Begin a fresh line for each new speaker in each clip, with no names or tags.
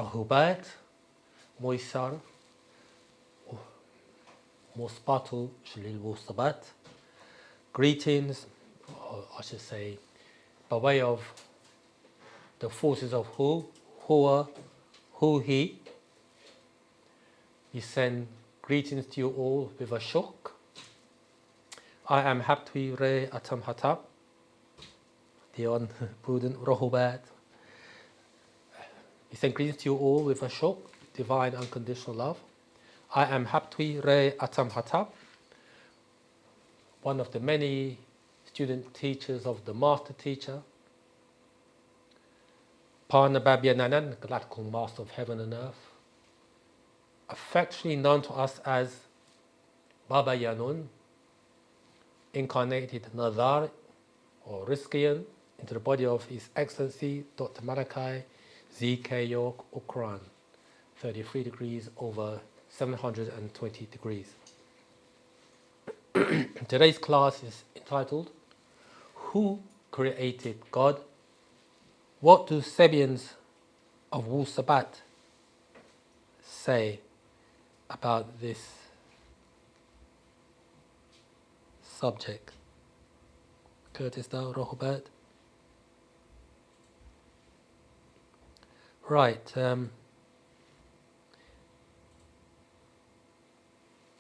Rahubat, Moisar, Mospatu, Shalil Wu-Sabat. Greetings, or I should say, by way of the forces of Hu, Hua, Hu He. We send greetings to you all with a shuk. I am Haptui Re Atam Hatab, Dion Budin Rohubat. We send greetings to you all with a shuk, divine unconditional love. I am Haptui Re Atam Hatab, one of the many student teachers of the master teacher, Parna Babya Nanan, galactical master of heaven and earth, affectionately known to us as Baba Yanun, incarnated Nazar or Riskian into the body of His Excellency Dr. Malachi Z.K. York Ukran, 33 degrees over 720 degrees. Today's class is entitled, Who Created God? What do Sabians of Wu-Sabat say about this subject? Curtis Dow, Rohobert. Right.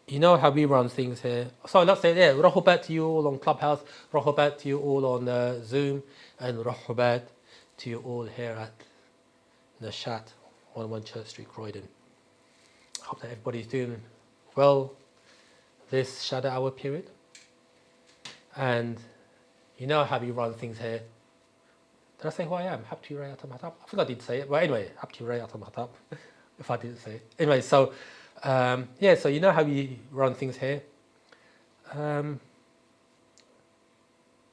You know how we run things here. So let's say, yeah, Rohobert to you all on Clubhouse, Rohobert to you all on Zoom, and Rohobert to you all here at Nashat, 1 Church Street, Croydon. Hope that everybody's doing well this shadow hour period. And you know how we run things here. Did I say who I am? Hapti Ray Atam Hatap? I think I did say it. Well, anyway, Hapti Ray Atam Hatap, if I didn't say it. Anyway, so, yeah, so you know how we run things here.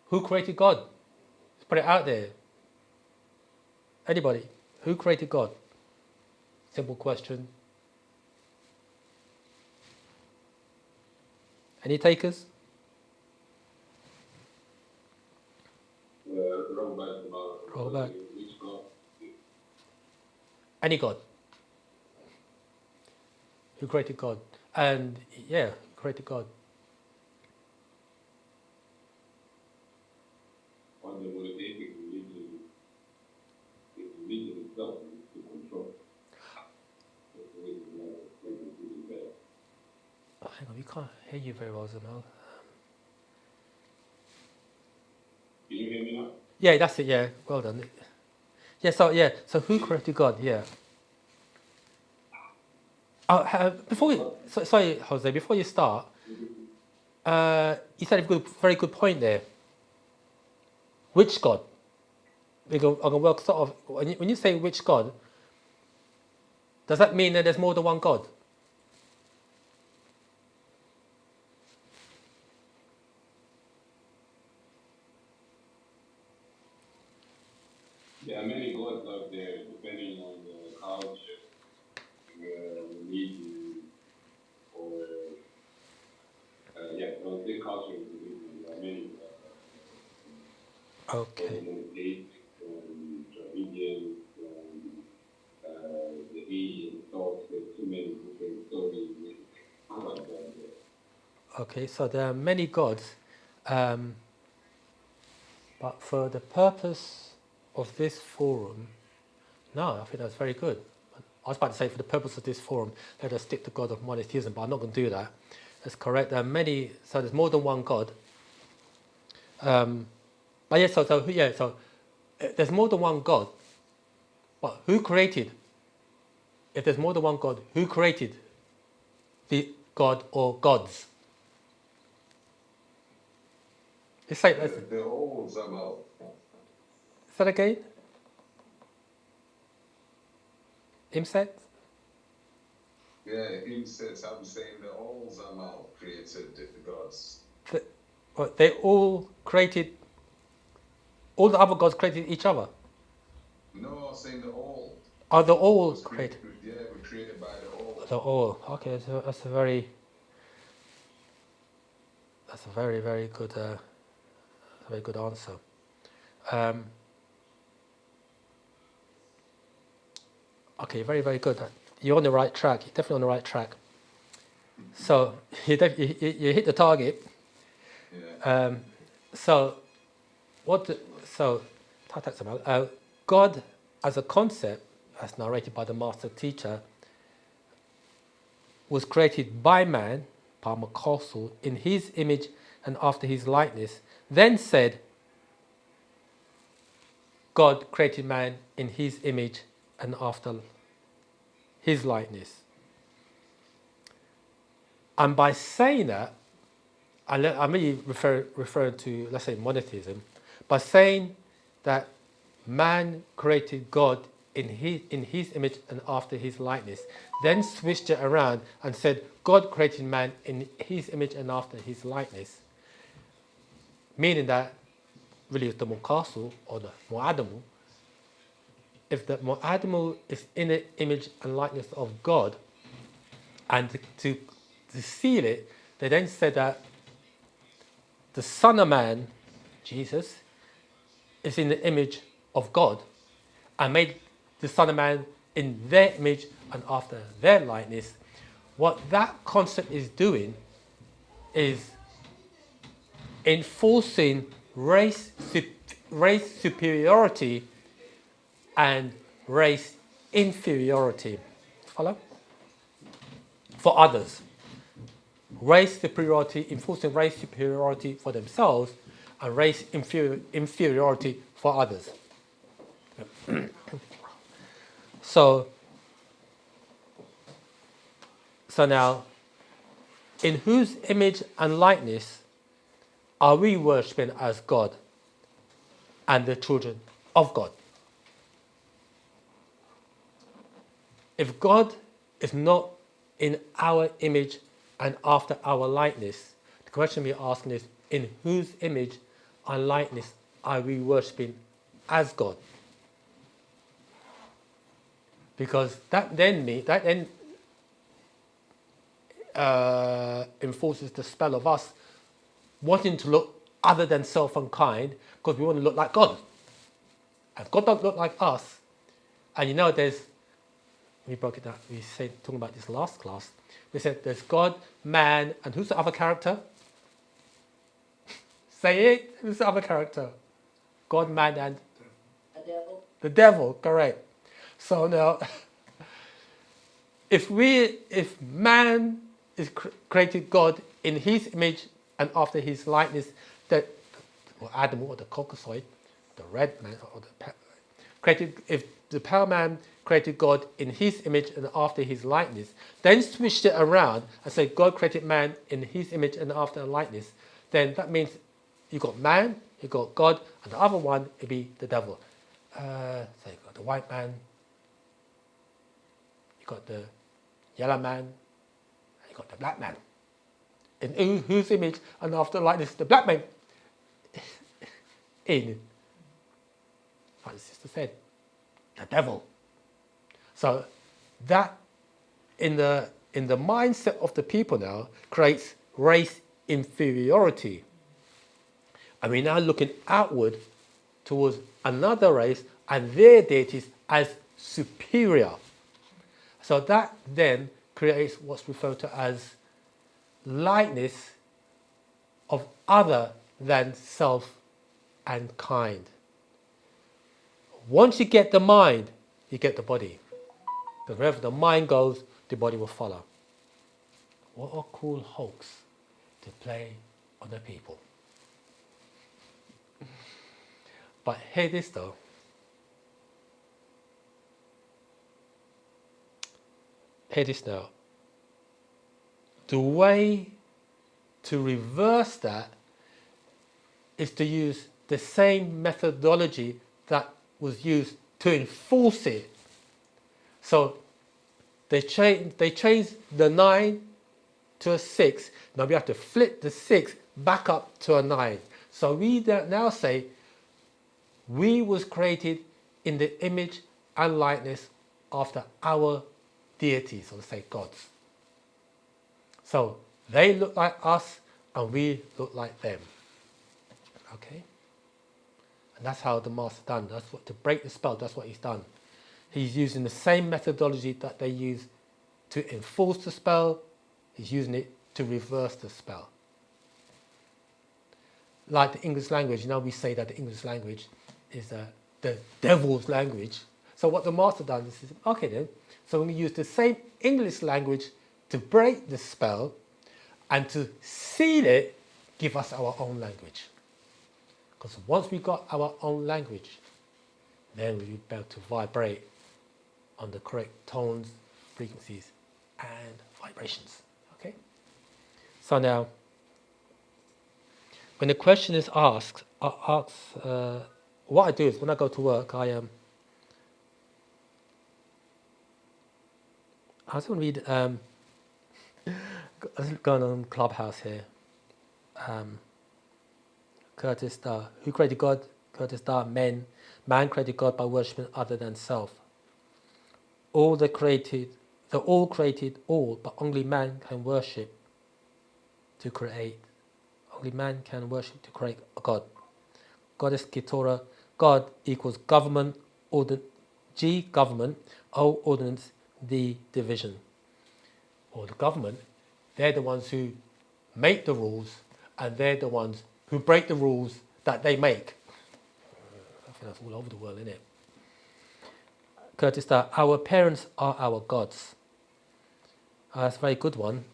Who created God? Let's put it out there. Anybody? Who created God? Simple question. Any takers? Robert. Any God. Who created God? And yeah, who created God?
On the monotheistic religion, the religion itself is to control.
Oh, hang on, we can't hear you very well, Zamal.
Can you hear me now?
Yeah, that's it. Yeah, well done. Yeah, so who created God? Yeah. Before we, sorry, Jose. Before you start, you said a very good point there. Which God? I'm gonna work sort of. When you say which God, does that mean that there's more than one God?
There are many gods out there, depending on the culture, religion, or yeah, I would say culture and religion. There are many gods.
Okay.
Monotheistic, Dravidian, the Asian thoughts. There's too many different stories about that.
Okay, so there are many gods, but for the purpose of this forum, no, I think that's very good. I was about to say for the purpose of this forum, let us stick to God of monotheism, but I'm not going to do that. That's correct. There are many, so there's more than one God. But yeah, so there's more than one God, but who created? If there's more than one God, who created the God or gods? Let's say,
They're all somehow.
is that again? Insects?
Yeah, he says, I'm saying they're all somehow created gods.
They all created, all the other gods created each other.
No, I'm saying they're all.
Are they all created?
Yeah, we're created by the all.
The all. Okay, so that's a very good, very good answer. Okay, very, very good. You're on the right track. You're definitely on the right track. So you hit the target.
Yeah.
So God as a concept, as narrated by the master teacher, was created by man, Palmer Castle, in his image and after his likeness. Then said, God created man in his image and after his likeness. And by saying that, I'm really referring to, let's say, monotheism, by saying that man created God in his image and after his likeness, then switched it around and said God created man in his image and after his likeness, meaning that really it's the Mukasu or the Mu'adamu. If the Mu'adamu is in the image and likeness of God, and to seal it, they then said that the Son of Man, Jesus, is in the image of God and made the Son of Man in their image and after their likeness. What that concept is doing is enforcing race superiority and race inferiority. Follow? For others. Race superiority, enforcing race superiority for themselves and race inferiority for others. So now, in whose image and likeness are we worshipping as God and the children of God? If God is not in our image and after our likeness, the question we're asking is, in whose image and likeness are we worshipping as God? Because that then enforces the spell of us wanting to look other than self and kind, because we want to look like God. And God don't look like us. And we broke it down, we said, talking about this last class, we said there's God, man, and who's the other character? Say it, who's the other character? God, man, and?
The devil.
The devil, correct. So now, if man is created God in his image and after his likeness, that or Adam or the Caucasoid, the red man or the created, if the pale man created God in his image and after his likeness, then switched it around and said God created man in his image and after likeness, then that means you got man, you got God, and the other one would be the devil. So you got the white man, you got the yellow man, and you got the black man. In whose image and after likeness the black man in, like the sister said, the devil. So that in the mindset of the people now creates race inferiority. And we're now looking outward towards another race and their deities as superior. So that then creates what's referred to as likeness of other than self and kind. Once you get the mind, you get the body. Because wherever the mind goes, the body will follow. What a cool hoax to play on the people. But hear this though. Hear this now. The way to reverse that is to use the same methodology that was used to enforce it. So they changed the 9 to a 6. Now we have to flip the 6 back up to a 9. So we now say we was created in the image and likeness after our deities, or say gods. So they look like us and we look like them. Okay? And that's how the master done. That's what, to break the spell, that's what he's done. He's using the same methodology that they use to enforce the spell. He's using it to reverse the spell. Like the English language, we say that the English language is the devil's language. So what the master does is, okay then, so we use the same English language to break the spell and to seal it, give us our own language. Because once we got our own language, then we'll be able to vibrate on the correct tones, frequencies, and vibrations. Okay? So now, when the question is asked, what I do is when I go to work, I just want to read. Going on Clubhouse here. Curtis Starr, who created God? Curtis Starr, man created God by worshipping other than self. All created all, but only man can worship to create. Only man can worship to create a God. Goddess Keturah, God equals government, G, government, O, ordinance, D, division. Or the government, they're the ones who make the rules, and they're the ones who break the rules that they make. I think that's all over the world, isn't it? Curtis Starr, our parents are our gods. That's a very good one,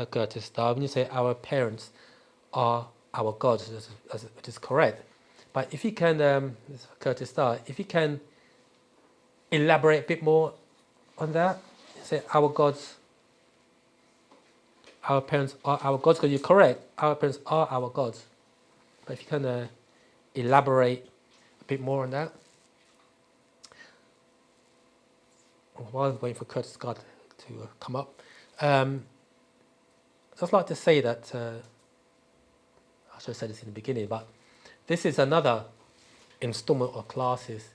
Curtis Starr. When you say our parents are our gods, it is correct. But if you can, Curtis Starr, if you can elaborate a bit more on that, say our gods, our parents are our gods, because you're correct, our parents are our gods. But if you can elaborate a bit more on that. While I'm waiting for Curtis Scott to come up, I'd just like to say that, I should have said this in the beginning, but this is another installment of classes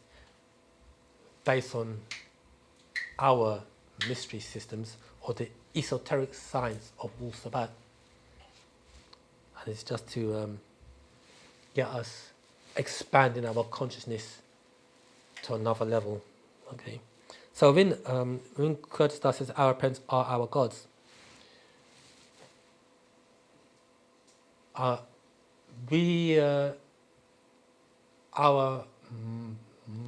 based on our mystery systems, or the esoteric science of Wu-Sabat. And it's just to get us expanding our consciousness to another level. Okay. So when Curtis Starr says our parents are our gods, our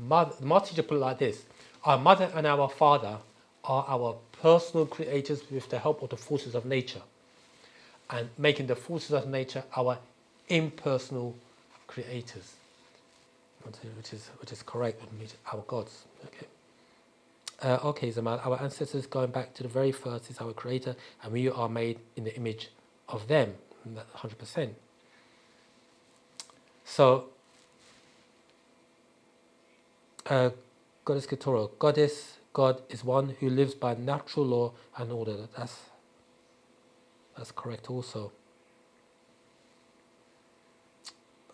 mother teacher put it like this: our mother and our father are our personal creators with the help of the forces of nature, and making the forces of nature our impersonal creators, which is correct, our gods. Okay. Okay, Zamal, our ancestors going back to the very first is our creator, and we are made in the image of them, 100%. So, Goddess Keturah, God is one who lives by natural law and order. That's correct also.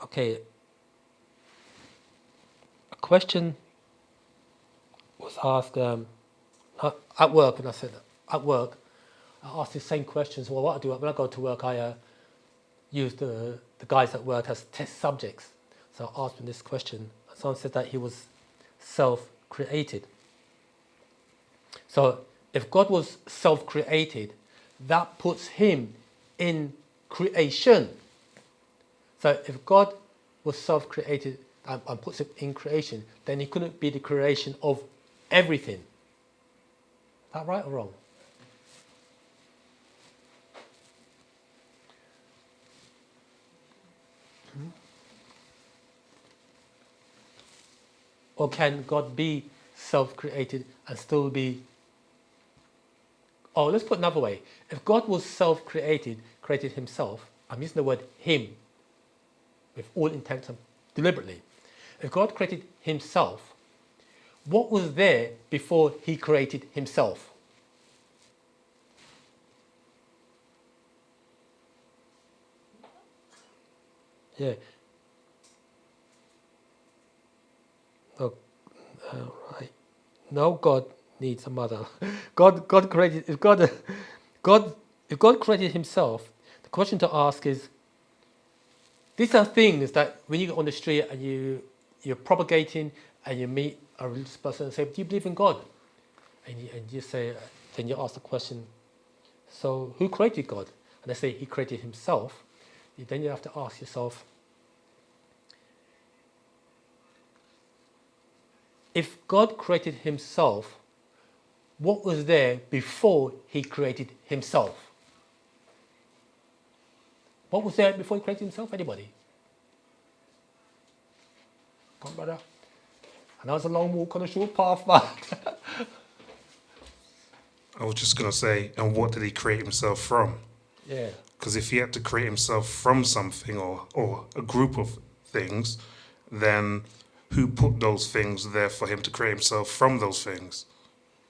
Okay, a question was asked at work, and I said at work, I asked the same questions. Well, what I do when I go to work, I use the guys at work as test subjects. So I asked them this question. Someone said that he was self-created. So if God was self-created, that puts him in creation. So if God was self-created and puts him in creation, then he couldn't be the creation of everything. Is that right or wrong? Or can God be self-created and still be... Oh, let's put it another way. If God was self-created, created himself, I'm using the word him with all intent and deliberately. If God created himself, what was there before he created himself? Yeah. Oh, right. No, God needs a mother. God created. If God created himself, the question to ask is: these are things that when you get on the street and you're propagating and you meet a religious person and say, do you believe in God? And you say, then you ask the question, so who created God? And they say he created himself. Then you have to ask yourself, if God created himself, what was there before he created himself? What was there before he created himself? Anybody? Come on, brother. And that was a long walk on a short path, but
I was just going to say, and what did he create himself from?
yeah.
Because if he had to create himself from something or a group of things, then who put those things there for him to create himself from those things?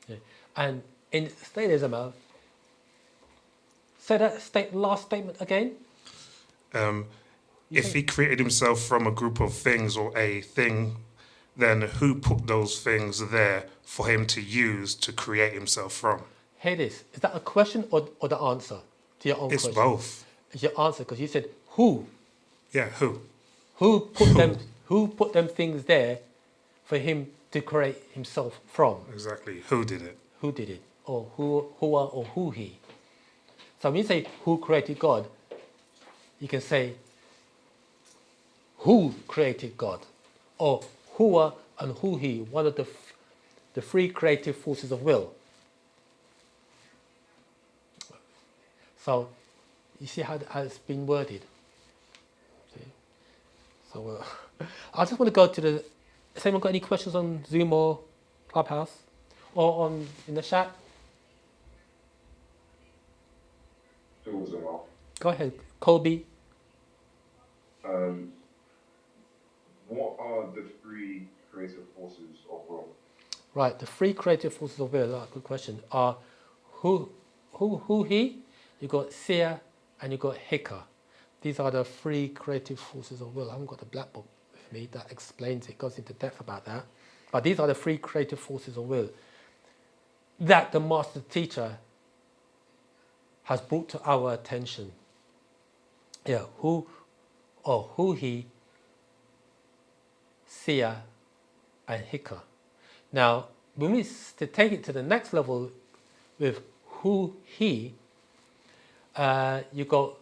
Yeah. And in statism, say that last statement again.
If he created himself from a group of things or a thing, then who put those things there for him to use to create himself from?
Hear this. Is that a question or the answer to your own
It's
question?
both.
It's your answer because you said who.
Yeah, who?
Who put them things there for him to create himself from?
Exactly. Who did it?
Who did it? Or who or who he? So when you say who created God, you can say who created God, or who and who he, one of the three creative forces of will. So you see how it's been worded. See? So I just want to go to the. Has anyone got any questions on Zoom or Clubhouse, or on in the chat?
Tools and all.
Go ahead, Colby.
What are the three creative forces of will?
Right, the three creative forces of will. Good question. Are who, he. You got seer, and you got hicker. These are the three creative forces of will. I haven't got the black book with me that explains it, goes into depth about that. But these are the three creative forces of will that the master teacher has brought to our attention. Yeah, who he, seer, and hicker. Now, when we to take it to the next level with who he, you got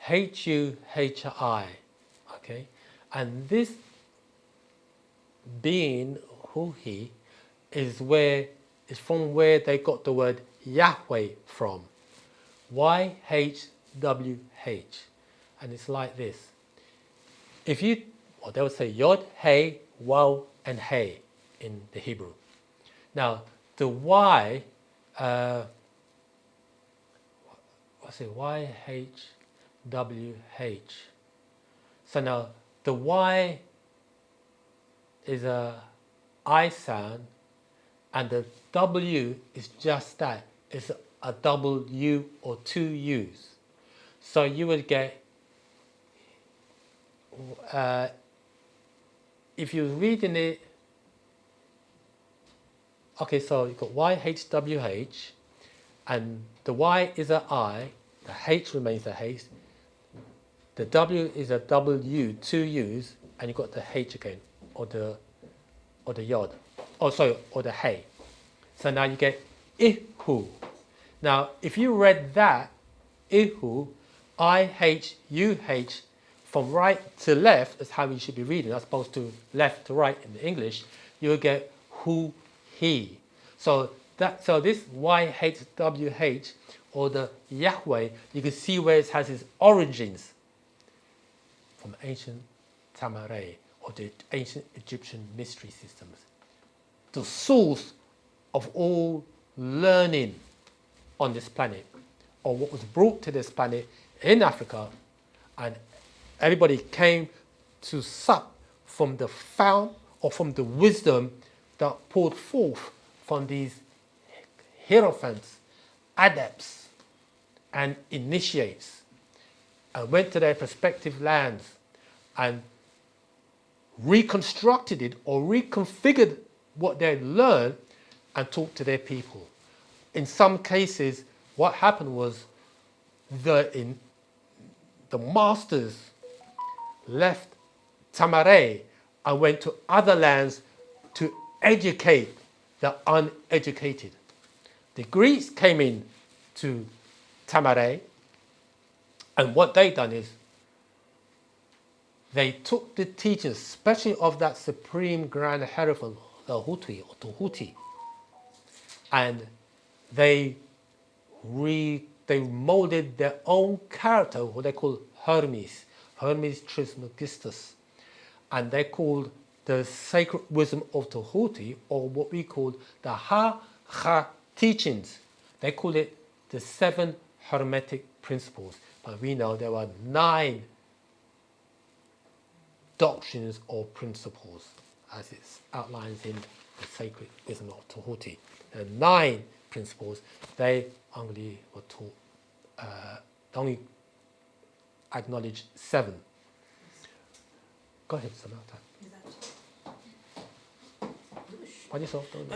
Huhi, okay, and this being who he is from where they got the word Yahweh from, YHWH, and it's like this. If you, or they would say Yod, Hey, Waw, and Hey in the Hebrew. Now the Y, what's it? YHWH. So now the Y is a I sound, and the W is just that. It's a double U or two U's. So you would get, if you're reading it, okay, so you've got YHWH, and the Y is a I, the H remains a H, the W is a double U, two U's, and you've got the H again, or the Yod, or the Hey. So now you get Ihu. Now, if you read that, Ihu, IHUH, from right to left, is how you should be reading, as opposed to left to right in the English, you will get who, he. So this YHWH, or the Yahweh, you can see where it has its origins from ancient Tamare, or the ancient Egyptian mystery systems. The source of all learning on this planet, or what was brought to this planet in Africa, and everybody came to sup from the fount or from the wisdom that poured forth from these hierophants, adepts, and initiates, and went to their respective lands and reconstructed it or reconfigured what they learned and taught to their people. In some cases, what happened was the masters left Tamare and went to other lands to educate the uneducated. The Greeks came in to Tamare, and what they done is they took the teachings, especially of that supreme grand hierophant, the Huti or Tuhuti, and they molded their own character, what they call Hermes Trismegistus, and they called the sacred wisdom of Tahuti, or what we call the Ha teachings. They call it the 7 Hermetic principles, but we know there are 9 doctrines or principles, as it outlines in the sacred wisdom of Tahuti. There are 9 principles. They only were taught, only acknowledge 7. Go ahead, Samantha. By yourself, don't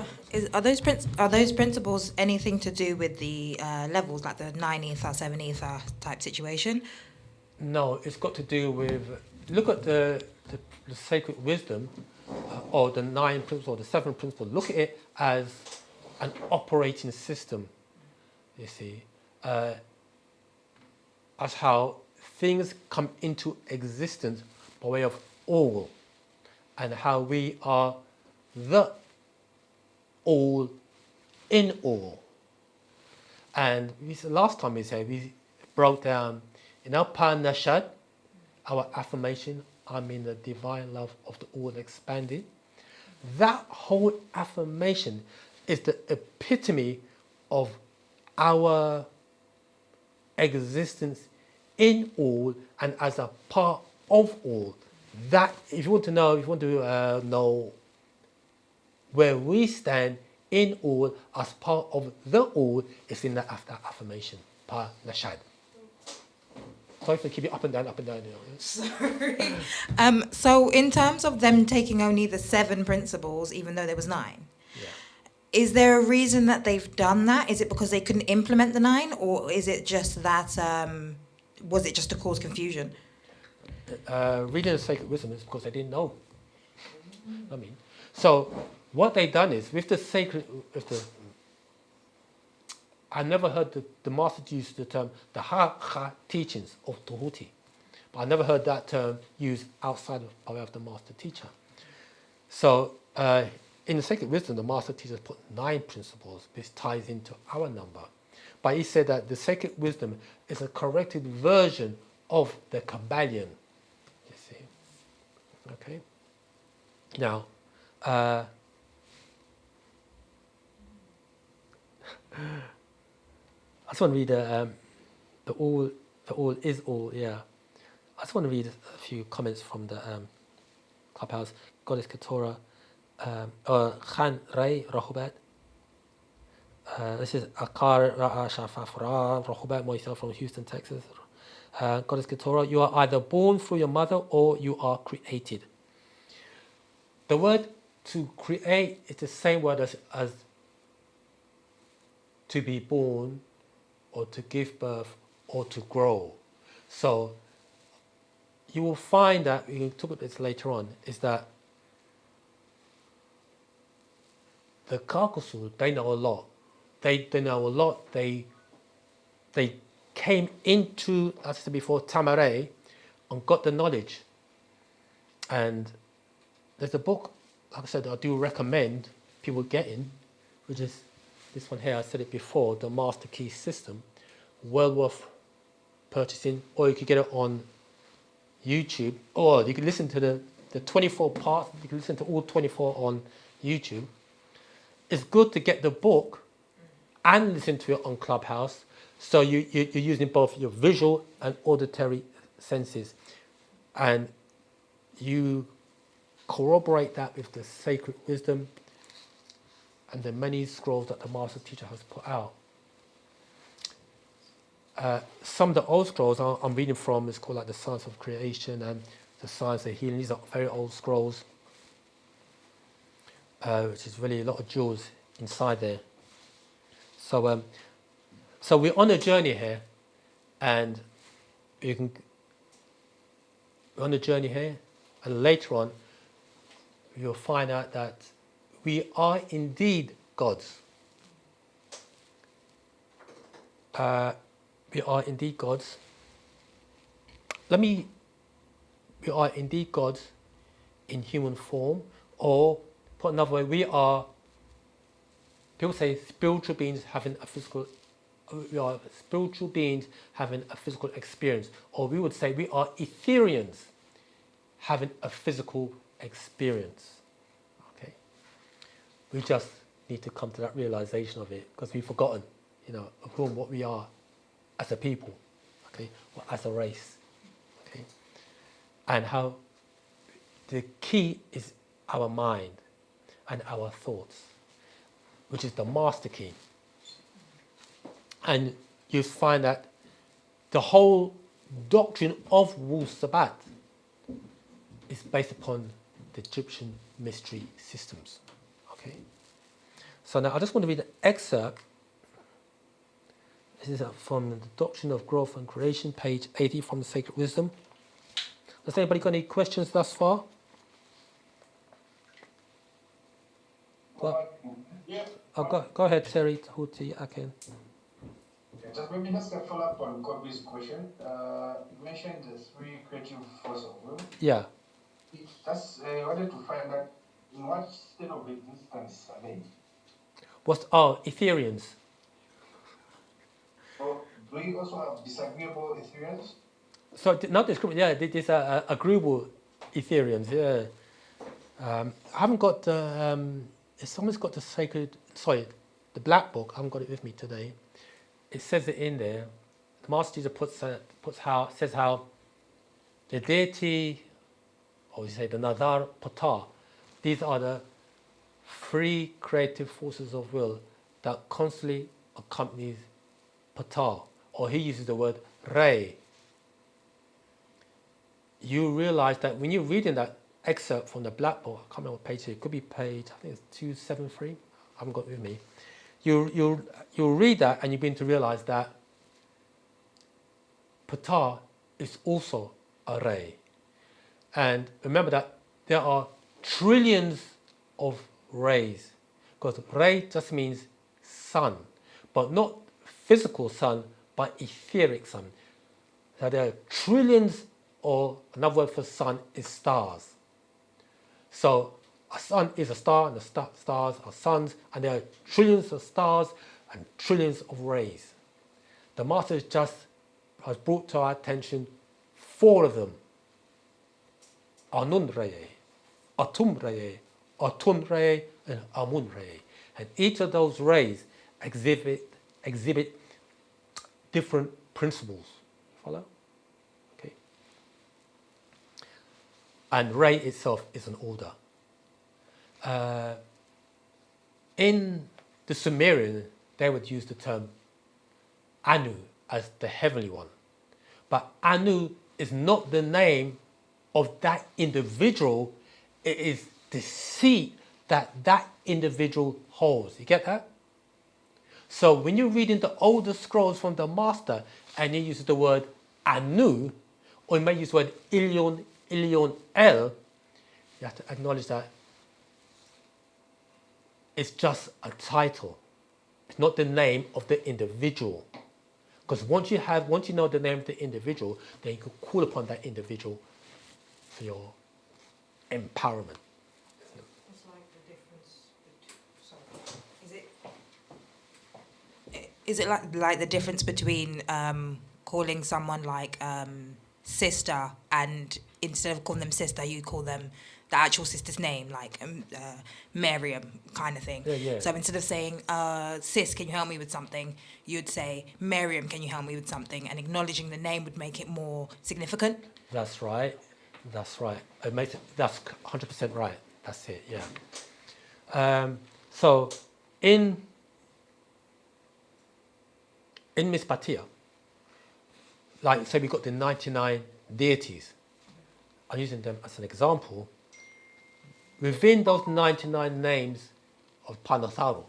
Are those principles anything to do with the levels, like the 9 ether, 7 ether type situation?
No, it's got to do with, look at the sacred wisdom, or the 9 principles, or the 7 principles. Look at it as an operating system, you see, as how things come into existence by way of all, and how we are the all in all. And last time we said, we broke down in our Panashad, our affirmation, I'm in the divine love of the all expanded. That whole affirmation is the epitome of our existence in all and as a part of all. That, if you want to know where we stand in all as part of the all, is in that affirmation, Pa Nashad. Sorry for keeping up and down, You know.
Sorry. So in terms of them taking only the 7 principles, even though there was 9,
Yeah.
is there a reason that they've done that? Is it because they couldn't implement the 9, or is it just that, was it just to cause confusion?
Reading the sacred wisdom is because they didn't know. So what they done is with the sacred, I never heard the master use the term the Ha teachings of Tahuti, but I never heard that term used outside of the master teacher. So in the sacred wisdom, the master teacher put 9 principles, which ties into our number. But he said that the sacred wisdom is a corrected version of the Kabbalion. You see, okay. Now, I just want to read the all is all. Yeah, I just want to read a few comments from the clubhouse. Goddess Keturah, Khan Ray Rahubat. This is Akar Ra'a Shafafra Rahubat, myself from Houston, Texas. Goddess Keturah, you are either born through your mother or you are created. The word to create is the same word as to be born, or to give birth, or to grow. So you will find that, we can talk about this later on, is that the Kakusu, they know a lot. They know a lot. They came into, as I said before, Tamare, and got the knowledge. And there's a book, like I said, I do recommend people getting, which is this one here. I said it before, the Master Key System, well worth purchasing, or you could get it on YouTube, or you can listen to the 24 parts. You can listen to all 24 on YouTube. It's good to get the book and listen to it on Clubhouse, so you're using both your visual and auditory senses, and you corroborate that with the sacred wisdom and the many scrolls that the master teacher has put out. Some of the old scrolls I'm reading from is called like the Science of Creation and the Science of Healing. These are very old scrolls, which is really a lot of jewels inside there. So we're on a journey here, and we're on a journey here, and later on, you'll find out that we are indeed gods. We are indeed gods. We are indeed gods in human form, or put another way, people say spiritual beings having a physical, we are spiritual beings having a physical experience, or we would say we are Ethereans having a physical experience. Okay, we just need to come to that realization of it, because we've forgotten, of whom, what we are as a people, okay, or as a race, okay, and how the key is our mind and our thoughts, which is the master key. And you find that the whole doctrine of Wu-Sabat is based upon the Egyptian mystery systems. Okay. So now I just want to read an excerpt. This is from the Doctrine of Growth and Creation, page 80 from the Sacred Wisdom. Has anybody got any questions thus far?
Yeah.
Go ahead, Terry, Huti, Akin.
Just maybe just a follow-up on Kobe's question. You mentioned the three creative force of will.
Yeah.
Just wanted to find out in what state of existence are they?
Ethereans.
So do we also have disagreeable Ethereans?
So not discriminate. Yeah, these are agreeable Ethereans. Yeah. I haven't got the. If someone's got the black book, I haven't got it with me today. It says it in there. The Master Teacher says how the deity, or we say the Nazar Pata, these are the three creative forces of will that constantly accompanies Pata, or he uses the word Ray. You realize that when you're reading that excerpt from the black book, I can't remember what page it could be page, I think it's 273, I haven't got it with me. You'll read that and you begin to realize that Pata is also a ray. And remember that there are trillions of rays, because ray just means sun, but not physical sun, but etheric sun. So there are trillions, or another word for sun is stars. So a sun is a star, and the stars are suns, and there are trillions of stars and trillions of rays. The Master just has brought to our attention four of them. Anun Raye, Atum Raye, Atun Raye, and Amun Raye. And each of those rays exhibit different principles. Follow? Okay. And ray itself is an order. In the Sumerian, they would use the term Anu as the heavenly one. But Anu is not the name of that individual, it is the seat that that individual holds. You get that? So when you're reading the older scrolls from the Master and you use the word Anu, or you may use the word Ilion El, you have to acknowledge that it's just a title. It's not the name of the individual. Because once you know the name of the individual, then you can call upon that individual for your empowerment.
It's like the difference. Is it like the difference between calling someone like sister, and instead of calling them sister, you call them the actual sister's name, like Miriam kind of thing.
Yeah.
So instead of saying, sis, can you help me with something, you'd say, Miriam, can you help me with something? And acknowledging the name would make it more significant.
That's right. That's 100% right. That's it, yeah. So in Miss Batia, like say we've got the 99 deities. I'm using them as an example. Within those 99 names of Panatharu,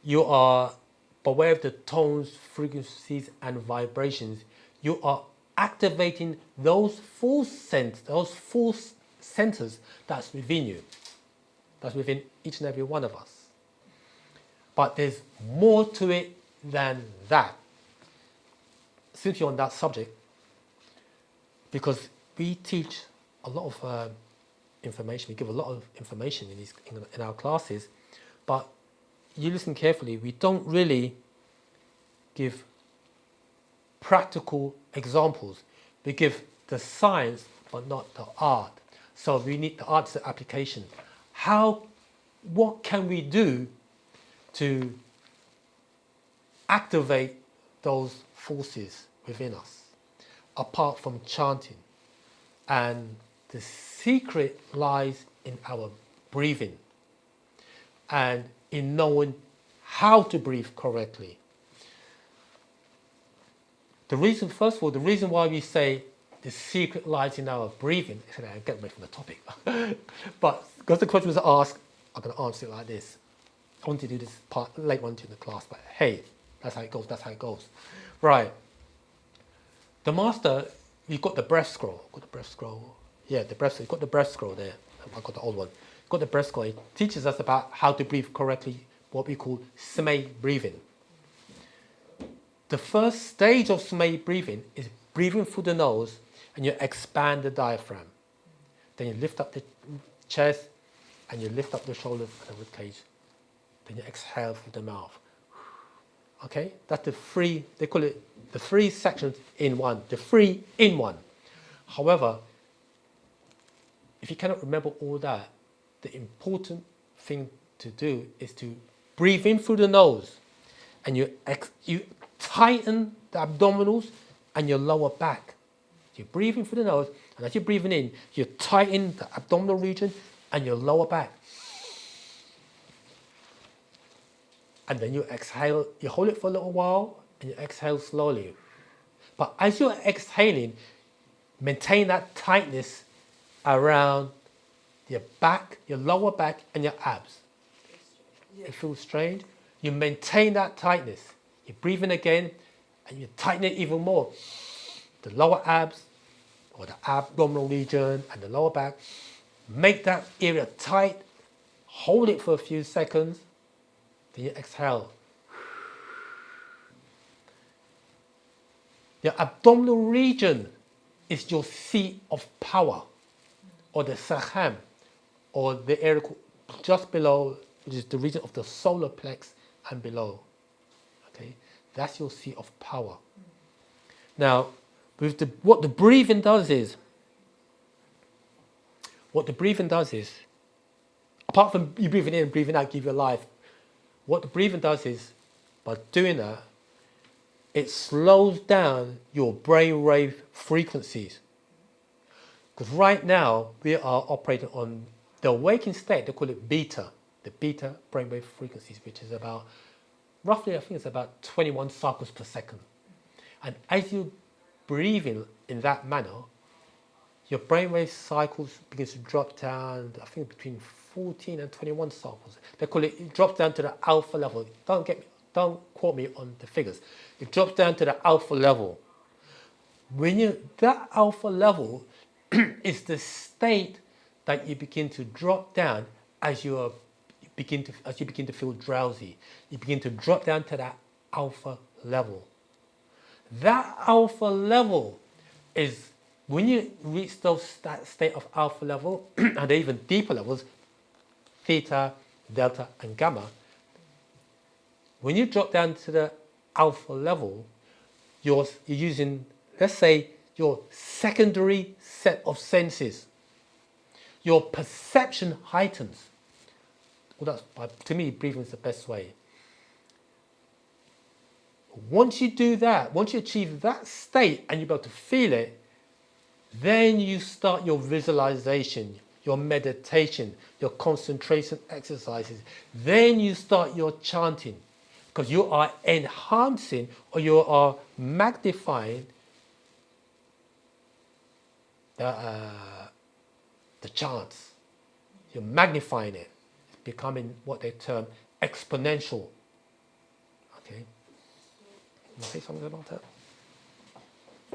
you are, by way of the tones, frequencies, and vibrations, you are activating those full centers that's within you. That's within each and every one of us. But there's more to it than that. Since you're on that subject, because we teach a lot of information, we give a lot of information in our classes, but you listen carefully, we don't really give practical examples. We give the science, but not the art. So we need the art's application. What can we do to activate those forces within us, apart from chanting? And the secret lies in our breathing and in knowing how to breathe correctly. First of all, the reason why we say the secret lies in our breathing, I get away from the topic, but because the question was asked, I'm going to answer it like this. I want to do this part later on in the class, but hey, that's how it goes. Right. The master, you've got the breath scroll. Yeah, the breath. You've got the breath scroll there. I've got the old one. You've got the breath scroll. It teaches us about how to breathe correctly, what we call Smay breathing. The first stage of Smay breathing is breathing through the nose and you expand the diaphragm. Then you lift up the chest and you lift up the shoulders and the ribcage. Then you exhale through the mouth. Okay, that's they call it the 3 sections in one, the 3 in 1. However, if you cannot remember all that, the important thing to do is to breathe in through the nose and you tighten the abdominals and your lower back. You're breathing through the nose, and as you're breathing in, you tighten the abdominal region and your lower back. And then you exhale, you hold it for a little while, and you exhale slowly. But as you're exhaling, maintain that tightness around your back, your lower back, and your abs. It feels strange. You maintain that tightness. You breathe in again, and you tighten it even more. The lower abs, or the abdominal region, and the lower back. Make that area tight. Hold it for a few seconds. Then you exhale. Your abdominal region is your seat of power, or the saham, or the area just below, which is the region of the solar plex and below. Okay, that's your seat of power. Now, what the breathing does is, apart from you breathing in and breathing out, give you life. What the breathing does is, by doing that, it slows down your brainwave frequencies. Because right now, we are operating on the waking state, they call it beta, the beta brainwave frequencies, which is about, roughly, I think it's about 21 cycles per second. And as you breathe in that manner, your brainwave cycles begins to drop down, I think between 14 and 21 cycles. They call it drops down to the alpha level. Don't quote me on the figures. It drops down to the alpha level. That alpha level is the state that you begin to drop down as you begin to feel drowsy. You begin to drop down to that alpha level. That alpha level is when you reach that state of alpha level, and even deeper levels, theta, delta, and gamma. When you drop down to the alpha level, you're using, let's say, your secondary set of senses. Your perception heightens. Well, to me, breathing is the best way. Once you do that, once you achieve that state and you're able to feel it, then you start your visualization, your meditation, your concentration exercises. Then you start your chanting, because you are enhancing or you are magnifying the chants. You're magnifying it. It's becoming what they term exponential. Okay? You want to say something about that?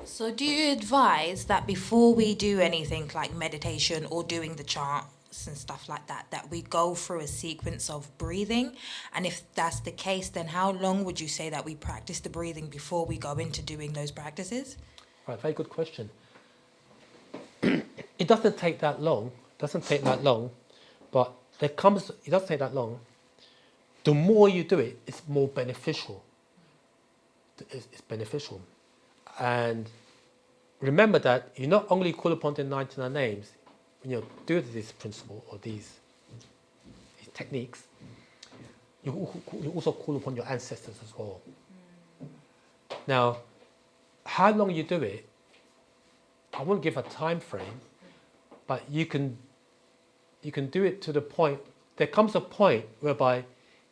So do you advise that before we do anything like meditation or doing the charts and stuff like that, that we go through a sequence of breathing? And if that's the case, then how long would you say that we practice the breathing before we go into doing those practices?
Right, very good question. It doesn't take that long. But it doesn't take that long. The more you do it, it's more beneficial. It's beneficial. And remember that you not only call upon the 99 names when you do this principle or these techniques, you also call upon your ancestors as well. Now, how long you do it, I won't give a time frame, but you can do it to the point. There comes a point whereby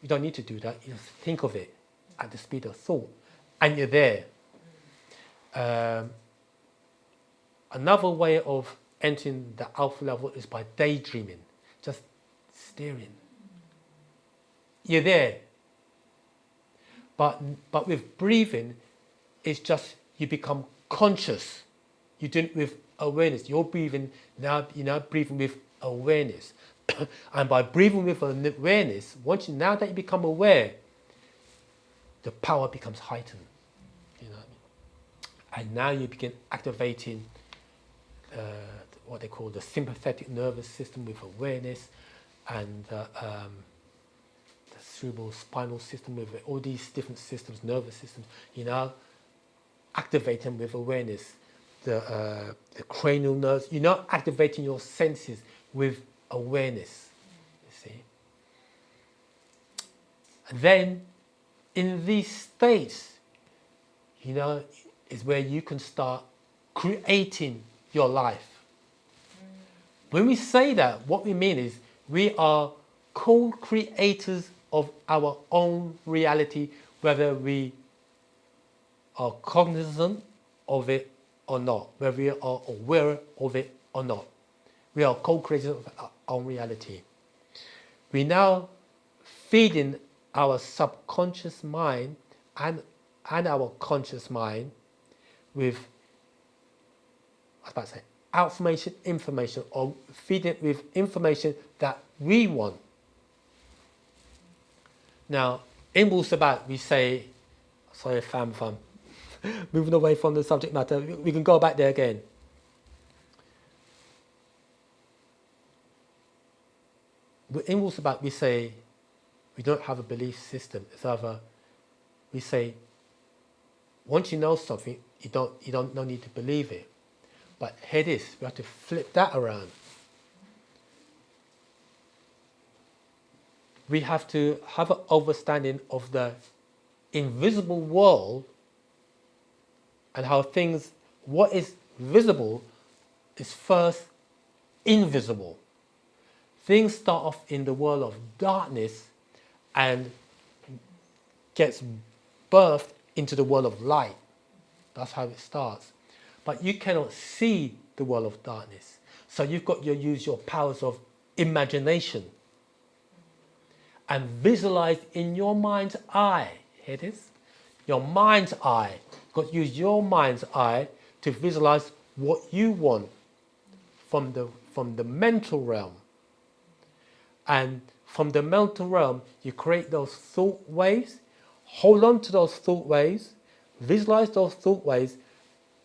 you don't need to do that. You just think of it at the speed of thought, and you're there. Another way of entering the alpha level is by daydreaming, just staring. You're there. But with breathing, it's just you become conscious. You do it with awareness. You're breathing now. You're now breathing with awareness, and by breathing with awareness, now that you become aware, the power becomes heightened. You know what I mean? And now you begin activating what they call the sympathetic nervous system with awareness, and the cerebral spinal system with all these different systems, nervous systems. You now activate them with awareness. The cranial nerves. You're now activating your senses with awareness. You see. And then, in these states, is where you can start creating your life. When we say that, what we mean is we are co-creators of our own reality, whether we are cognizant of it or not, whether we are aware of it or not. We are co-creators of our own reality. We now feeding our subconscious mind and our conscious mind with, I was about to say, information, or feed it with information that we want. Now, in Wu-Sabat, we say, sorry, fam, moving away from the subject matter, we can go back there again. In Wu-Sabat, we say we don't have a belief system. It's either we say once you know something, you don't no need to believe it. But here it is. We have to flip that around. We have to have an understanding of the invisible world and how what is visible is first invisible. Things start off in the world of darkness and gets birthed into the world of light. That's how it starts. But you cannot see the world of darkness. So you've got to use your powers of imagination and visualize in your mind's eye. Here it is. Your mind's eye. You've got to use your mind's eye to visualize what you want from the mental realm. And from the mental realm, you create those thought waves, hold on to those thought waves, visualize those thought waves,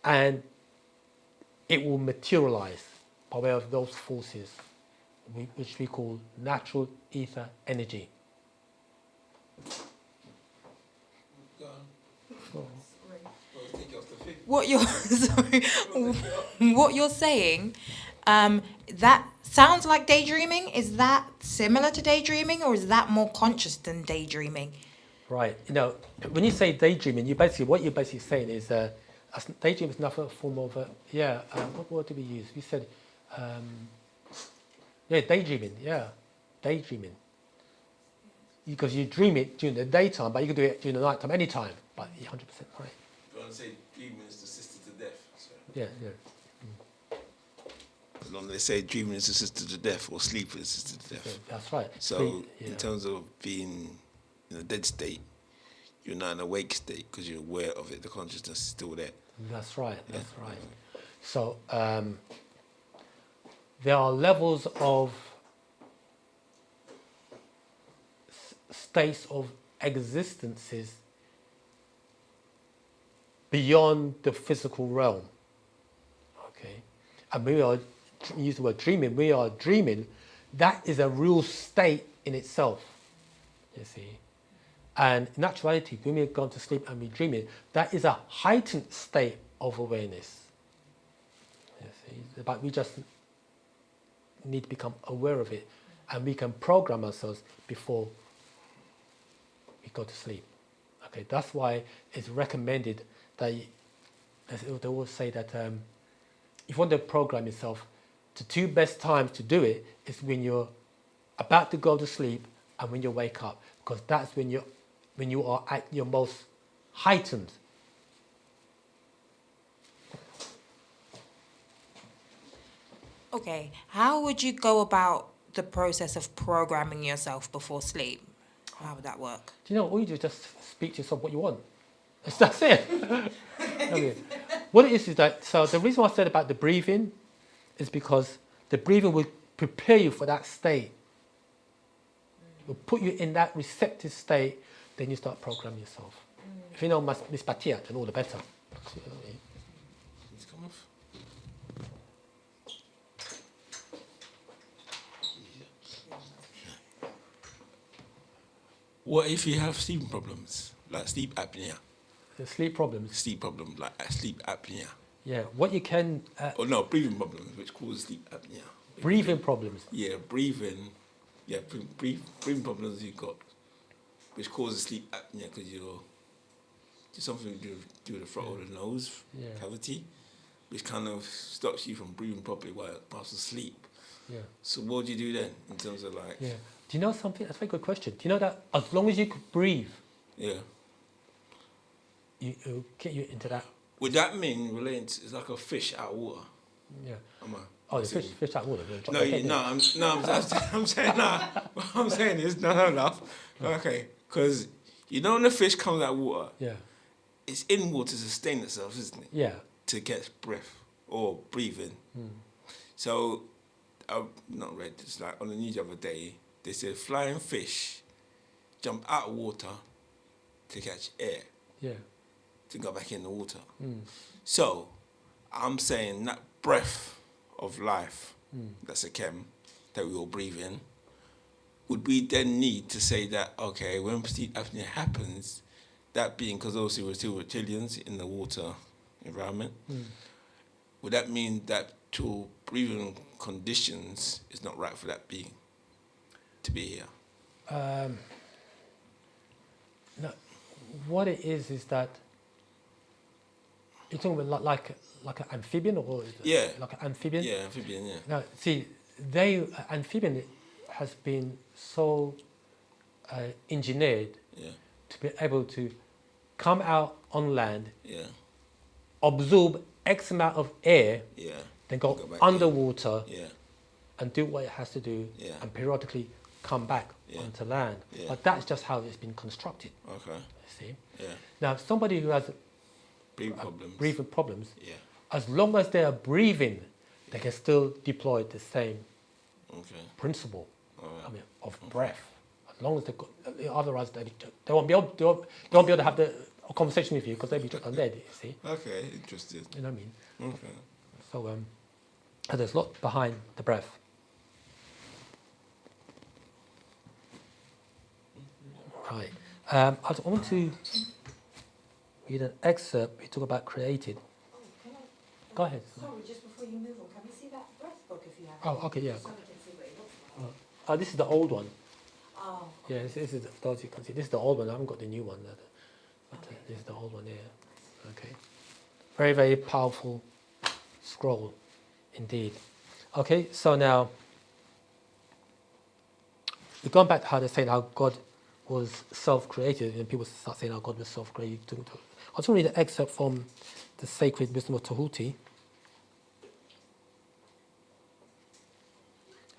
and it will materialize by way of those forces, which we call natural ether energy.
What you're saying, that sounds like daydreaming. Is that similar to daydreaming, or is that more conscious than daydreaming?
Right. When you say daydreaming, what you're basically saying is daydream is another form of what word did we use? We said daydreaming. Yeah, daydreaming. Because you dream it during the daytime, but you can do it during the nighttime, anytime. But you're 100% right.
You want to say dreaming is assisted to death. So.
Yeah.
As long as they say dreaming is assisted to death or sleep is assisted to death.
Yeah, that's right.
So in terms of being in a dead state, you're not in a awake state because you're aware of it. The consciousness is still there.
That's right. That's right. So there are levels of states of existences beyond the physical realm. Okay, and we are use the word dreaming. We are dreaming. That is a real state in itself. You see, and in actuality, when we've gone to sleep and we're dreaming, that is a heightened state of awareness. You see, but we just need to become aware of it, and we can program ourselves before we go to sleep. Okay, that's why it's recommended that, as they always say, that if you want to program yourself, the two best times to do it is when you're about to go to sleep and when you wake up, because that's when you are at your most heightened.
Okay, how would you go about the process of programming yourself before sleep? How would that work?
Do you know, all you do is just speak to yourself what you want. That's it. I mean, what it is that, so the reason why I said about the breathing is because the breathing will prepare you for that state. It will put you in that receptive state, then you start programming yourself. If you know Miss Batia, then all the better.
It's come off. What if you have sleeping problems, like sleep apnea?
The sleep problems.
Sleep problems, like sleep apnea.
Yeah, what you can,
Or no, breathing problems, which cause sleep apnea.
breathing problems.
Yeah, breathing. Yeah, breathing problems you've got, which causes sleep apnea because you're just something to do with the throat or the nose cavity, which kind of stops you from breathing properly while past asleep.
Yeah.
So what do you do then in terms of like?
Yeah. Do you know something? That's a very good question. Do you know that as long as you could breathe,
Yeah.
it'll get you into that?
Would that mean relating to, it's like a fish out of water?
Yeah.
Am I?
Oh, the fish out of water. They'll drop
No,
their head in.
I'm saying no. What I'm saying is no laugh. Okay, because you know when the fish comes out of water,
Yeah.
it's in water to sustain itself, isn't it?
Yeah.
To get breath or breathing. So I've not read this, like on the news the other day, they said flying fish jump out of water to catch air,
Yeah.
to go back in the water. So I'm saying that breath of life, that's a chem, that we all breathe in, would we then need to say that, okay, when sleep apnea happens, that being, because obviously we're still reptilians in the water environment, would that mean that to breathing conditions is not right for that being to be here?
No, what it is that you're talking about like an amphibian or
Yeah.
like an amphibian.
Yeah, amphibian, yeah.
No, see, amphibian has been so engineered
Yeah,
to be able to come out on land,
yeah,
absorb X amount of air,
yeah.
then go
back
underwater
in. Yeah,
and do what it has to do,
Yeah.
and periodically come back
Yeah.
onto land.
Yeah.
But that's just how it's been constructed.
okay,
You see.
yeah.
Now, somebody who has
Breathing problems.
breathing problems,
Yeah,
as long as they are breathing, they can still deploy the same
okay.
principle.
Alright.
I mean, of breath. As long as they got, otherwise they won't be able to have a conversation with you because they'll be dead. You see,
Okay, interesting.
you know what I mean?
Okay.
So and there's a lot behind the breath. Right. I want to read an excerpt. We talk about created.
Can I,
Go ahead.
sorry, just before you move on, can we see that breath book if you have?
Oh, okay, yeah.
So we can see what it looks like.
This is the old one.
Oh,
Yeah, this is for those you can see. This is the old one. I haven't got the new one. But this is the old one here. Okay. Very, very powerful scroll indeed. Okay, so now we're going back to how they say how God was self-created, and people start saying how God was self-created. I just want to read an excerpt from the Sacred Wisdom of Tahuti.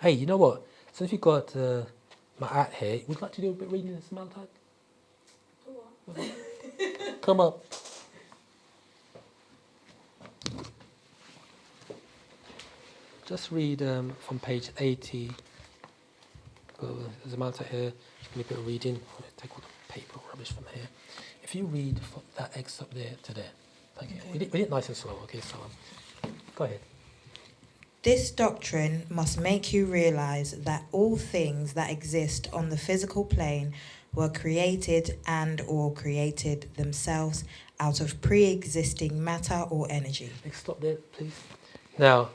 Hey, you know what? Since we got my art here, would you like to do a bit of reading this, Maltag?
Go on.
Come up. Just read from page 80. There's a matter here. Just give me a bit of reading. I'm going to take all the paper rubbish from here. If you read from that excerpt there to there. Thank you. Read it nice and slow. Okay, so go ahead.
This doctrine must make you realize that all things that exist on the physical plane were created and or created themselves out of pre-existing matter or energy.
Stop there, please. Now,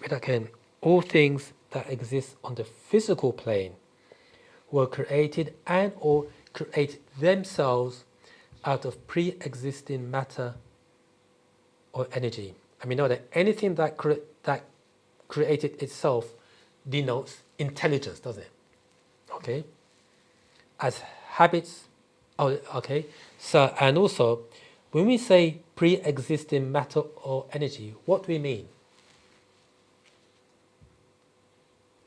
read again. All things that exist on the physical plane were created and or create themselves out of pre-existing matter or energy. And we know that anything that created itself denotes intelligence, doesn't it? Okay. As habits, okay. So, and also, when we say pre-existing matter or energy, what do we mean?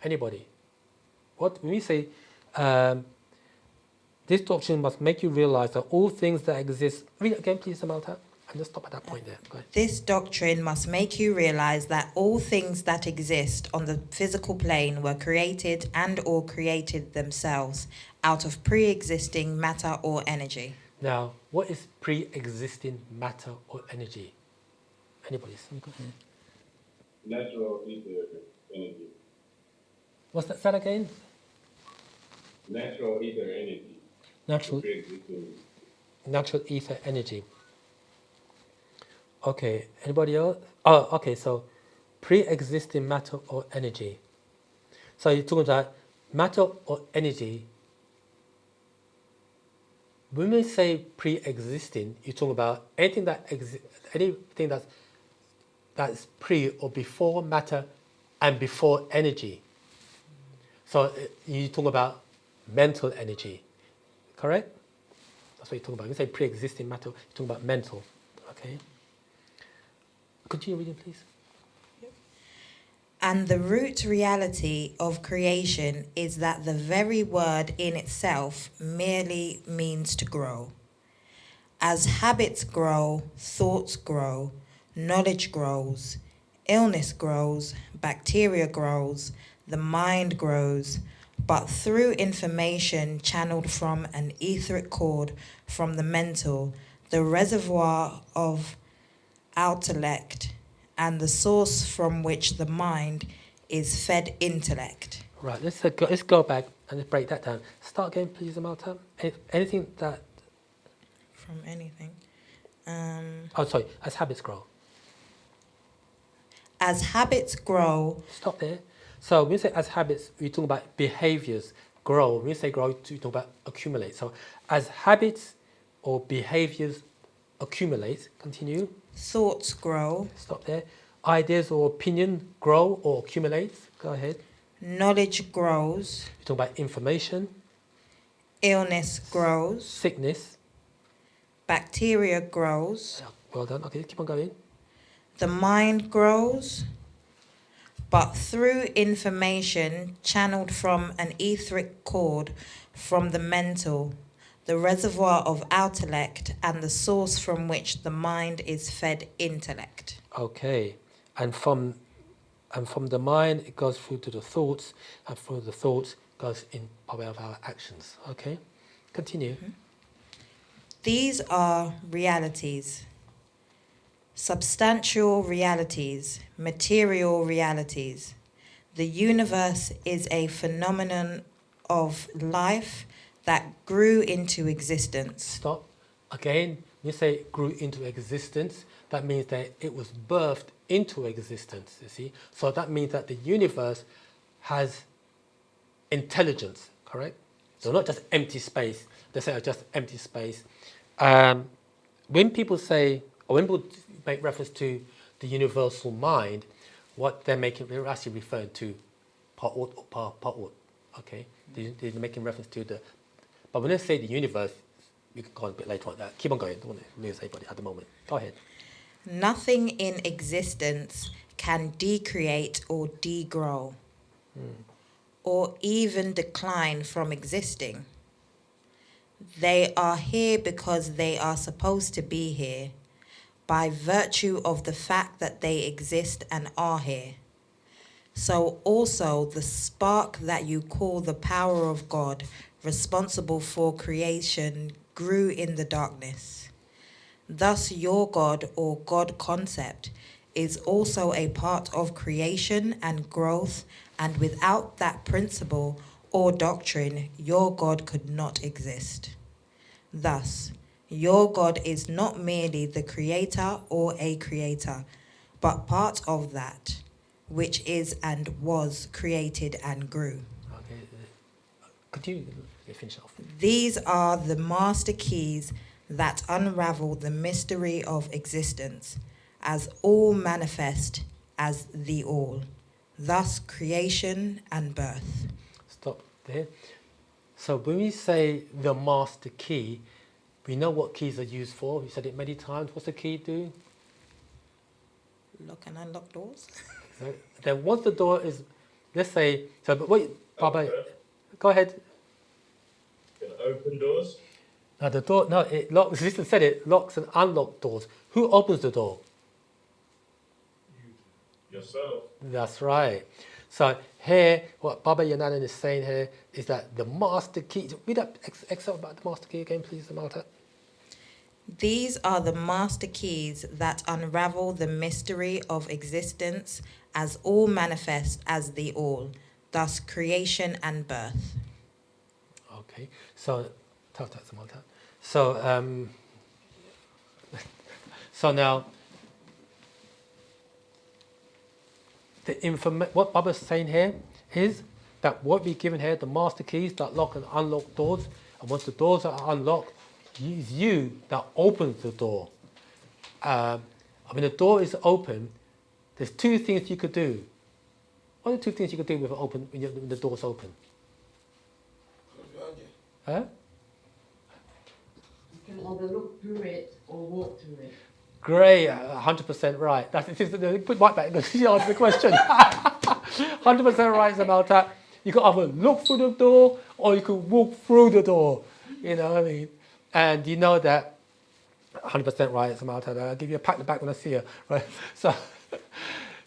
Anybody? When we say this doctrine must make you realize that all things that exist. Read it again, please, Samantha. And just stop at that point there. Go ahead.
This doctrine must make you realize that all things that exist on the physical plane were created and or created themselves out of pre-existing matter or energy.
Now, what is pre-existing matter or energy? Anybody? Go ahead.
Natural ether energy.
What's that? Say that again.
Natural ether energy.
Natural ether energy. Okay. Anybody else? Oh, okay. So, pre-existing matter or energy. So you're talking about matter or energy. When we say pre-existing, you're talking about anything that's pre or before matter and before energy. So you talk about mental energy, correct? That's what you're talking about. When you say pre-existing matter, you're talking about mental. Okay. Continue reading, please.
And the root reality of creation is that the very word in itself merely means to grow. As habits grow, thoughts grow, knowledge grows, illness grows, bacteria grows, the mind grows, but through information channeled from an etheric cord from the mental, the reservoir of intellect, and the source from which the mind is fed intellect.
Right, let's go back and let's break that down. Start again, please, Amalta. Anything that...
From anything.
As habits grow.
As habits grow...
Stop there. So when we say as habits, we're talking about behaviors grow. When we say grow, we talk about accumulate. So as habits or behaviors accumulate, continue.
Thoughts grow.
Stop there. Ideas or opinion grow or accumulate. Go ahead.
Knowledge grows.
We talk about information.
Illness grows.
Sickness.
Bacteria grows.
Yeah, well done. Okay, keep on going.
The mind grows. But through information channeled from an etheric cord from the mental, the reservoir of intellect, and the source from which the mind is fed intellect.
Okay, and from the mind it goes through to the thoughts, and through the thoughts goes in by way of our actions. Okay, continue.
Mm-hmm. These are realities, substantial realities, material realities. The universe is a phenomenon of life that grew into existence.
Stop. Again, when you say grew into existence, that means that it was birthed into existence, you see. So that means that the universe has intelligence, correct? So not just empty space. They say just empty space. When people say, or when people make reference to the universal mind, what they're actually referring to part what, okay? They're making reference to the... But when they say the universe, we can go on a bit later on that. Keep on going. Don't want to lose anybody at the moment. Go ahead.
Nothing in existence can decreate or degrow, or even decline from existing. They are here because they are supposed to be here, by virtue of the fact that they exist and are here. So also the spark that you call the power of God, responsible for creation, grew in the darkness. Thus your God or God concept is also a part of creation and growth, and without that principle or doctrine, your God could not exist. Thus, your God is not merely the creator or a creator, but part of that which is and was created and grew.
Okay, continue. Finish off.
These are the master keys that unravel the mystery of existence, as all manifest as the all, thus creation and birth.
Stop there. So when we say the master key, we know what keys are used for. We said it many times. What's the key do?
Lock and unlock doors.
So then once the door is, let's say, so but wait, Baba, go ahead.
Can open doors?
Now the door, no, it locks, the system said it locks and unlocks doors. Who opens the door?
Yourself.
That's right. So here, what Baba Yananan is saying here is that the master key, read that excerpt about the master key again, please, Malta.
These are the master keys that unravel the mystery of existence, as all manifest as the all, thus creation and birth.
Okay, so, Malta. So, so now, what Baba's saying here is that what we're given here, the master keys that lock and unlock doors, and once the doors are unlocked, it's you that opens the door. When the door is open, there's two things you could do. What are the two things you could do when the door's open? Huh?
You can either look through it or walk through it.
Great, 100% right. That's put right back. She answered the question. 100% right about that. You can either look through the door or you can walk through the door. You know what I mean? And you know that 100% right, Samantha. I'll give you a pat on the back when I see you. Right?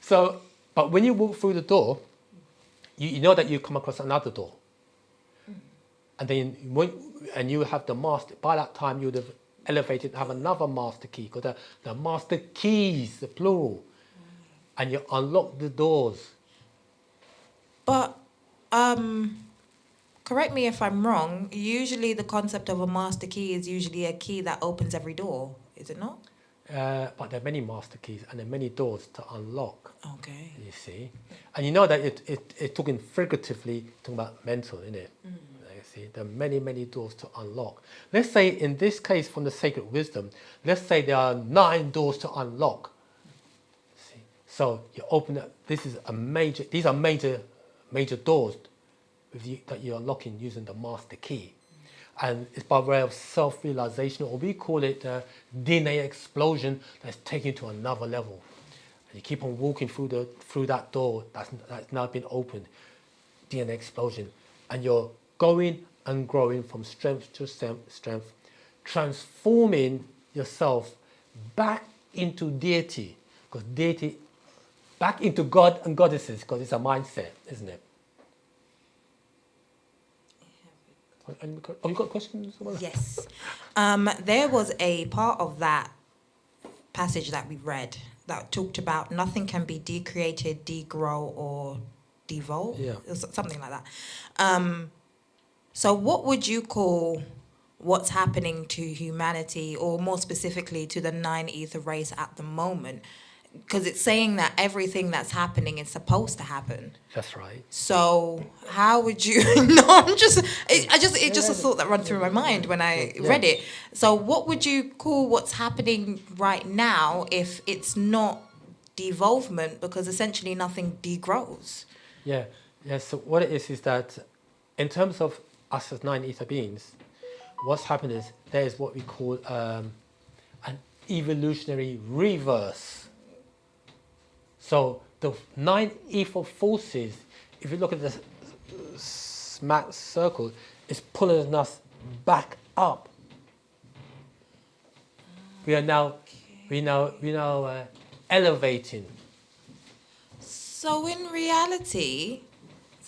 So, but when you walk through the door, you know that you come across another door. And then and you have the master, by that time you would have elevated and have another master key, because the master keys, the plural, and you unlock the doors.
But, correct me if I'm wrong, usually the concept of a master key is usually a key that opens every door, is it not?
But there are many master keys and there are many doors to unlock.
Okay.
You see, and you know that it's talking figuratively, talking about mental, isn't it? You see, there are many doors to unlock. Let's say in this case, from the sacred wisdom, let's say there are 9 doors to unlock. See, so you open up. These are major doors that you're unlocking using the master key. And it's by way of self-realization, or we call it DNA explosion, that's taken to another level. And you keep on walking through that door that's now been opened, DNA explosion, and you're going and growing from strength to strength, transforming yourself back into deity, because deity, back into God and goddesses, because it's a mindset, isn't it? Oh, you got questions?
Yes. There was a part of that passage that we read that talked about nothing can be decreated, degrow, or devolve.
Yeah.
It was something like that. So what would you call what's happening to humanity, or more specifically to the 9 ether race at the moment? Because it's saying that everything that's happening is supposed to happen.
That's right.
So how would you? No, it's just a thought that ran through my mind when I read it. So what would you call what's happening right now if it's not devolvement? Because essentially nothing degrows.
Yeah. So what it is that, in terms of us as 9 ether beings, what's happening is there is what we call an evolutionary reverse. So the 9 ether forces, if you look at the smack circle, is pulling us back up. We are now elevating.
So in reality,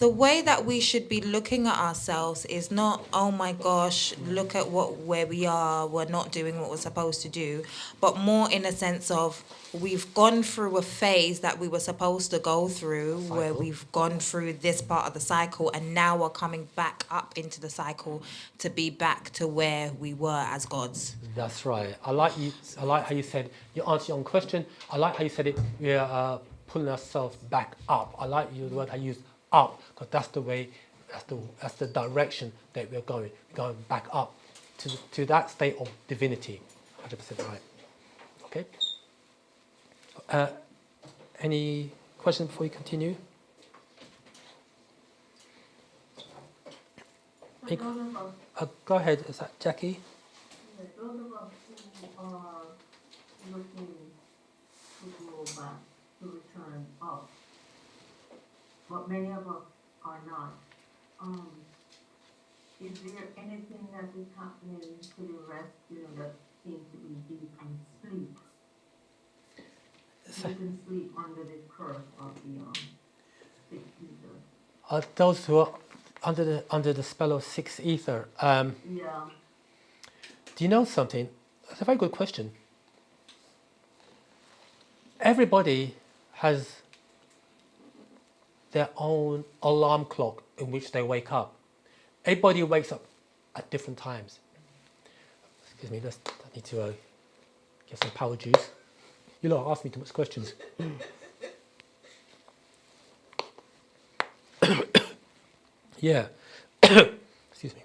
the way that we should be looking at ourselves is not, oh my gosh, look at where we are, we're not doing what we're supposed to do, but more in a sense of we've gone through a phase that we were supposed to go through, where we've gone through this part of the cycle, and now we're coming back up into the cycle to be back to where we were as gods.
That's right. I like how you said you answered your own question. I like how you said it. We are pulling ourselves back up. I like the word I used, up, because that's the way, that's the direction that we're going. We're going back up to that state of divinity. 100% right. Okay. Any questions before we continue? Go ahead. Is that Jackie?
Those of us who are looking to go back, to return up, but many of us are not. Is there anything that is happening to the rest, that seems to be deep in sleep? Deep in sleep under the curse of the sixth ether.
Those who are under the spell of sixth ether.
Yeah.
Do you know something? That's a very good question. Everybody has their own alarm clock in which they wake up. Everybody wakes up at different times. Excuse me, I need to get some power juice. You lot ask me too much questions. Yeah. Excuse me.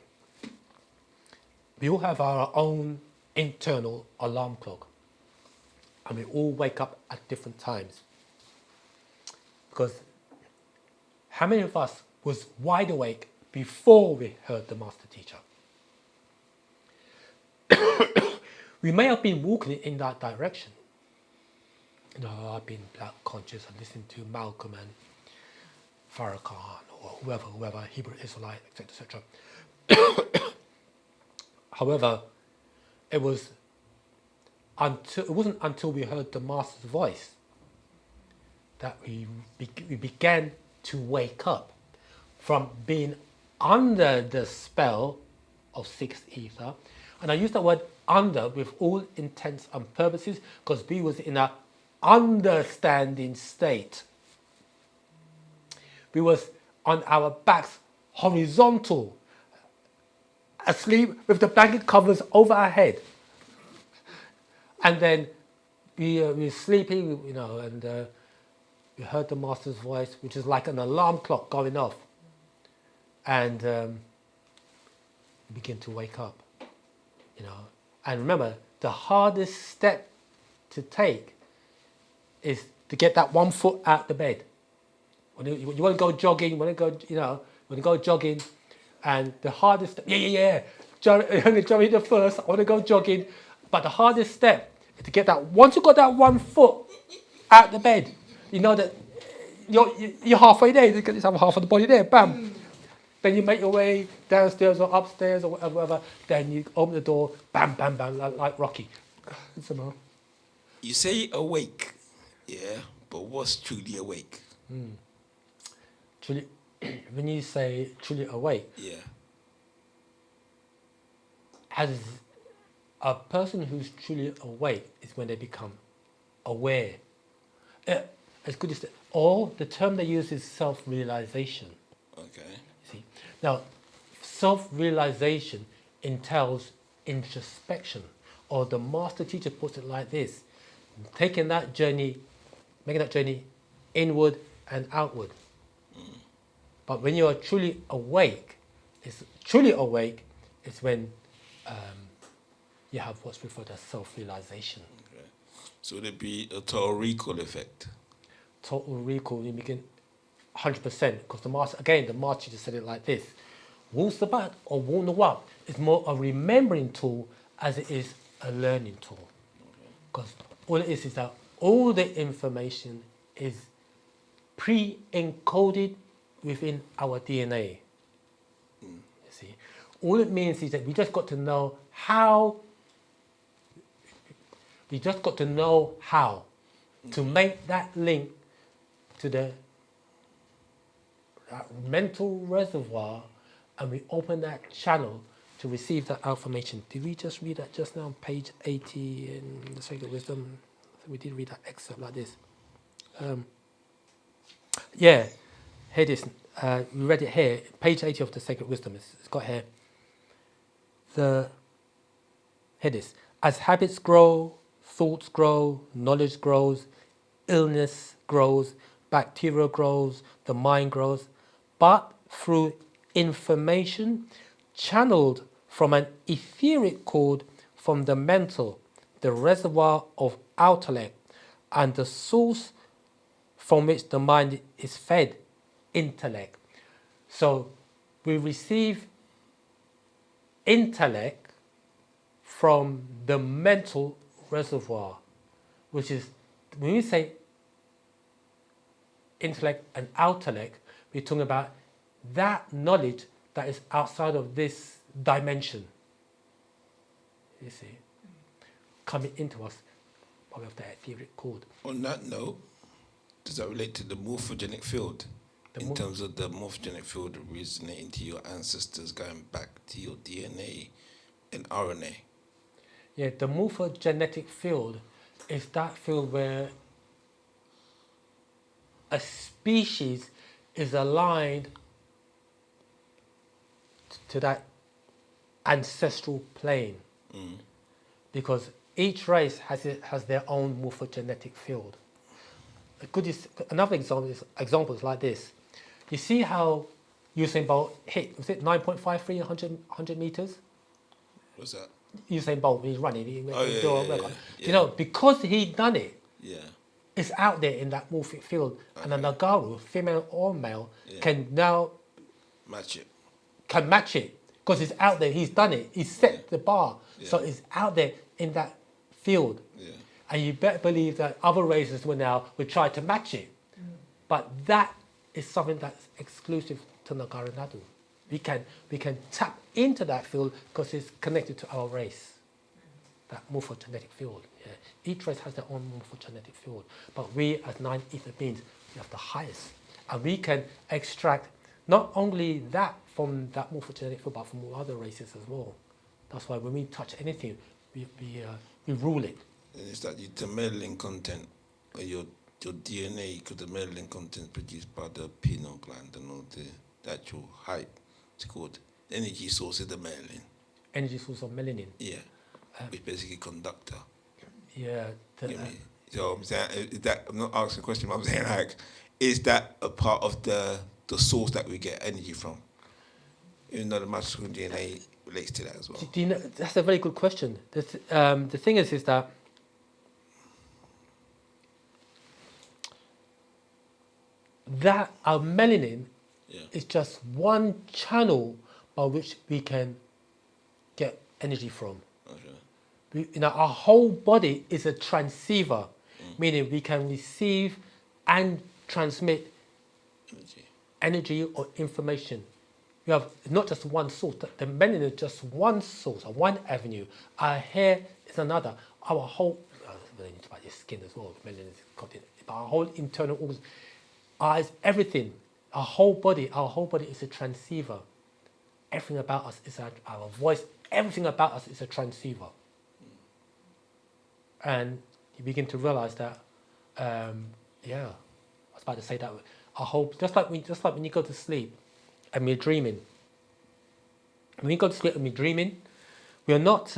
We all have our own internal alarm clock. And we all wake up at different times. Because how many of us was wide awake before we heard the master teacher? We may have been walking in that direction. I've been black conscious and listening to Malcolm and Farrakhan or whoever, Hebrew Israelite, etc., etc. However, it wasn't until we heard the master's voice that we began to wake up from being under the spell of sixth ether. And I use the word under with all intents and purposes because we was in an understanding state. We was on our backs horizontal, asleep with the blanket covers over our head. And then we were sleeping, and we heard the master's voice, which is like an alarm clock going off. And we begin to wake up, And remember, the hardest step to take is to get that 1 foot out the bed. When you want to go jogging, when you go jogging, and the hardest step, Johnny the first, I want to go jogging, but the hardest step is to get that, once you got that 1 foot out the bed, you know that you're halfway there, you just have half of the body there, bam. Then you make your way downstairs or upstairs or whatever, then you open the door, bam, bam, bam, like Rocky. Somehow.
You say awake, yeah, but what's truly awake?
Truly, when you say truly awake,
Yeah.
as a person who's truly awake is when they become aware. As good as the term they use is self-realization.
Okay.
See, now self-realization entails introspection, or the master teacher puts it like this: making that journey inward and outward. But when you are truly awake, is when you have what's referred as self-realization.
Okay. So there'd be a total recall effect.
Total recall, you begin 100%, because the master just said it like this: Wu-Sabat or Wu-Sabat is more a remembering tool as it is a learning tool. Because all it is that all the information is pre-encoded within our DNA. You see, all it means is that we just got to know how. We just got to know how to make that link to that mental reservoir, and we open that channel to receive that information. Did we just read that just now on page 80 in the Sacred Wisdom? We did read that excerpt like this. Yeah, here it is. We read it here, page 80 of the Sacred Wisdom. It's got here. Here it is. As habits grow, thoughts grow, knowledge grows, illness grows, bacteria grows, the mind grows, but through information channeled from an etheric cord from the mental, the reservoir of intellect, and the source from which the mind is fed, intellect. So we receive intellect from the mental reservoir, which is, when we say intellect and intellect, we're talking about that knowledge that is outside of this dimension. You see, coming into us by way of that etheric cord.
On that note, does that relate to the morphogenic field? In terms of the morphogenic field originating to your ancestors, going back to your DNA and RNA?
Yeah, the morphogenetic field is that field where a species is aligned to that ancestral plane, because each race has their own morphogenetic field. Another example is like this. You see how Usain Bolt hit, was it 9.53 100 meters?
What's that?
Usain Bolt, when he's running, he went
yeah,
do a
yeah,
record.
yeah.
You know, because he done it,
Yeah.
it's out there in that morphic field, and a Nagaru, female or male, can now
match it.
Can match it because it's out there. He's done it. He's set the bar, so it's out there in that field.
Yeah.
And you better believe that other races will try to match it, but that is something that's exclusive to Nagaru Nadu. We can tap into that field because it's connected to our race. That morphogenetic field. Yeah. Each race has their own morphogenetic field, but we as 9 ether beings, we have the highest, and we can extract not only that from that morphogenetic field, but from all other races as well. That's why when we touch anything, we rule it.
And it's that the melanin content, or your DNA, because the melanin content is produced by the pineal gland and all the actual height. It's called energy source is the melanin.
Energy source of melanin.
Yeah. Which basically conductor.
Yeah.
So I'm saying, is that, I'm not asking a question, but I'm saying, like, is that a part of the source that we get energy from? Even though the masculine DNA relates to that as well.
Do you know, that's a very good question. The thing is that our melanin is just one channel by which we can get energy from. Okay. Our whole body is a transceiver, meaning we can receive and transmit energy or information. We have not just one source. The melanin is just one source, or one avenue. Our hair is another. Our whole, about your skin as well, melanin is content. But our whole internal organs, eyes, everything. Our whole body is a transceiver. Everything about us is our voice. Everything about us is a transceiver. And you begin to realize that, I was about to say that our whole, just like when you go to sleep and we're dreaming. When we go to sleep and we're dreaming, we're not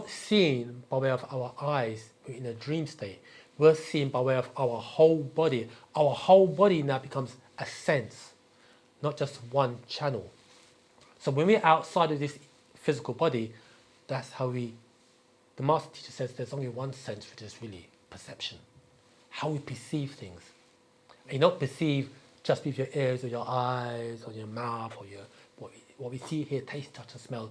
seeing by way of our eyes in a dream state. We're seeing by way of our whole body. Our whole body now becomes a sense, not just one channel. So when we're outside of this physical body, that's how the master teacher says there's only one sense, which is really perception. How we perceive things. And you don't perceive just with your ears or your eyes or your mouth or what we see, hear, taste, touch and smell.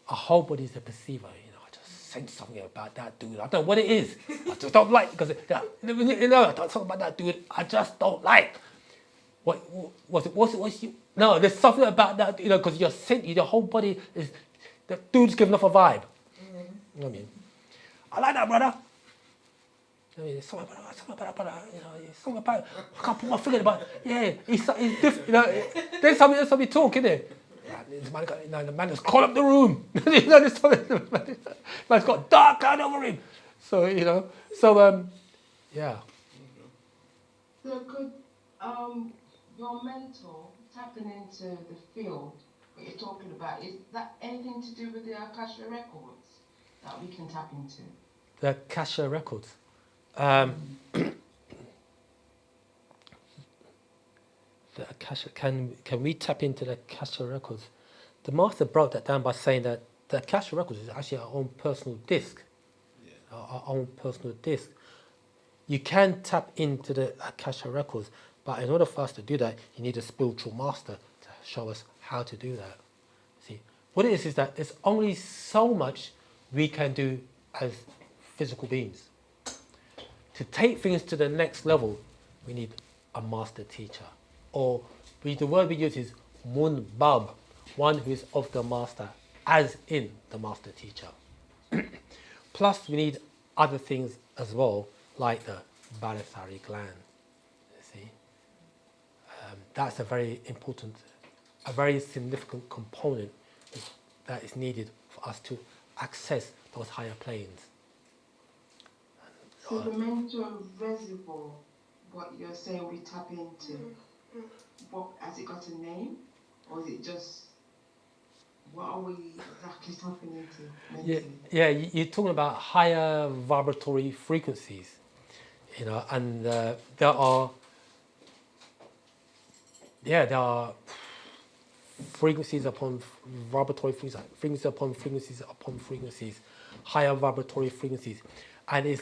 Our whole body is a perceiver. I just sense something about that dude. I don't know what it is. I just don't like because I don't talk about that dude. I just don't like. What's you? No, there's something about that, because your whole body is, the dude's giving off a vibe. You know what I mean? I like that, brother. I mean, something about, something about, I can't put my finger about, yeah, he's different, there's something talk, isn't there? This man the man has called up the room. There's something, man's got dark cloud over him. So, yeah.
So could your mentor tapping into the field that you're talking about, is that anything to do with the Akasha records that we can tap into?
The Akasha records. The Akasha, can we tap into the Akasha records? The master broke that down by saying that the Akasha records is actually our own personal disc. Yeah. Our own personal disc. You can tap into the Akasha records, but in order for us to do that, you need a spiritual master to show us how to do that. See, what it is that there's only so much we can do as physical beings. To take things to the next level, we need a master teacher. Or the word we use is munbab, one who is of the master, as in the master teacher. Plus, we need other things as well, like the barytheric gland. You see, that's a very important, a very significant component that is needed for us to access those higher planes.
So the mental reservoir, what you're saying we tap into, what has it got a name, or is it just what are we exactly tapping into mentally?
Yeah, you're talking about higher vibratory frequencies, and there are frequencies upon vibratory frequencies upon frequencies upon frequencies, higher vibratory frequencies, and it's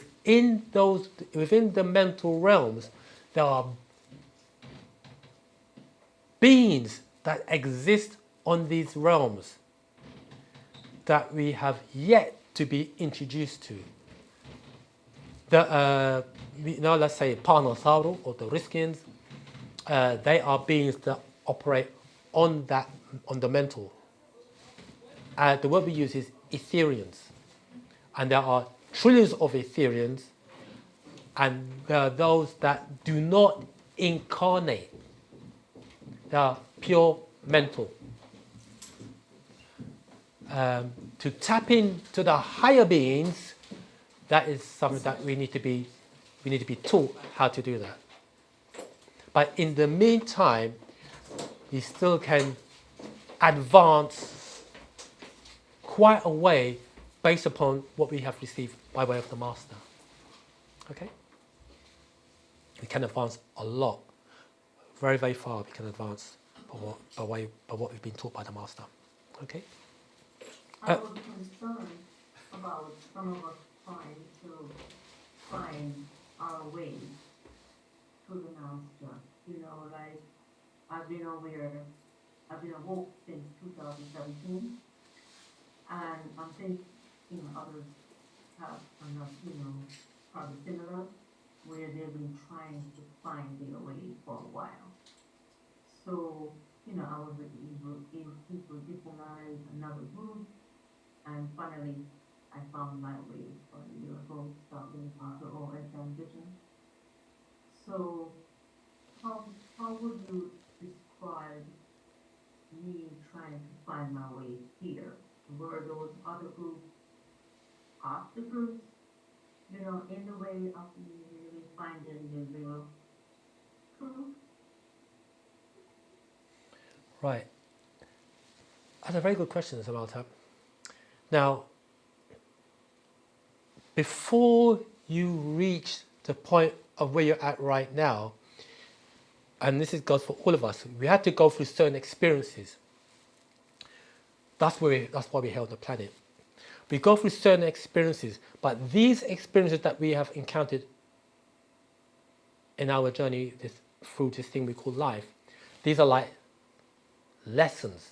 within the mental realms there are beings that exist on these realms that we have yet to be introduced to. Let's say Parnasaurus or the Riskians, they are beings that operate on the mental. The word we use is Etherians, and there are trillions of Etherians, and there are those that do not incarnate. They are pure mental. To tap into the higher beings, that is something that we need to be taught how to do that. But in the meantime, we still can advance quite a way based upon what we have received by way of the master. Okay? We can advance a lot. Very, very far we can advance by what we've been taught by the master. Okay?
I was concerned about some of us trying to find our way to the master. Like I've been awoke since 2017, and I'm thinking others have probably similar, where they've been trying to find their way for a while. So, I was with the Hebrew Diplomat, another group, and finally I found my way for a year ago, starting after OSM Vision. So, how would you describe me trying to find my way here? Were those other groups obstacles, in the way of me really finding the real truth?
Right. That's a very good question, Samantha. Now, before you reach the point of where you're at right now, and this goes for all of us, we had to go through certain experiences. That's why we're here on the planet. We go through certain experiences, but these experiences that we have encountered in our journey through this thing we call life, these are like lessons.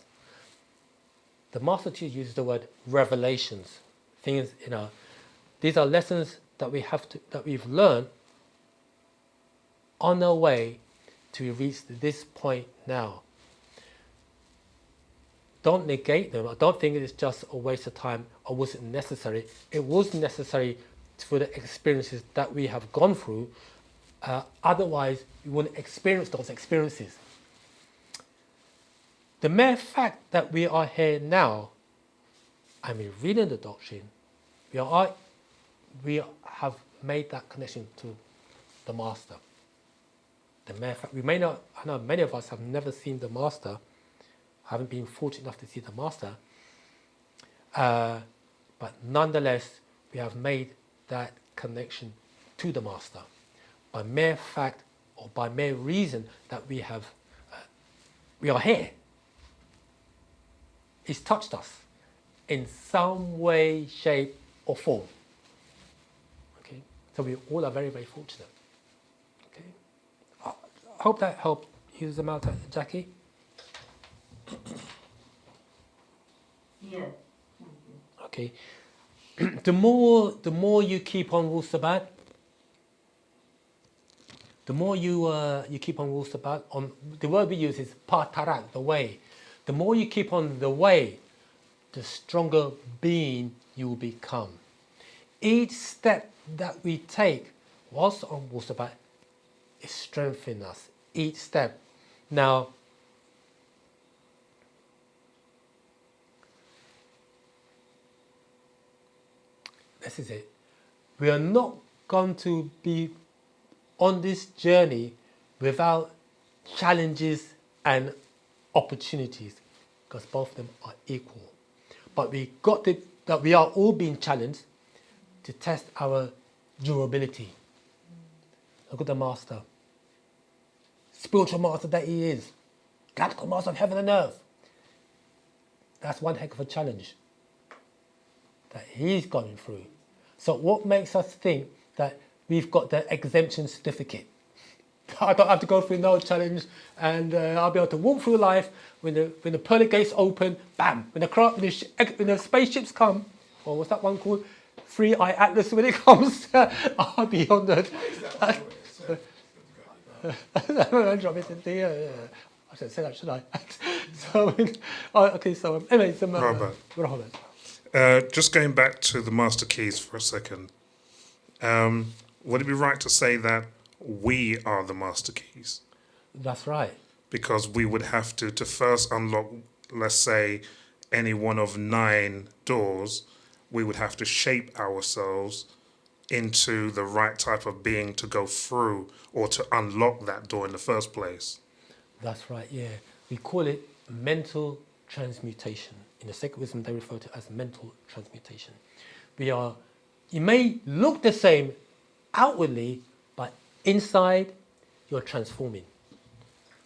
The master teacher uses the word revelations. Things, these are lessons that we've learned on our way to reach this point now. Don't negate them. I don't think it's just a waste of time or was it necessary. It was necessary for the experiences that we have gone through. Otherwise, we wouldn't experience those experiences. The mere fact that we are here now and we're reading the doctrine, we have made that connection to the Master. The mere fact, we may not, I know many of us have never seen the Master, haven't been fortunate enough to see the Master, but nonetheless, we have made that connection to the Master by mere fact or by mere reason that we are here. It's touched us in some way, shape, or form. Okay, so we all are very, very fortunate. Okay, I hope that helped you, Zamalta, Jackie.
Yes, thank you.
Okay, the more you keep on Wu-Sabat, the more you keep on Wu-Sabat, on the word we use is patarak, the way. The more you keep on the way, the stronger being you will become. Each step that we take whilst on Wu-Sabat is strengthening us. Each step. Now, this is it. We are not going to be on this journey without challenges and opportunities, because both of them are equal. But that we are all being challenged to test our durability. Look at the Master, spiritual Master that he is, galactical Master of heaven and earth. That's one heck of a challenge that he's going through. So what makes us think that we've got the exemption certificate? I don't have to go through no challenge, and I'll be able to walk through life when the pearly gates open, bam! When the spaceships come, or what's that one called? 3-Eye Atlas, when it comes, I'll be on the. I should say that, should I? So, okay. So anyway,
Robert. Just going back to the master keys for a second. Would it be right to say that we are the master keys?
That's right.
Because we would have to first unlock, let's say, any one of 9 doors, we would have to shape ourselves into the right type of being to go through or to unlock that door in the first place.
That's right, yeah. We call it mental transmutation. In the sacred wisdom, they refer to it as mental transmutation. You may look the same outwardly, but inside, you're transforming.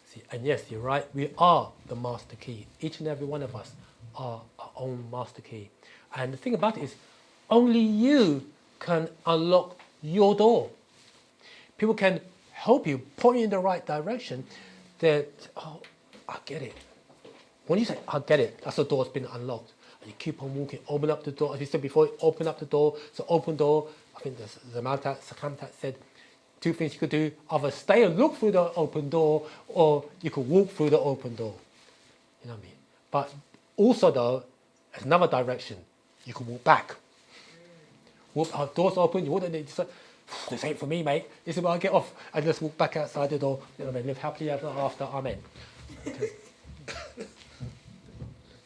See, and yes, you're right, we are the master key. Each and every one of us are our own master key. And the thing about it is, only you can unlock your door. People can help you, point you in the right direction, that, oh, I get it. When you say, I get it, that's the door's been unlocked. And you keep on walking, open up the door. As you said before, open up the door. So open door, I think the Sakamtat said, 2 things you could do, either stay and look through the open door, or you could walk through the open door. You know what I mean? But also though, there's another direction. You can walk back. Doors open, you walk in, you say, this ain't for me, mate. This is where I get off. And just walk back outside the door. You know what I mean? Live happily ever after. Amen. Okay.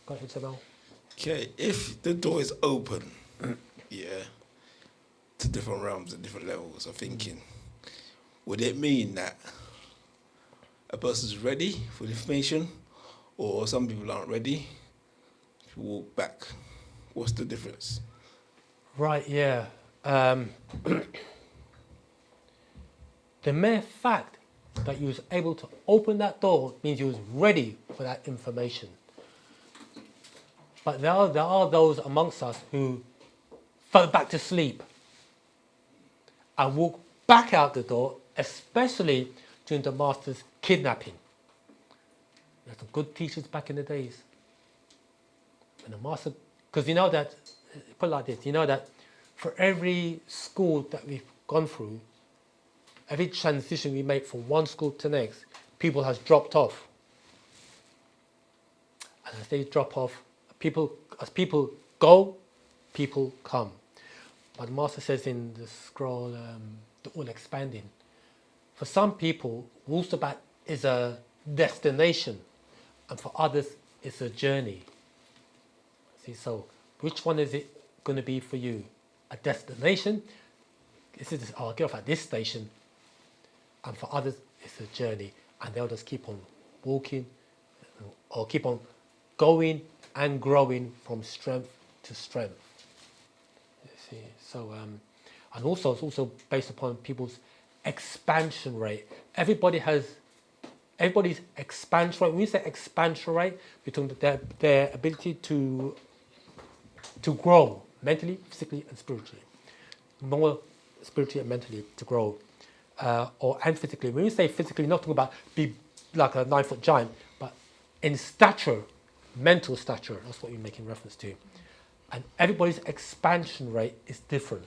Go ahead, Samuel.
Okay, if the door is open, yeah, to different realms and different levels of thinking, would it mean that a person's ready for the information, or some people aren't ready to walk back? What's the difference?
Right, yeah. The mere fact that you was able to open that door means you was ready for that information. But there are those amongst us who fell back to sleep and walk back out the door, especially during the master's kidnapping. There's some good teachers back in the days. When the master, because you know that, put it like this, you know that for every school that we've gone through, every transition we make from one school to the next, people has dropped off. And as they drop off, as people go, people come. But the Master says in the scroll, the All Expanding, for some people, Wu-Sabat is a destination, and for others, it's a journey. See, so which one is it going to be for you? A destination? I'll get off at this station, and for others, it's a journey, and they'll just keep on walking, or keep on going and growing from strength to strength. You see, so and also it's also based upon people's expansion rate. Everybody's expansion rate. When we say expansion rate, between their ability to grow mentally, physically, and spiritually, more spiritually and mentally to grow, and physically. When we say physically, not talking about be like a 9-foot giant, but in stature, mental stature. That's what we're making reference to. And everybody's expansion rate is different.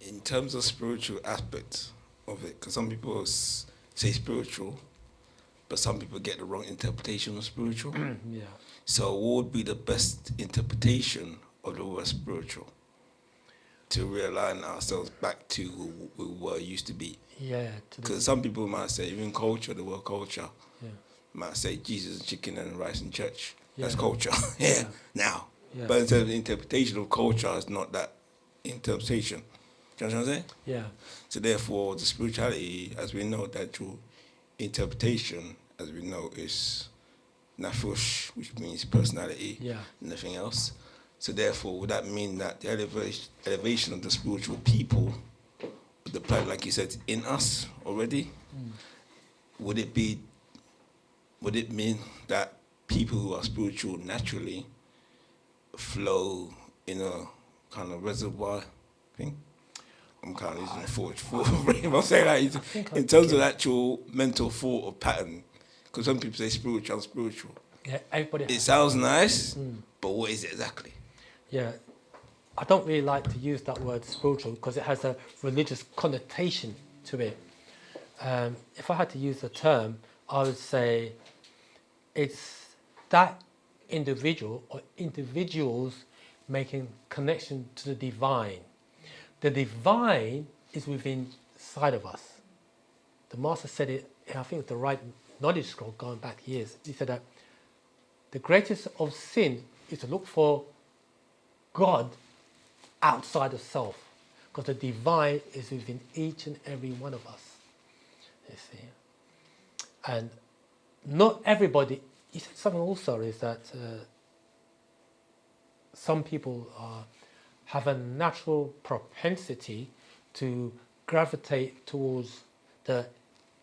In terms of spiritual aspects of it, because some people say spiritual, but some people get the wrong interpretation of spiritual.
Yeah.
So what would be the best interpretation of the word spiritual to realign ourselves back to who we were used to be?
Yeah.
Because some people might say, even culture, the word culture,
Yeah.
might say Jesus, chicken and rice in church.
Yeah.
That's culture. Yeah. Now.
Yeah.
But in terms of interpretation of culture, it's not that interpretation. Do you understand what I'm saying?
Yeah.
So therefore, the spirituality, as we know, that true interpretation, as we know, is nafush, which means personality,
Yeah.
nothing else. So therefore, would that mean that the elevation of the spiritual people, the planet, like you said, in us already? Would it mean that people who are spiritual naturally flow in a kind of reservoir thing? I'm kind of using thought frame. I'm saying like in terms of actual mental thought or pattern, because some people say spiritual and spiritual.
Yeah. Everybody.
It sounds nice, but what is it exactly?
Yeah. I don't really like to use that word spiritual because it has a religious connotation to it. If I had to use the term, I would say it's that individual or individuals making connection to the divine. The divine is within inside of us. The Master said it, I think it's the right knowledge scroll going back years. He said that the greatest of sin is to look for God outside of self, because the divine is within each and every one of us. You see, and not everybody. He said something also is that some people have a natural propensity to gravitate towards the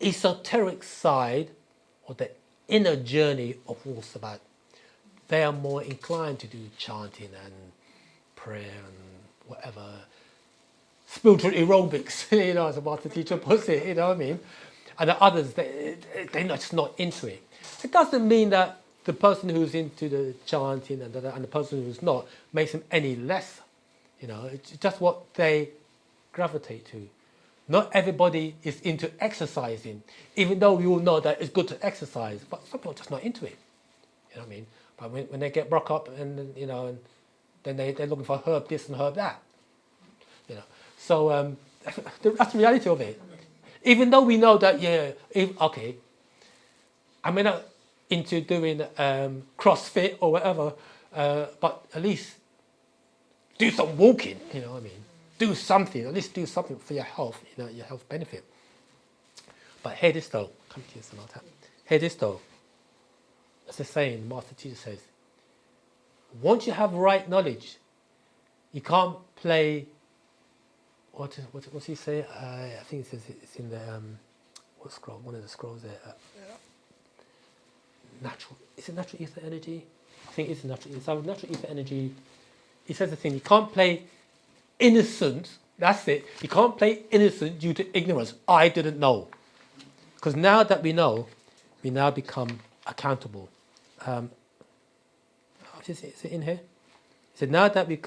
esoteric side or the inner journey of Wu-Sabat. They are more inclined to do chanting and prayer and whatever, spiritual aerobics, as the Master Teacher puts it, you know what I mean? And the others, they're just not into it. It doesn't mean that the person who's into the chanting and the person who's not makes them any less. It's just what they gravitate to. Not everybody is into exercising, even though we all know that it's good to exercise, but some people are just not into it. You know what I mean? But when they get broke up and then they're looking for herb this and herb that. So that's the reality of it. Even though we know that, okay, I may not into doing CrossFit or whatever, but at least do some walking, you know what I mean? Do something, at least do something for your health, your health benefit. But hear this though, come to you some more time. Hear this though, as the saying, the Master Teacher says, once you have right knowledge, you can't play, what's he say? I think it says it's in the, what scroll, one of the scrolls there. Is it natural ether energy? I think it's natural ether energy. He says the thing, you can't play innocent, that's it. You can't play innocent due to ignorance. I didn't know. Because now that we know, we now become accountable. Is it in here? He said, now that we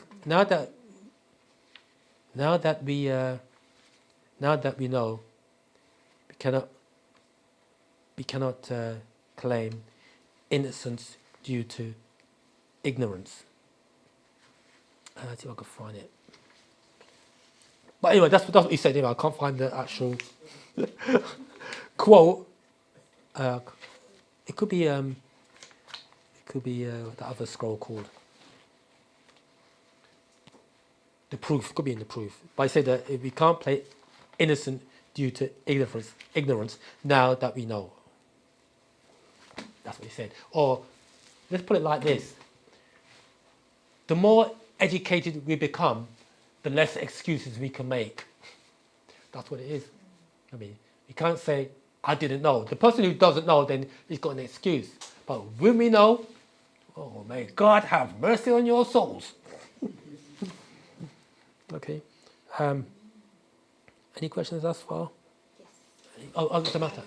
know, we cannot. we cannot claim innocence due to ignorance. Let's see if I can find it. But anyway, that's what he said. Anyway, I can't find the actual quote. It could be the other scroll called the proof. Could be in the proof. But I said that if we can't play innocent due to ignorance, now that we know. That's what he said. Or let's put it like this: the more educated we become, the less excuses we can make. That's what it is. I mean, you can't say, I didn't know. The person who doesn't know, then he's got an excuse. But when we know, oh, may God have mercy on your souls. Okay. Any questions thus far? Yes. Oh, Samantha.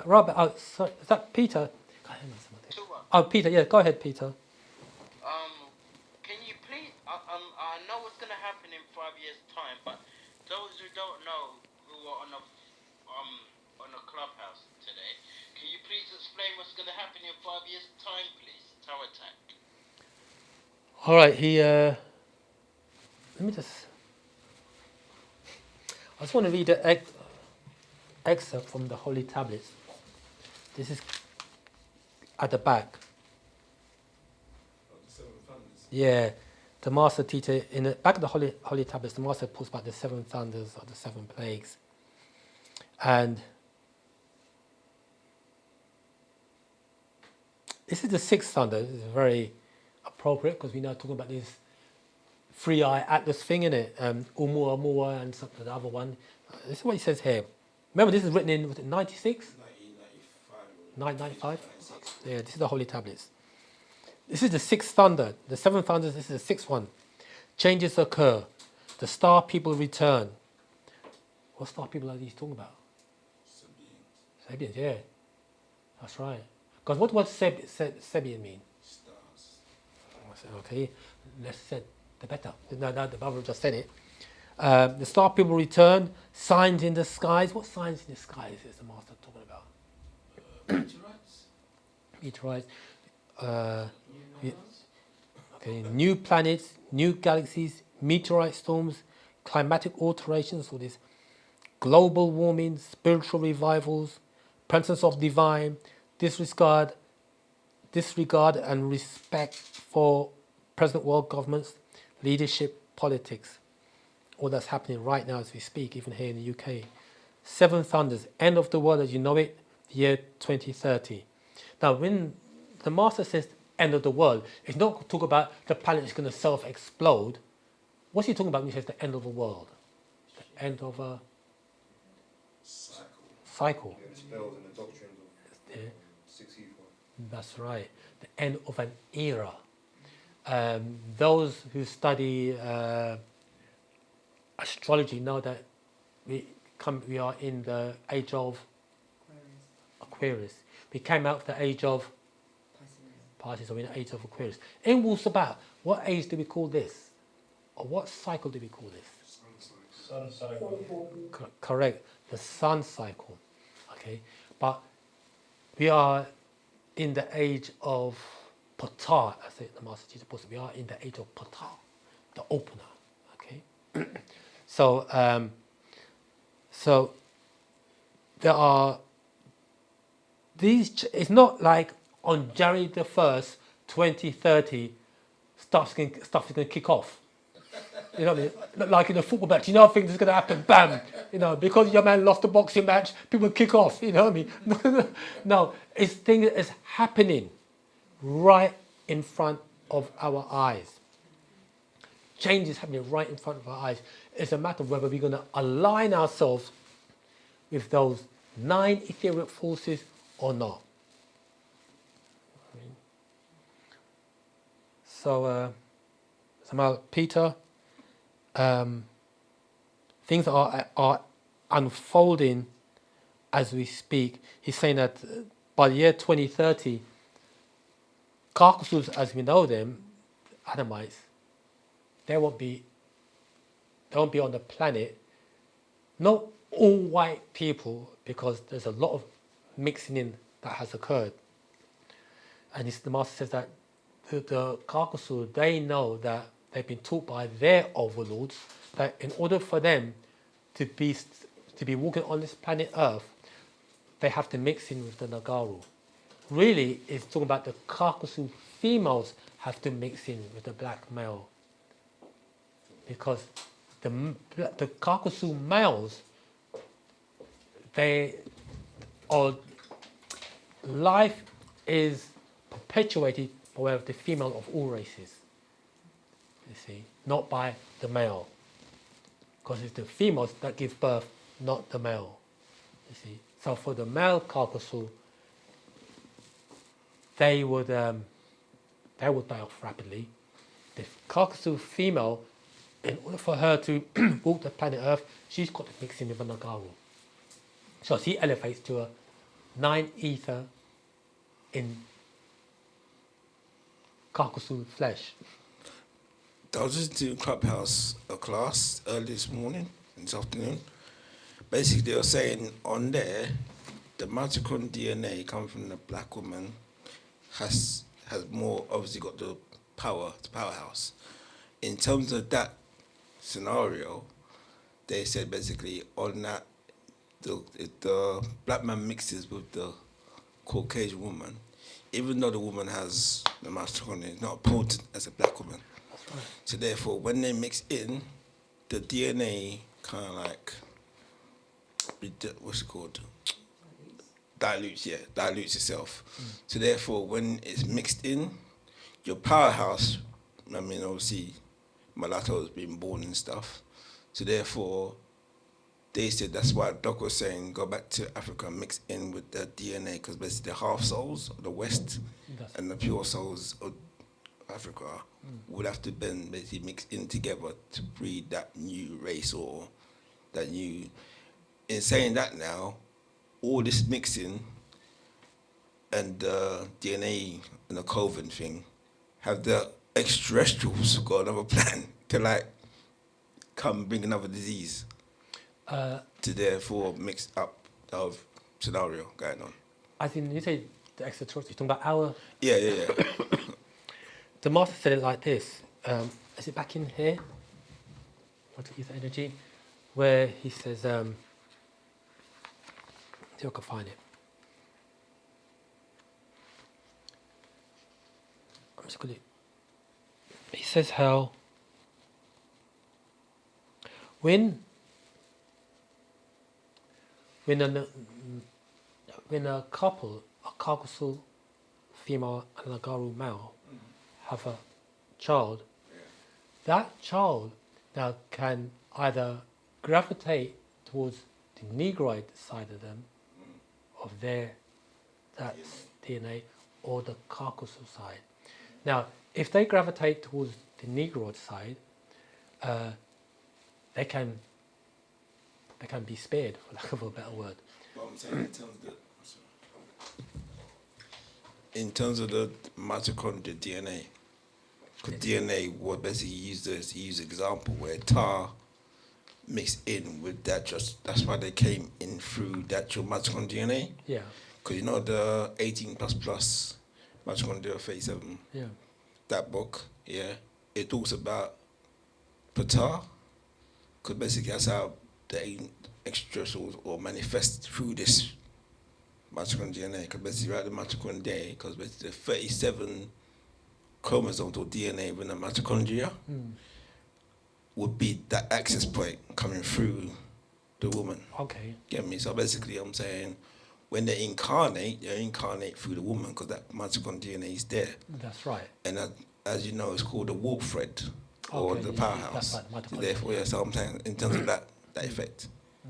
Robert, sorry, is that Peter? Go ahead, Samantha. Oh, Peter, yeah, go ahead, Peter.
Can you please, I know what's going to happen in 5 years' time, but those who don't know, who are on a clubhouse today, can you please explain what's going to happen in 5 years' time, please? Tower attack.
All right, let me just, I just want to read an excerpt from the Holy Tablets. This is at the back. Yeah, the Master teacher, in the back of the Holy Tablets, the Master talks about the 7 thunders or the 7 plagues. And this is the 6th thunder. This is very appropriate because we're now talking about this 3-eye atlas thing, innit? Oumuamua and something, the other one. This is what he says here. Remember, this is written in, was it 96? 1995? Yeah, this is the Holy Tablets. This is the 6th thunder. The 7 thunders, this is the 6th one. Changes occur. The star people return. What star people are these talking about? Sabians, yeah. That's right. Because what does Sabian mean? Stars. Okay, less said, the better. No, the Bible just said it. The star people return. Signs in the skies. What signs in the skies is the Master talking about? Meteorites. Okay, new planets, new galaxies, meteorite storms, climatic alterations, all this global warming, spiritual revivals, presence of divine, disregard and respect for present world governments, leadership, politics. All that's happening right now as we speak, even here in the UK. 7 thunders, end of the world as you know it, year 2030. Now, when the Master says end of the world, it's not talk about the planet is going to self-explode. What's he talking about when he says the end of the world? The end of a cycle.
Yeah, spelled in the doctrines of 6E4.
That's right. The end of an era. Those who study astrology know that we are in the age of Aquarius. We came out of the age of Pisces, so we're in the age of Aquarius. In Wu-Sabat, what age do we call this? Or what cycle do we call this?
Sun cycle.
Correct, the sun cycle. Okay, but we are in the age of Ptah, as the Master teacher puts it. We are in the age of Ptah, the opener. Okay, so there are these. It's not like on January the 1st, 2030, stuff's going to kick off. You know what I mean? Not like in a football match, you know things are going to happen, bam. You know, because your man lost a boxing match, people kick off, you know what I mean? No, it's things that is happening right in front of our eyes. Change is happening right in front of our eyes. It's a matter of whether we're going to align ourselves with those 9 etheric forces or not. So, somehow, Peter, things are unfolding as we speak. He's saying that by the year 2030, carcasses as we know them, Adamites, they won't be on the planet. No, all white people, because there's a lot of mixing in that has occurred. And the master says that the Kakasu, they know that they've been taught by their overlords that in order for them to be walking on this planet Earth, they have to mix in with the Nagaru. Really, it's talking about the Kakasu females have to mix in with the black male, because the Kakasu males, life is perpetuated by way of the female of all races. You see, not by the male, because it's the females that give birth, not the male. You see, so for the male Kakasu, they would die off rapidly. The Kakasu female, in order for her to walk the planet Earth, she's got to mix in with a Nagaru. So she elevates to a 9 ether in Kakasu flesh.
I was just doing Clubhouse a class early this morning, this afternoon. Basically, they were saying on there, the mitochondrial DNA coming from the black woman has more, obviously got the powerhouse. In terms of that scenario, they said basically on that, the black man mixes with the Caucasian woman, even though the woman has the mitochondria, it's not potent as a black woman.
That's right.
So therefore, when they mix in, the DNA kind of like, what's it called? Dilutes itself. So therefore, when it's mixed in, your powerhouse, I mean, obviously, mulatto has been born and stuff. So therefore, they said that's why Doc was saying go back to Africa and mix in with the DNA, because basically the half souls of the West and the pure souls of Africa would have to then basically mix in together to breed that new race or that new. In saying that now, all this mixing and the DNA and the COVID thing, have the extraterrestrials got another plan to like come bring another disease to therefore mix up of scenario going on?
As in, you say the extraterrestrials, you're talking about our...
Yeah.
The master said it like this. Is it back in here? Not to use the energy. Where he says, see if I can find it. I'm just going to... He says how when a couple, a Kakasu female and a Nagaru male, have a child, that child now can either gravitate towards the Negroid side of them, of that DNA, or the Kakasu side. Now, if they gravitate towards the Negroid side, they can be spared, for lack of a better word.
But I'm saying in terms of the mitochondria DNA, because DNA was basically used as example where tar mixed in with that, that's why they came in through the actual mitochondria DNA.
Yeah.
Because you know the 18++ mitochondria 37.
Yeah.
That book, yeah, it talks about tar, because basically that's how the extraterrestrials or manifest through this mitochondria DNA. Because basically, right, the mitochondria DNA, because basically the 37 chromosomes or DNA within the mitochondria would be that access point coming through the woman.
Okay.
Get me? So basically, I'm saying when they incarnate through the woman because that mitochondria DNA is there.
That's right.
And as you know, it's called the warp thread or the powerhouse.
That's right,
so therefore, yeah, so I'm saying in terms of that effect.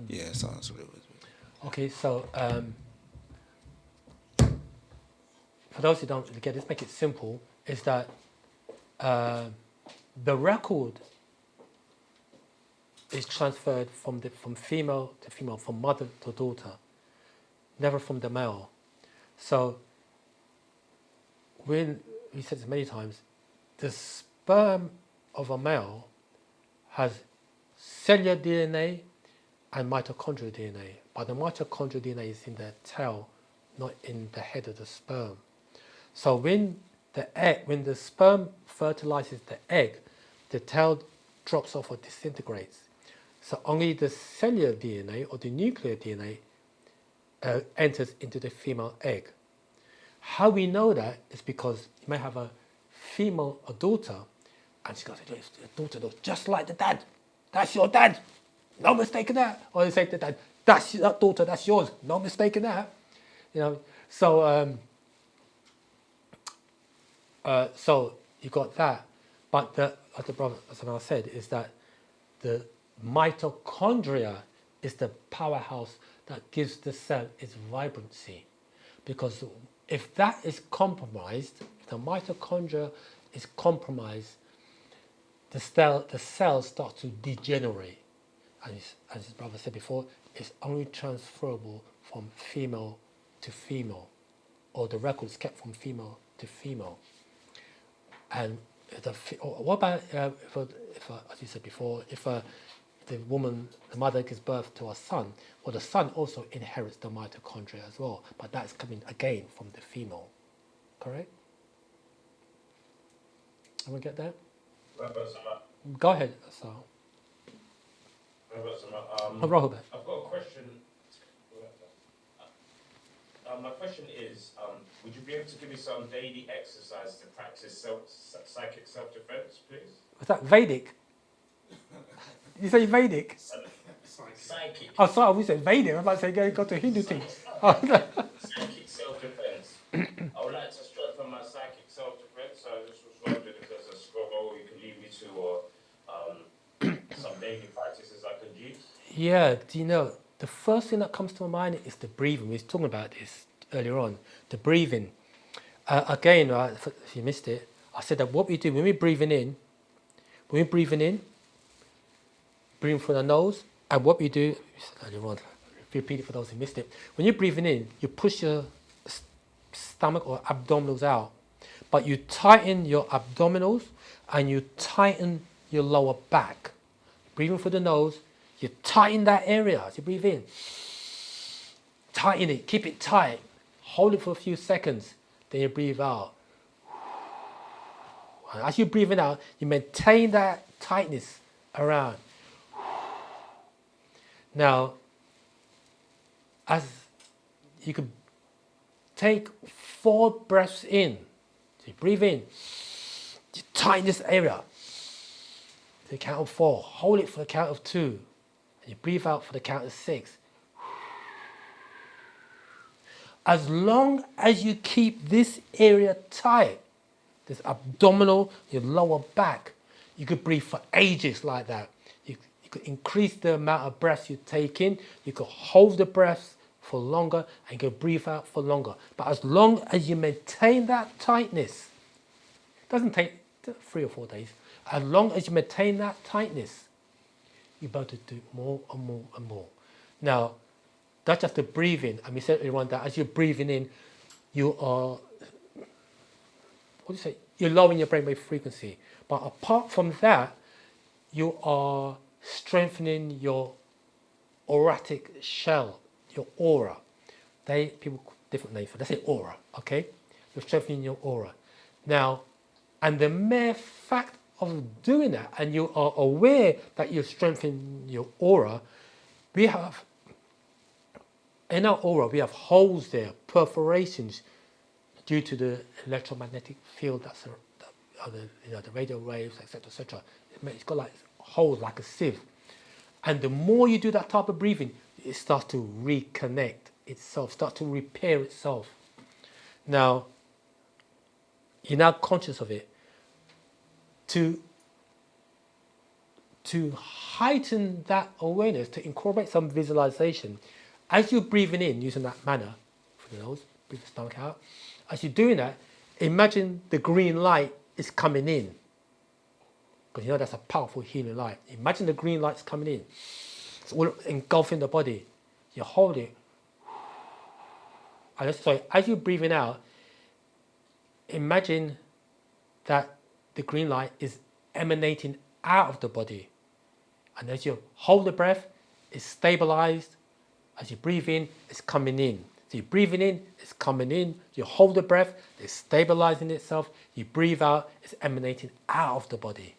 Yeah, so that's what it was.
Okay, so for those who don't get this, make it simple, is that the record is transferred from female to female, from mother to daughter, never from the male. So when we said this many times, the sperm of a male has cellular DNA and mitochondrial DNA. But the mitochondrial DNA is in the tail, not in the head of the sperm. So when the sperm fertilizes the egg, the tail drops off or disintegrates. So only the cellular DNA or the nuclear DNA enters into the female egg. How we know that is because you may have a female, a daughter, and she goes, the daughter looks just like the dad. That's your dad. No mistake in that. Or they say to the dad, that's that daughter, that's yours. No mistake in that. You know, so so you got that. But as the brother as I said, is that the mitochondria is the powerhouse that gives the cell its vibrancy. Because if that is compromised, if the mitochondria is compromised, the cell starts to degenerate. And as his brother said before, it's only transferable from female to female, or the record is kept from female to female. And what about if as you said before, if the mother gives birth to a son, well, the son also inherits the mitochondria as well, but that's coming again from the female, correct? Everyone get that? Go ahead, so. Robert.
I've got a question. My question is, would you be able to give me some daily exercise to practice psychic self-defense, please?
Was that Vedic? You say Vedic?
Psychic.
Oh, sorry, we said Vedic. I'm about to say go to Hindu thing.
Psychic self-defense. I would like to strengthen my psychic self-defense. So I just was wondering if there's a scroll you can lead me to, or some daily practices I could use.
Yeah, do you know, the first thing that comes to my mind is the breathing. We were talking about this earlier on, the breathing. Again, if you missed it, I said that what we do when we're breathing in, breathing through the nose, and what we do, earlier on, repeat it for those who missed it. When you're breathing in, you push your stomach or abdominals out, but you tighten your abdominals and you tighten your lower back. Breathing through the nose, you tighten that area as you breathe in. Tighten it, keep it tight. Hold it for a few seconds, then you breathe out. And as you're breathing out, you maintain that tightness around. Now, as you could take 4 breaths in, so you breathe in, you tighten this area. To the count of 4, hold it for the count of 2, and you breathe out for the count of 6. As long as you keep this area tight, this abdominal, your lower back, you could breathe for ages like that. You could increase the amount of breaths you take in, you could hold the breaths for longer, and you could breathe out for longer. But as long as you maintain that tightness, it doesn't take 3 or 4 days, as long as you maintain that tightness, you're about to do more and more and more. Now, that's just the breathing. And we said earlier on that as you're breathing in, you are, you're lowering your brainwave frequency. But apart from that, you are strengthening your auratic shell, your aura. People different names for it. They say aura, okay? You're strengthening your aura. Now, and the mere fact of doing that, and you are aware that you're strengthening your aura, in our aura, we have holes there, perforations, due to the electromagnetic field that's the radio waves, etc., etc. It's got like holes like a sieve. And the more you do that type of breathing, it starts to reconnect itself, starts to repair itself. Now, you're now conscious of it. To heighten that awareness, to incorporate some visualization, as you're breathing in using that manner, for the nose, breathe the stomach out, as you're doing that, imagine the green light is coming in. Because you know that's a powerful healing light. Imagine the green light's coming in. It's all engulfing the body. You hold it. And so as you're breathing out, imagine that the green light is emanating out of the body. And as you hold the breath, is stabilized. As you breathe in, it's coming in. So you're breathing in, it's coming in. You hold the breath, it's stabilizing itself. You breathe out, it's emanating out of the body.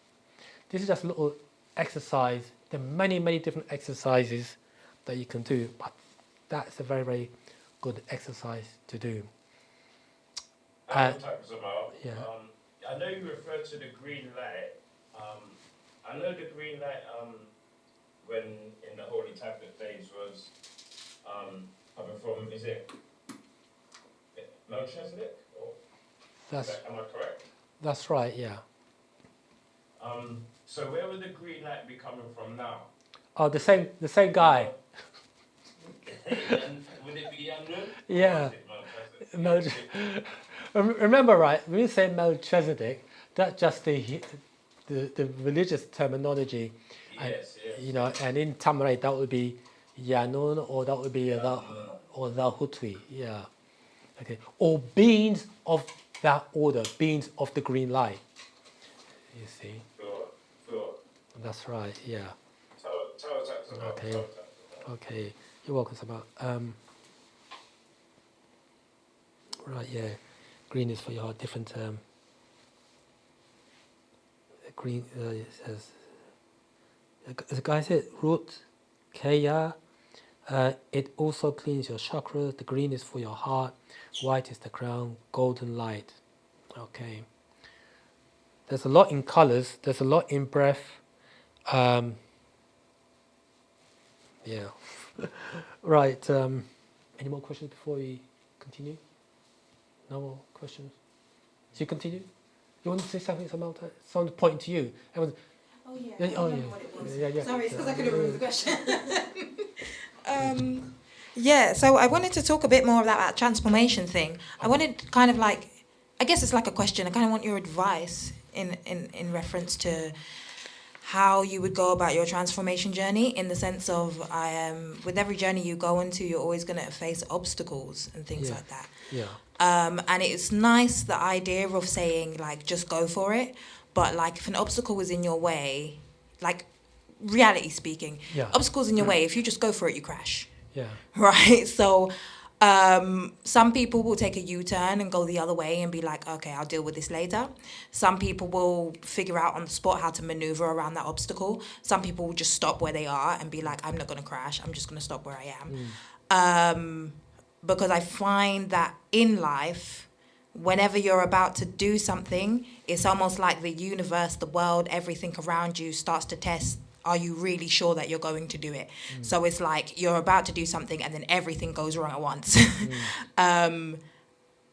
This is just a little exercise. There are many, many different exercises that you can do, but that's a very, very good exercise to do.
Yeah. I know you referred to the green light. I know the green light when in the Holy Tablet days was coming from, is it Melchizedek? Am I correct?
That's right, yeah.
So where would the green light be coming from now?
Oh, the same guy.
And would it be Yanun?
Yeah. Remember, right? When you say Melchizedek, that's just the religious terminology.
Yes, yes.
You know, and in Tamil that would be Yanun, or that would be the Hutwi. Yeah. Okay. Or beings of that order, beings of the green light. You see.
Sure.
That's right. Yeah.
Okay.
Okay. You're welcome, Sabat. Right, yeah. Green is for your heart. Different. Green. It says. The guy said root, kaya. It also cleans your chakras. The green is for your heart. White is the crown. Golden light. Okay. There's a lot in colors. There's a lot in breath. Yeah. Right. Any more questions before we continue? No more questions? So you continue? You want to say something, Samantha? Someone's pointing to you. Everyone's,
oh, yeah.
Yeah,
I
oh,
remember
yeah.
what it was.
Yeah.
Sorry, it's because I couldn't remember the question. Yeah, so I wanted to talk a bit more about that transformation thing. I wanted kind of like, I guess it's like a question. I kind of want your advice in reference to how you would go about your transformation journey, in the sense of with every journey you go into, you're always going to face obstacles and things like that.
Yeah.
And it's nice, the idea of saying, like, just go for it. But, like, if an obstacle is in your way, like, reality speaking, obstacles in your way, if you just go for it, you crash.
Yeah.
Right? So some people will take a U-turn and go the other way and be like, okay, I'll deal with this later. Some people will figure out on the spot how to maneuver around that obstacle. Some people will just stop where they are and be like, I'm not going to crash. I'm just going to stop where I am. Because I find that in life, whenever you're about to do something, it's almost like the universe, the world, everything around you starts to test, are you really sure that you're going to do it? So it's like you're about to do something and then everything goes wrong at once.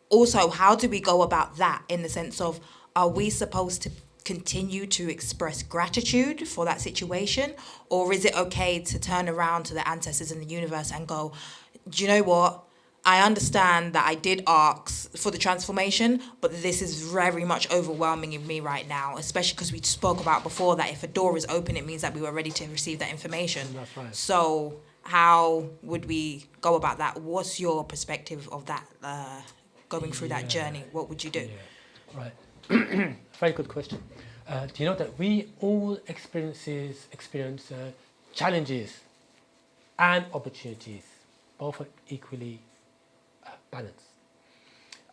Also, how do we go about that, in the sense of, are we supposed to continue to express gratitude for that situation? Or is it okay to turn around to the ancestors in the universe and go, do you know what? I understand that I did ask for the transformation, but this is very much overwhelming in me right now, especially because we spoke about before that if a door is open, it means that we were ready to receive that information.
That's right.
So how would we go about that? What's your perspective of that, going through that journey? What would you do?
Yeah. Right. Very good question. Do you know that we all experience challenges and opportunities, both are equally balanced.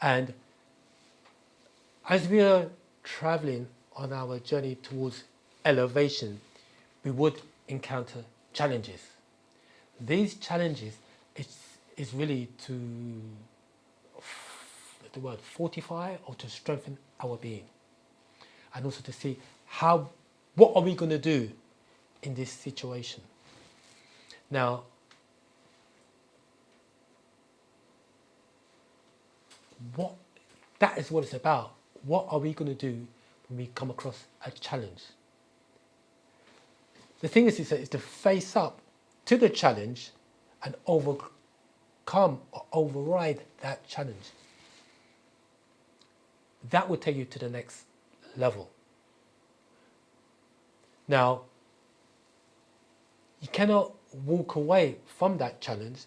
And as we are traveling on our journey towards elevation, we would encounter challenges. These challenges is really to fortify or to strengthen our being, and also to see what are we going to do in this situation. Now, that is what it's about. What are we going to do when we come across a challenge? The thing is to face up to the challenge and overcome or override that challenge. That will take you to the next level. Now, you cannot walk away from that challenge.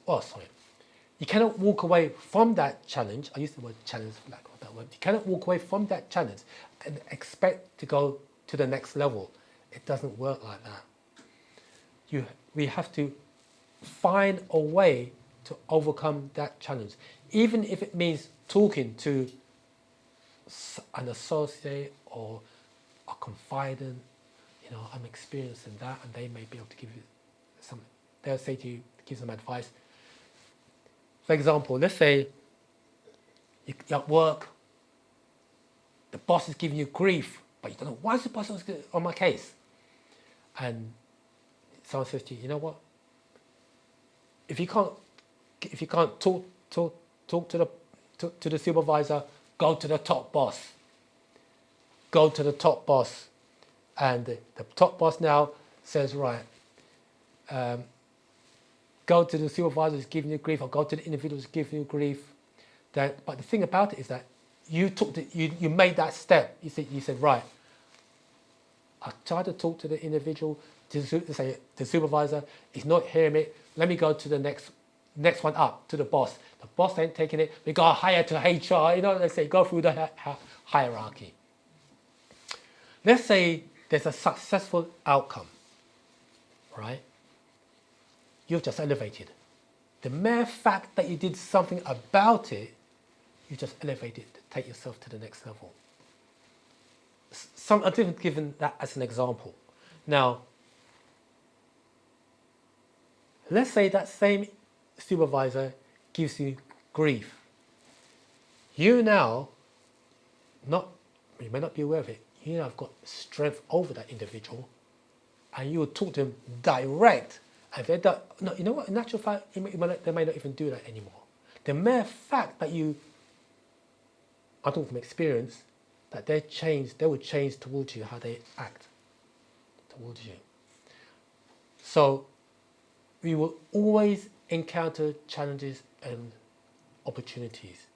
You cannot walk away from that challenge. I use the word challenge for lack of that word. You cannot walk away from that challenge and expect to go to the next level. It doesn't work like that. We have to find a way to overcome that challenge, even if it means talking to an associate or a confidant. You know, I'm experiencing that, and they may be able to give you some. They'll say to you, give some advice. For example, let's say you're at work, the boss is giving you grief, but you don't know why is the boss on my case, and someone says to you, you know what? If you can't talk to the supervisor, go to the top boss. Go to the top boss, and the top boss now says, right, go to the supervisor who's giving you grief, or go to the individual who's giving you grief. But the thing about it is that you made that step. You said, right, I tried to talk to the individual, say the supervisor, he's not hearing me. Let me go to the next one up, to the boss. The boss ain't taking it. We got higher to HR. You know, they say go through the hierarchy. Let's say there's a successful outcome, right? You've just elevated. The mere fact that you did something about it, you just elevated to take yourself to the next level. I'm just giving that as an example. Now, let's say that same supervisor gives you grief. You now, you may not be aware of it, you now have got strength over that individual, and you will talk to them direct. And they don't, no, you know what? In actual fact, they may not even do that anymore. The mere fact that I'm talking from experience, that they will change towards you how they act towards you. So we will always encounter challenges and opportunities.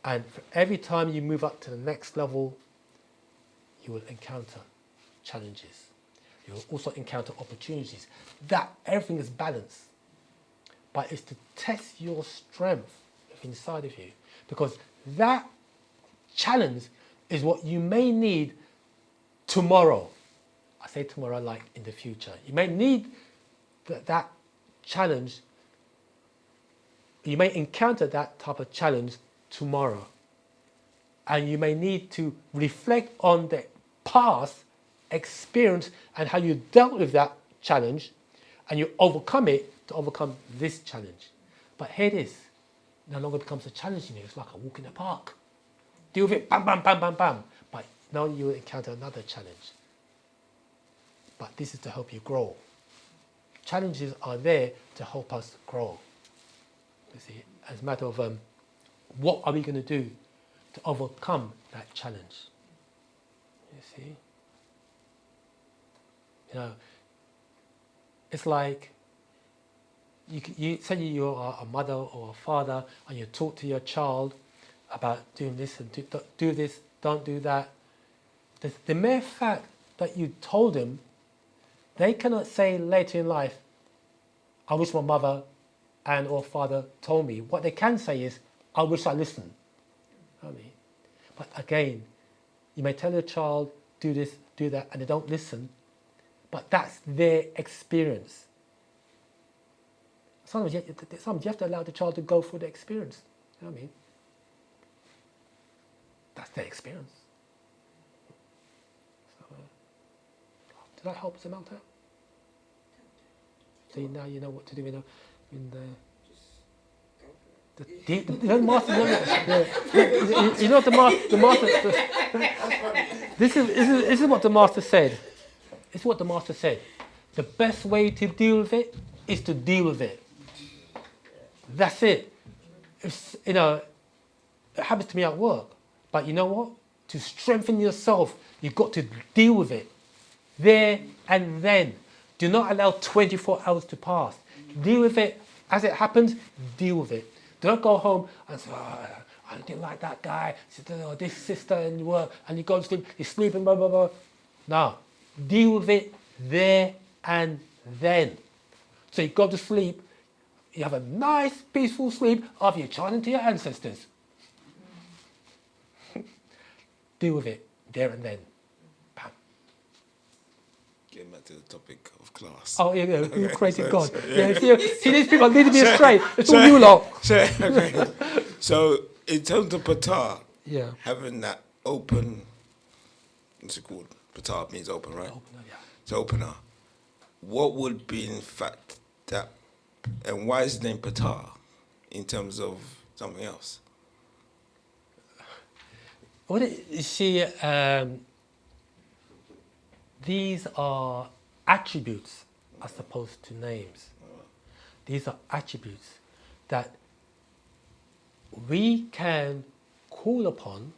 And for every time you move up to the next level, you will encounter challenges. You will also encounter opportunities. That everything is balanced. But it's to test your strength inside of you. Because that challenge is what you may need tomorrow. I say tomorrow like in the future. You may need that challenge. You may encounter that type of challenge tomorrow. And you may need to reflect on the past experience and how you dealt with that challenge, and you overcome it to overcome this challenge. But here it is. No longer becomes a challenge in you. It's like a walk in the park. Deal with it, bam, bam, bam, bam, bam. But now you will encounter another challenge. But this is to help you grow. Challenges are there to help us grow. You see, as a matter of what are we going to do to overcome that challenge? You see? You know, it's like you say you are a mother or a father, and you talk to your child about doing this and do this, don't do that. The mere fact that you told them, they cannot say later in life, I wish my mother and or father told me. What they can say is, I wish I listened. You know what I mean? But again, you may tell your child, do this, do that, and they don't listen. But that's their experience. Sometimes you have to allow the child to go through the experience. You know what I mean? That's their experience. So, did that help Samantha? So now you know what to do in the master. You know what the master. This is what the master said. It's what the master said. The best way to deal with it is to deal with it. That's it. It's, you know, it happens to me at work. But you know what? To strengthen yourself, you've got to deal with it. There and then. Do not allow 24 hours to pass. Deal with it as it happens. Deal with it. Do not go home and say, oh, I didn't like that guy. This sister in work, and you go to sleep. You're sleeping, blah blah blah. No, deal with it there and then. So you go to sleep. You have a nice, peaceful sleep after you're chanting to your ancestors. Deal with it there and then. Bam.
Give him a back to the topic of class.
Oh, yeah, who created God?
so,
Yeah, see, these people need to be straight. It's all you lot.
So, in terms of Pata,
Yeah.
having that open, what's it called? Pata means open, right?
Opener, yeah.
It's opener. What would be, in fact, that, and why is the name Pata in terms of something else?
What you see, these are attributes as opposed to names. These are attributes that we can call upon,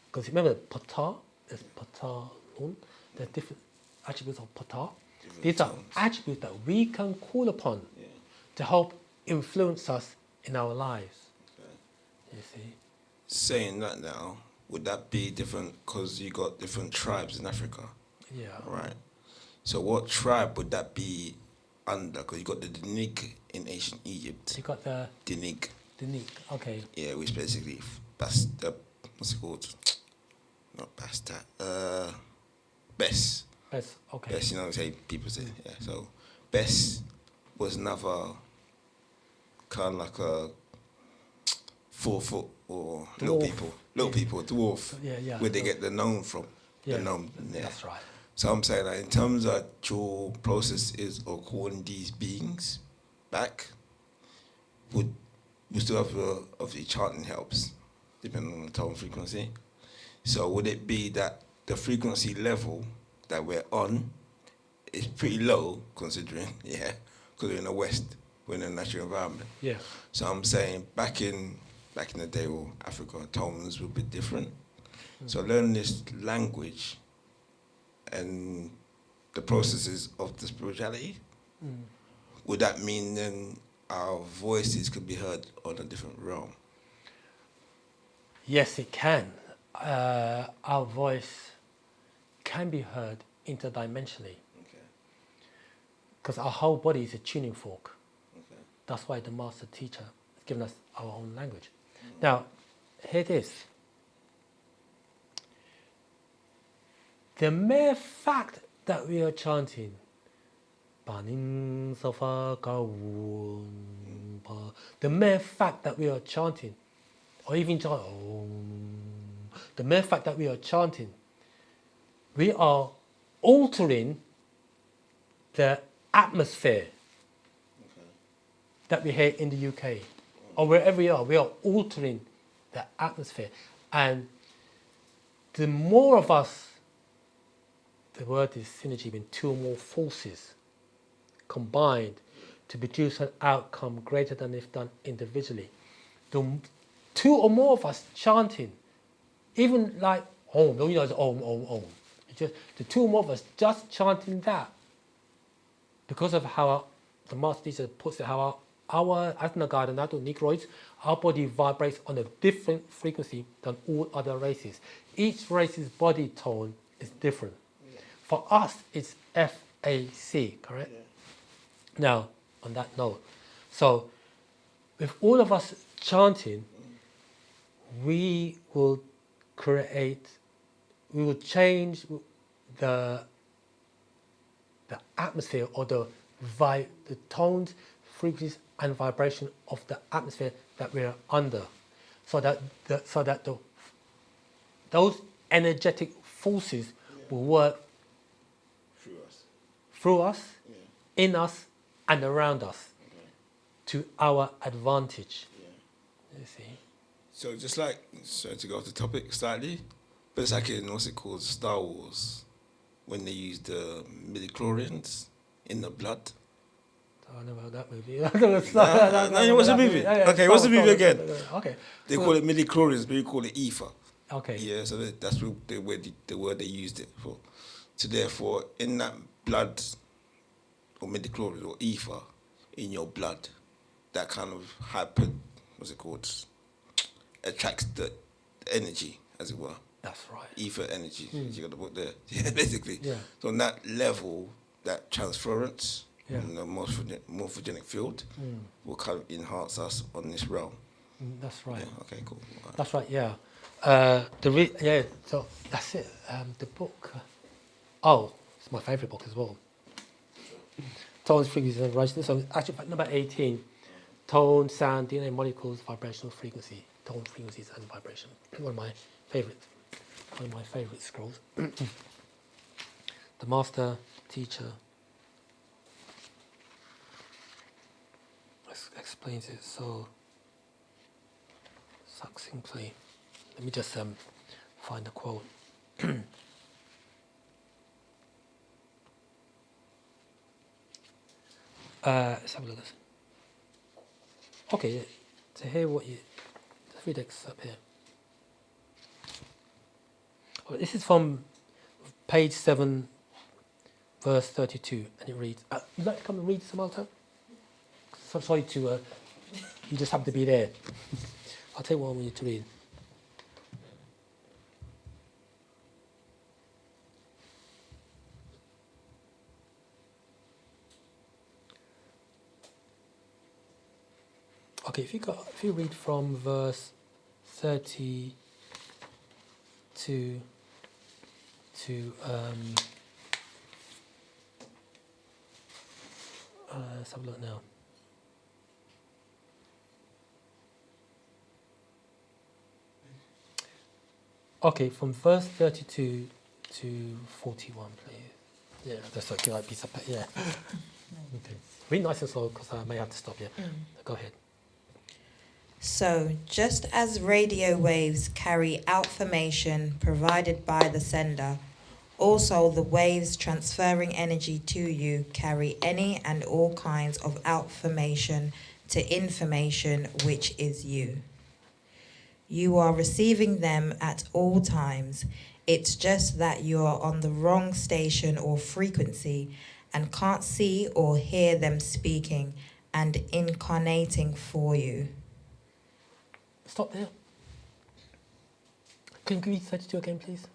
because remember, Pata is Pata-un. There's different attributes of Pata. These are attributes that we can call upon to help influence us in our lives. You see?
Saying that now, would that be different because you got different tribes in Africa?
Yeah.
Right. So what tribe would that be under? Because you got the Dinig in ancient Egypt.
You got the
Dinig.
okay.
Yeah, which basically Basta, what's it called? Not Basta. Bess.
Bess, okay.
Bess, you know what I'm saying? People say, yeah. So Bess was another kind of like a 4 foot or little people, dwarf.
Yeah.
Where they get the gnome from.
Yeah,
the gnome. Yeah.
That's right.
So I'm saying that in terms of your process is of calling these beings back, would we still have obviously chanting helps, depending on the tone frequency. So would it be that the frequency level that we're on is pretty low, considering, because we're in the West, we're in a natural environment.
Yeah.
So I'm saying back in the day, well, Africa tones would be different. So learning this language and the processes of the spirituality, would that mean then our voices could be heard on a different realm?
Yes, it can. Our voice can be heard interdimensionally. Because our whole body is a tuning fork. That's why the master teacher has given us our own language. Now, here it is. The mere fact that we are chanting, the mere fact that we are chanting, or even the mere fact that we are chanting, we are altering the atmosphere that we hear in the UK, or wherever we are altering the atmosphere. And the more of us, the word is synergy, when two or more forces combined to produce an outcome greater than if done individually. The two or more of us chanting, even like Om, you know, it's Om, Om, Om. It's just the two or more of us just chanting that, because of how the master teacher puts it, how our Asna and adult Negroids, our body vibrates on a different frequency than all other races. Each race's body tone is different. For us, it's FAC, correct? Yeah. Now, on that note, so with all of us chanting, we will change the atmosphere, or the tones, frequencies, and vibration of the atmosphere that we are under, so that those energetic forces will work through us, in us, and around us, to our advantage. You see.
So just like, sorry to go off the topic slightly, but it's like in, what's it called, Star Wars, when they use the midichlorians in the blood.
I don't know about that movie.
No, what's the movie? Okay, what's the movie again?
Okay.
They call it midichlorians, but you call it ether.
Okay.
Yeah, so that's the word they used it for. So therefore, in that blood, or midichlorians, or ether, in your blood, that kind of what's it called, attracts the energy, as it were.
That's right.
Ether energy. You got the book there. Yeah, basically. Yeah. So on that level, that transference, in the morphogenetic field, will kind of enhance us on this realm.
That's right.
Yeah, okay, cool. Right.
That's right. Yeah. So that's it. The book. It's my favourite book as well. Tones, frequencies, and vibrations. So actually, fact number 18. Tone, sound, DNA molecules, vibrational frequency. Tone, frequencies, and vibration. One of my favourite scrolls. The master teacher explains it so succinctly. Let me just find the quote. Let's have a look at this. Okay, to hear what you... Let's read this up here. Well, this is from page 7, verse 32, and it reads... you'd like to come and read some Malta? So sorry to... you just happen to be there. I'll tell you what I want you to read. Okay, if you read from verse 32 to let's have a look now. Okay, from verse 32 to 41, please. Yeah, that's okay, like piece of paper. Yeah. Okay. Read nice and slow because I may have to stop you. Go ahead.
So, just as radio waves carry outformation provided by the sender, also the waves transferring energy to you carry any and all kinds of outformation to information which is you. You are receiving them at all times. It's just that you're on the wrong station or frequency and can't see or hear them speaking and incarnating for you.
Stop there. Can you read 32 again, please?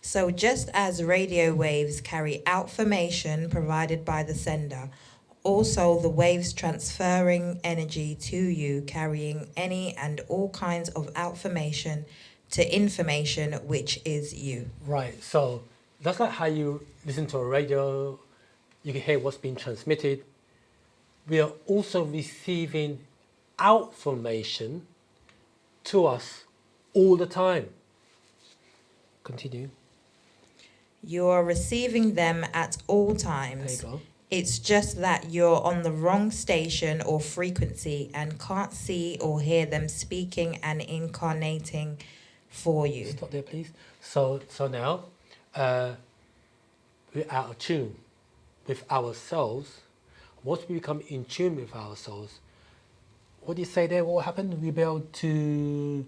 So just as radio waves carry outformation provided by the sender, also the waves transferring energy to you carrying any and all kinds of outformation to information which is you.
Right, so that's like how you listen to a radio, you can hear what's being transmitted. We are also receiving outformation to us all the time. Continue.
You are receiving them at all times.
There you go.
It's just that you're on the wrong station or frequency and can't see or hear them speaking and incarnating for you.
Stop there, please. So now, we're out of tune with ourselves. Once we become in tune with ourselves, what do you say there? What will happen? We'll be able to...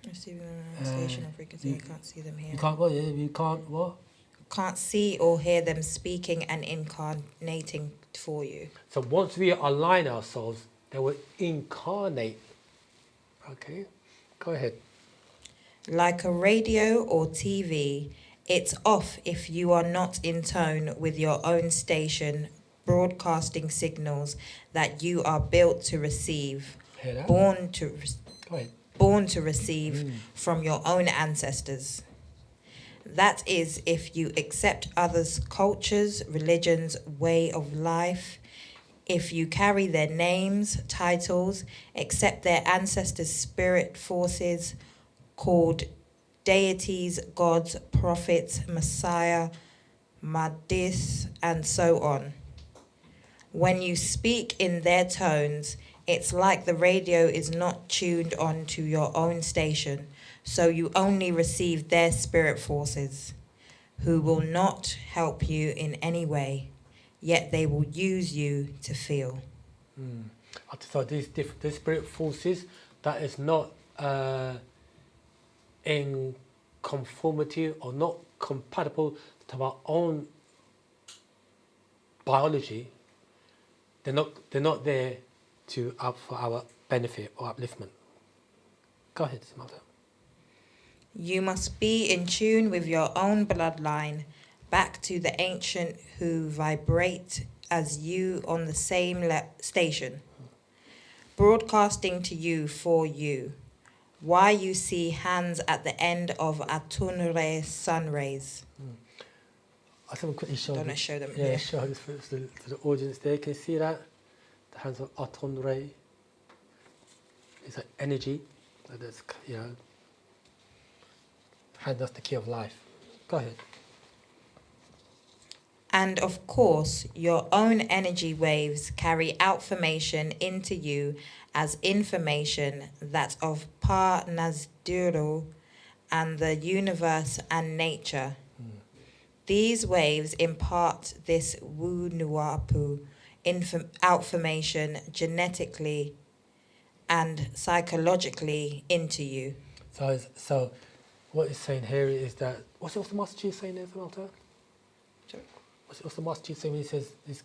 Receiving them on station or frequency, you can't see them here.
You can't what? You can't what?
Can't see or hear them speaking and incarnating for you.
So once we align ourselves, they will incarnate. Okay, go ahead.
Like a radio or TV, it's off if you are not in tone with your own station, broadcasting signals that you are built to receive,
Hear that?
born to
Go ahead.
born to receive from your own ancestors. That is, if you accept others' cultures, religions, way of life, if you carry their names, titles, accept their ancestors' spirit forces called deities, gods, prophets, Messiah, Mahdis, and so on. When you speak in their tones, it's like the radio is not tuned on to your own station, so you only receive their spirit forces, who will not help you in any way, yet they will use you to feel.
So these spirit forces, that is not in conformity or not compatible to our own biology. They're not there to for our benefit or upliftment. Go ahead, Samantha.
You must be in tune with your own bloodline, back to the ancient who vibrate as you on the same station, broadcasting to you for you. Why you see hands at the end of Atunre sun rays.
I just want to quickly show
Don't
you.
I show them
Yeah,
here?
show this to the audience there. Can you see that? The hands of Aton Ray. It's an energy. That's, you know, hand us the key of life. Go ahead.
And of course, your own energy waves carry outformation into you as information that's of Pa Nazduru and the universe and nature. These waves impart this Wu Nuapu outformation genetically and psychologically into you.
So what it's saying here is that, what's the Master Chief saying there, Samantha? What's the Master Chief saying when he says this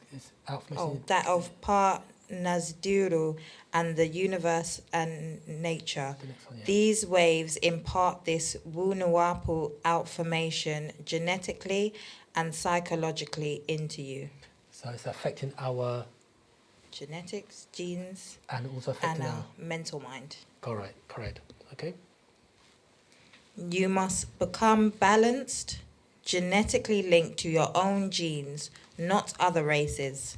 outformation?
Oh, that of Pa Nazduru and the universe and nature.
The next one, yeah.
These waves impart this Wunuwapu outformation genetically and psychologically into you.
So it's affecting our...
Genetics, genes,
And also affecting
and
our...
our mental mind.
Correct. Okay.
You must become balanced, genetically linked to your own genes, not other races,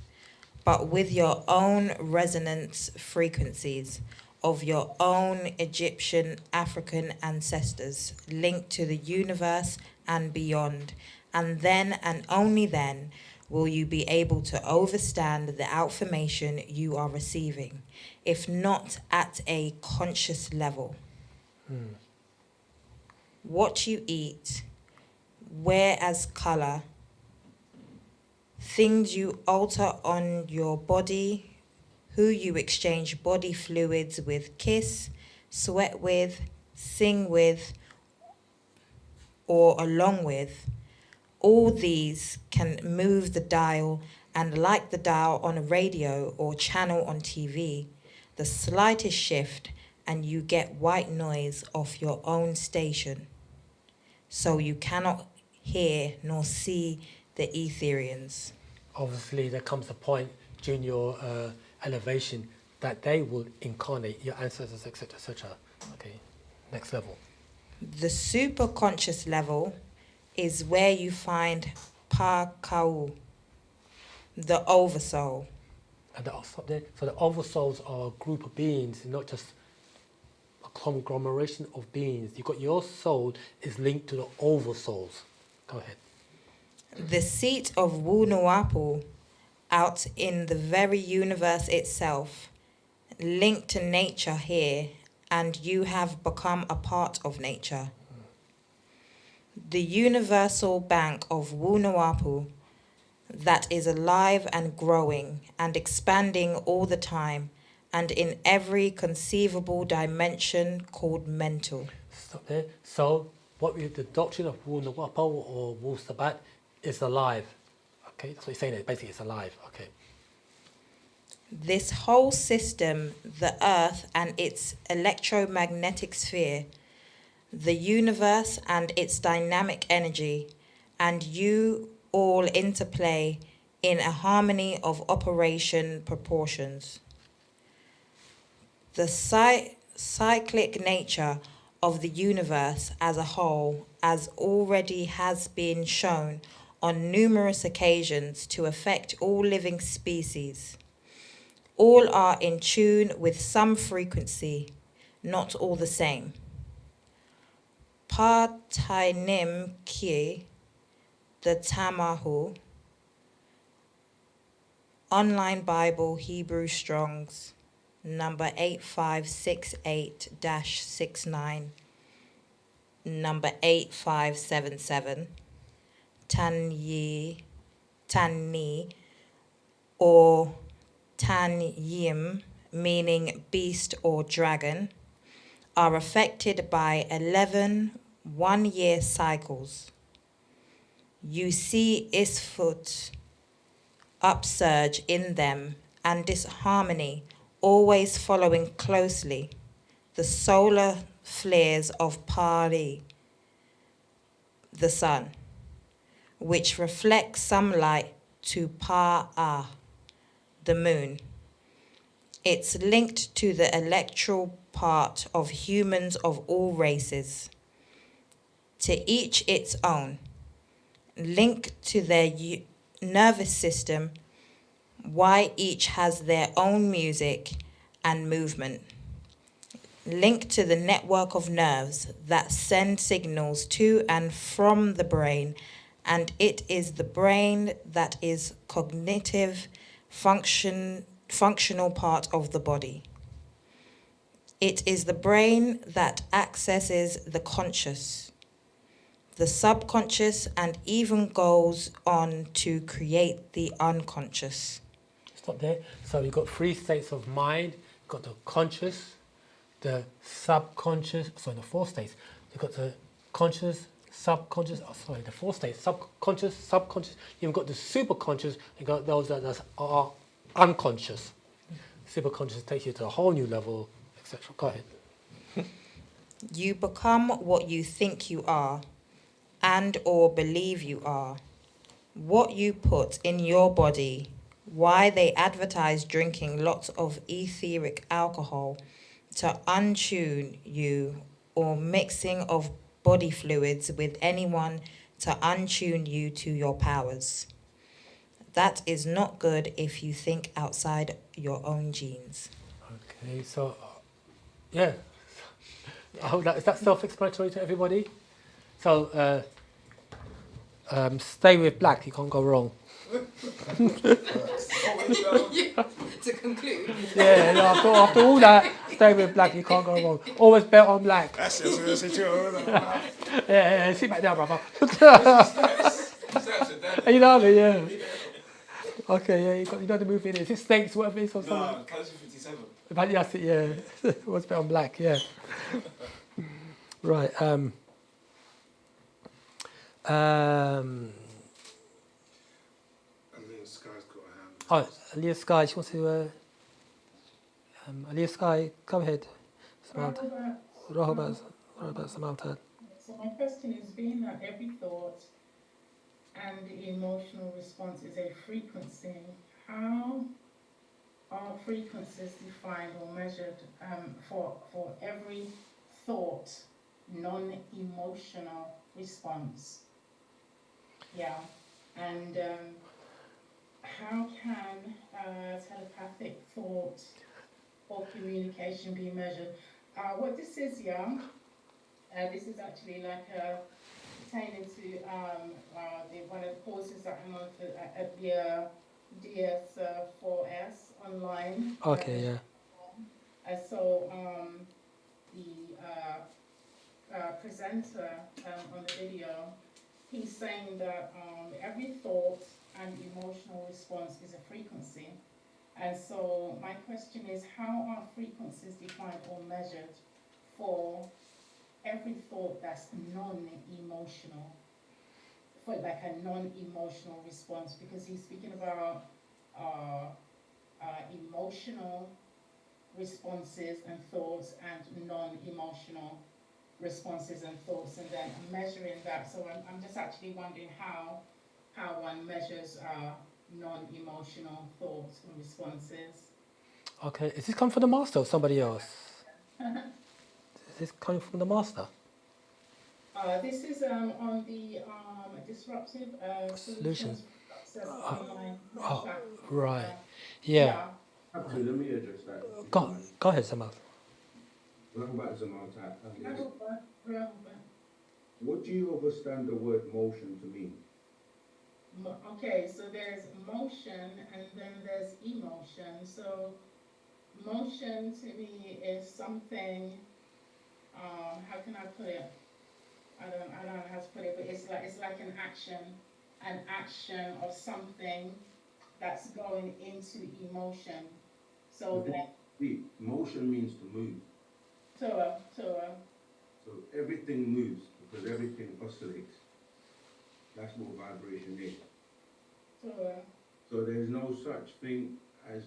but with your own resonance frequencies of your own Egyptian African ancestors linked to the universe and beyond. And then and only then will you be able to overstand the outformation you are receiving, if not at a conscious level. What you eat, wear as color, things you alter on your body, who you exchange body fluids with, kiss, sweat with, sing with, or along with, all these can move the dial, and like the dial on a radio or channel on TV, the slightest shift and you get white noise off your own station. So you cannot hear nor see the Etherians.
Obviously, there comes a point during your elevation that they will incarnate your ancestors, etc., etc. Okay, next level.
The superconscious level is where you find Pa-Kau, the oversoul.
And so the oversouls are a group of beings, not just a conglomeration of beings. You've got your soul is linked to the oversouls. Go ahead.
The seat of Wunuwapu out in the very universe itself, linked to nature here, and you have become a part of nature. The universal bank of Wunuwapu that is alive and growing and expanding all the time and in every conceivable dimension called mental.
Stop there. So the doctrine of Wu-Nawapo or Wu-Sabat is alive. Okay, that's what he's saying there. Basically, it's alive. Okay.
This whole system, the Earth and its electromagnetic sphere, the universe and its dynamic energy, and you all interplay in a harmony of operation proportions. The cyclic nature of the universe as a whole, as already has been shown on numerous occasions to affect all living species. All are in tune with some frequency, not all the same. Partainim Ki, the Tamahu, Online Bible Hebrew Strongs, number 8568-69, number 8577, Tanni, or Tanyim, meaning beast or dragon, are affected by 11 one-year cycles. You see Isfut upsurge in them and disharmony, always following closely the solar flares of Pari, the sun, which reflects some light to Pa-Ah, the moon. It's linked to the electoral part of humans of all races. To each its own. link to their nervous system, why each has their own music and movement, link to the network of nerves that send signals to and from the brain, and it is the brain that is cognitive functional part of the body. It is the brain that accesses the conscious, the subconscious, and even goes on to create the unconscious.
Stop there. So you've got 3 states of mind. You've got the conscious, the subconscious, sorry, the 4 states. You've got the conscious, subconscious, the 4 states, subconscious, subconscious. You've got the superconscious, you've got those that are unconscious. Superconscious takes you to a whole new level, etc. Go ahead.
You become what you think you are and or believe you are. What you put in your body, why they advertise drinking lots of etheric alcohol to untune you, or mixing of body fluids with anyone to untune you to your powers. That is not good if you think outside your own genes.
Okay, so, yeah. I hope that, is that self-explanatory to everybody? So, stay with black, you can't go wrong.
To conclude.
Yeah, no, after all that, stay with black, you can't go wrong. Always bet on black.
That's it.
Yeah, sit back down, brother. You know, yeah. Okay, yeah, you know the movie, is it Snakes, whatever it is, or something?
No, California 57.
But yes, yeah. Always bet on black, yeah. Right.
Aliyah Sky's got a hand.
Oh, Aliyah Sky, she wants to. Aliyah Sky, go ahead. Rahobat Samantha.
So my question is, being that every thought and emotional response is a frequency, how are frequencies defined or measured for every thought, non-emotional response? Yeah, and how can telepathic thought or communication be measured? What this is, this is actually like pertaining to one of the courses that I'm on at the DS4S online.
Okay, yeah.
And so the presenter on the video, he's saying that every thought and emotional response is a frequency. And so my question is, how are frequencies defined or measured for every thought that's non-emotional, for like a non-emotional response? Because he's speaking about emotional responses and thoughts and non-emotional responses and thoughts, and then measuring that. So I'm just actually wondering how one measures non-emotional thoughts and responses.
Okay, is this coming from the master or somebody else? Is this coming from the master?
This is on the disruptive solutions online.
Right. Yeah.
Actually, let me address that.
Go ahead, Samantha.
What do you understand the word motion to mean?
Okay, so there's motion and then there's emotion. So motion to me is something, how can I put it? I don't know how to put it, but it's like an action of something that's going into emotion. So that
motion means to move.
So
everything moves because everything oscillates. That's what vibration is. So there's no such thing as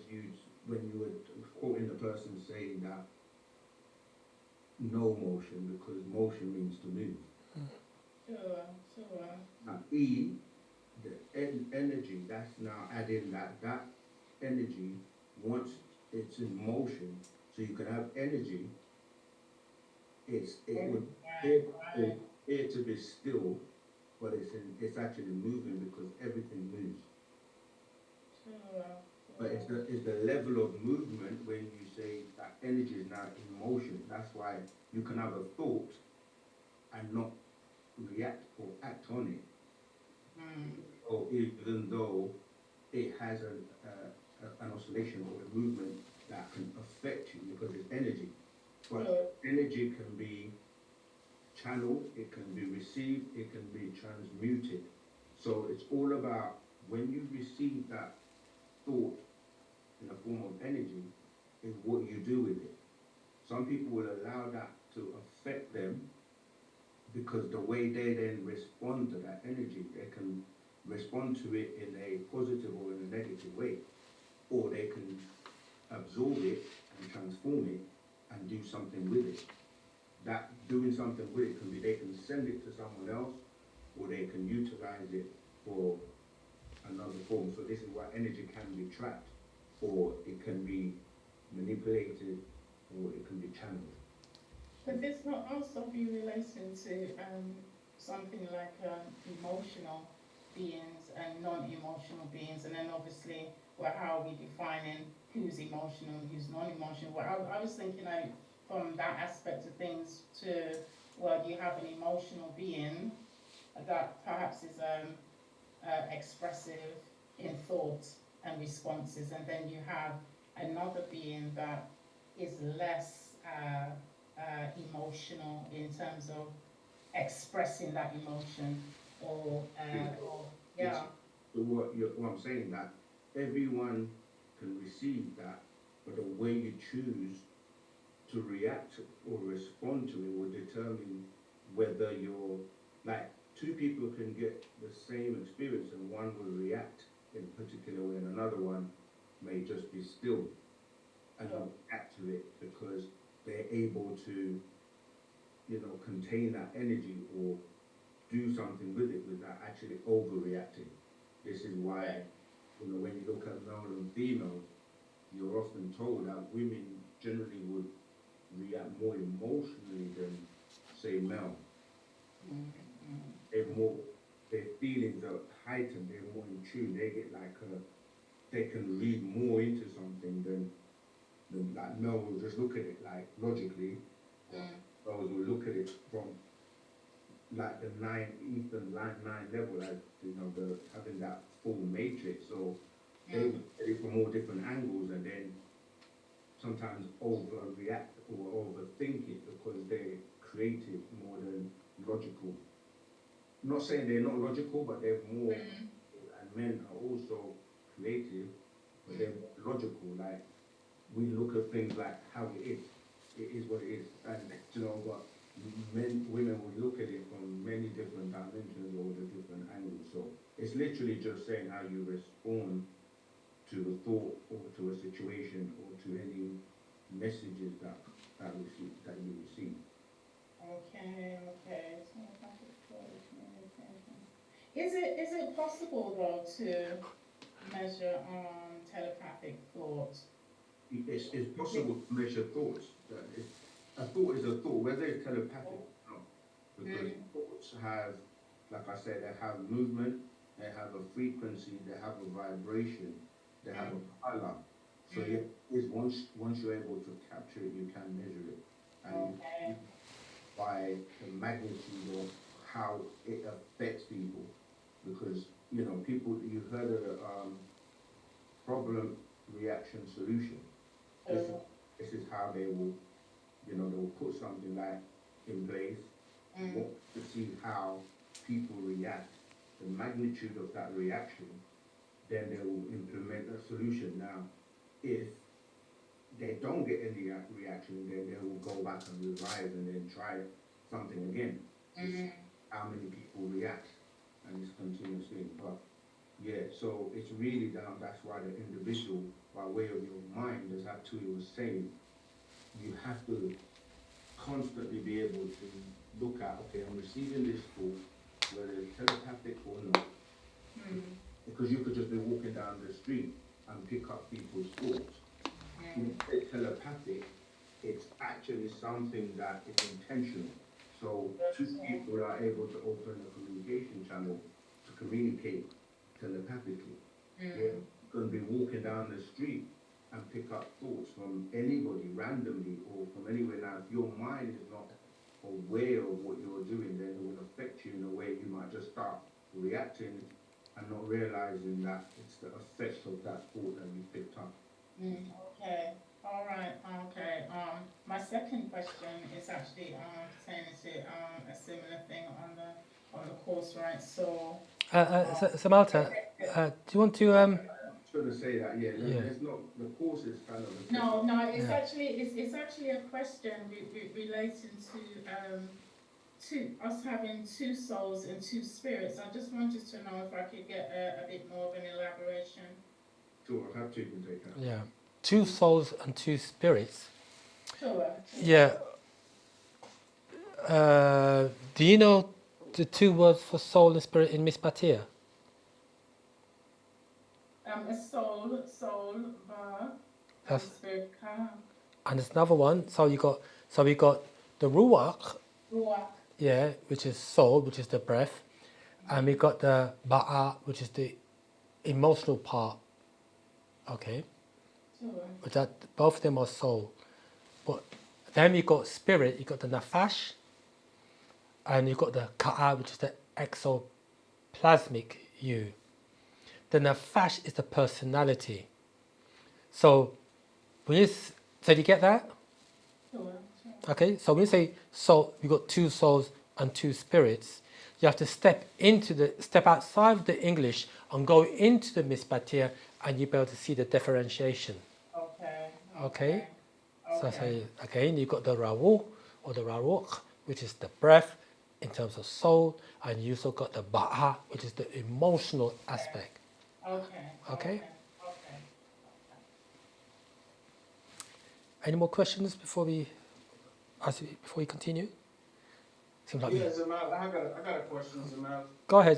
when you were quoting the person saying that no motion, because motion means to move. Now the energy, that's now adding that energy, once it's in motion, so you can have energy, it would appear to be still, but it's actually moving because everything moves. But it's the level of movement when you say that energy is now in motion. That's why you can have a thought and not react or act on it. Or even though it has an oscillation or a movement that can affect you because it's energy. But energy can be channeled, it can be received, it can be transmuted. So it's all about when you receive that thought in a form of energy, is what you do with it. Some people will allow that to affect them because the way they then respond to that energy, they can respond to it in a positive or in a negative way, or they can absorb it and transform it and do something with it. That doing something with it can be they can send it to someone else, or they can utilize it for another form. So this is why energy can be trapped, or it can be manipulated, or it can be channeled.
But this not also be relating to something like emotional beings and non-emotional beings, and then obviously, well, how are we defining who's emotional and who's non-emotional? Well, I was thinking from that aspect of things to, well, you have an emotional being that perhaps is expressive in thought and responses, and then you have another being that is less emotional in terms of expressing that emotion, or yeah.
So what I'm saying, that everyone can receive that, but the way you choose to react or respond to it will determine whether you're, like, two people can get the same experience and one will react in a particular way and another one may just be still and not react to it because they're able to, you know, contain that energy or do something with it without actually overreacting. This is why, you know, when you look at male and female, you're often told that women generally would react more emotionally than, say, male. Their feelings are heightened, they're more in tune, they get like they can read more into something than like male will just look at it like logically. Girls will look at it from like the Ethan line level, like, you know, having that full matrix. So they look at it from all different angles and then sometimes overreact or overthink it because they're creative more than logical. I'm not saying they're not logical, but they're more, and men are also creative, but they're more logical. Like, we look at things like how it is what it is, and, you know, but women will look at it from many different dimensions or the different angles. So it's literally just saying how you respond to a thought or to a situation or to any messages that you receive.
Okay. Is it possible though to measure telepathic thought?
It's possible to measure thoughts. A thought is a thought, whether it's telepathic or not. Because thoughts have, like I said, they have movement, they have a frequency, they have a vibration, they have a color. So once you're able to capture it, you can measure it. And by the magnitude of how it affects people. Because, you know, people, you've heard of the problem, reaction, solution. This is how they will, you know, they will put something like in place, to see how people react, the magnitude of that reaction, then they will implement a solution. Now, if they don't get any reaction, then they will go back and revise and then try something again to see how many people react, and it's continuously. But yeah, so it's really down, that's why the individual, by way of your mind, as Hatui was saying, you have to constantly be able to look at, okay, I'm receiving this thought, whether it's telepathic or not. Because you could just be walking down the street and pick up people's thoughts. When it's telepathic, it's actually something that is intentional. So two people are able to open a communication channel to communicate telepathically. You're going to be walking down the street and pick up thoughts from anybody randomly or from anywhere. Now, if your mind is not aware of what you're doing, then it will affect you in a way you might just start reacting and not realizing that it's the effect of that thought that you picked up.
Okay. All right. Okay. My second question is actually pertaining to a similar thing on the course, right? So.
Samantha, do you want to
I was going to say that, yeah. There's not, the course is kind of a
No, it's actually a question relating to us having two souls and two spirits. I just wanted to know if I could get a bit more of an elaboration.
Sure, I have to even take that.
Yeah, two souls and two spirits.
Sure.
Yeah. Do you know the two words for soul and spirit in Miss Batia?
A soul,
That's,
spirit, ka.
and there's another one. So we got the ruach,
Ruach.
yeah, which is soul, which is the breath, and we got the ba'a, which is the emotional part. Okay.
Sure.
But that both of them are soul. But then you got spirit. You got the nafash, and you got the ka'a, which is the exoplasmic you. The nafash is the personality. So when you so do you get that?
Sure.
Okay. So when you say soul, you got two souls and two spirits. You have to step outside of the English and go into the Mispatia, and you'll be able to see the differentiation. Okay. So I say again, you got the rawu or the raruch, which is the breath in terms of soul, and you also got the ba'a, which is the emotional aspect. Okay. Any more questions before we continue? Seems like
Zamal, I got a question, Zamal.
Go ahead.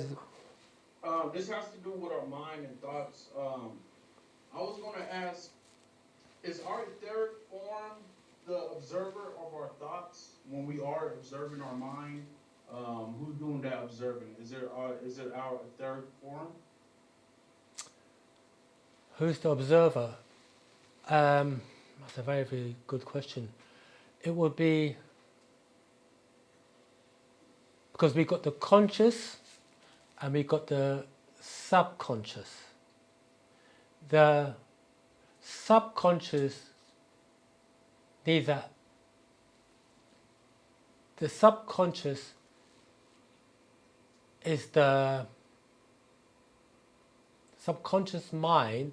This has to do with our mind and thoughts. I was going to ask, is our etheric form the observer of our thoughts when we are observing our mind? Who's doing that observing? Is it our etheric form?
Who's the observer? That's a very, very good question. It would be, because we got the conscious and we got the subconscious. The subconscious needs that. The subconscious is the subconscious mind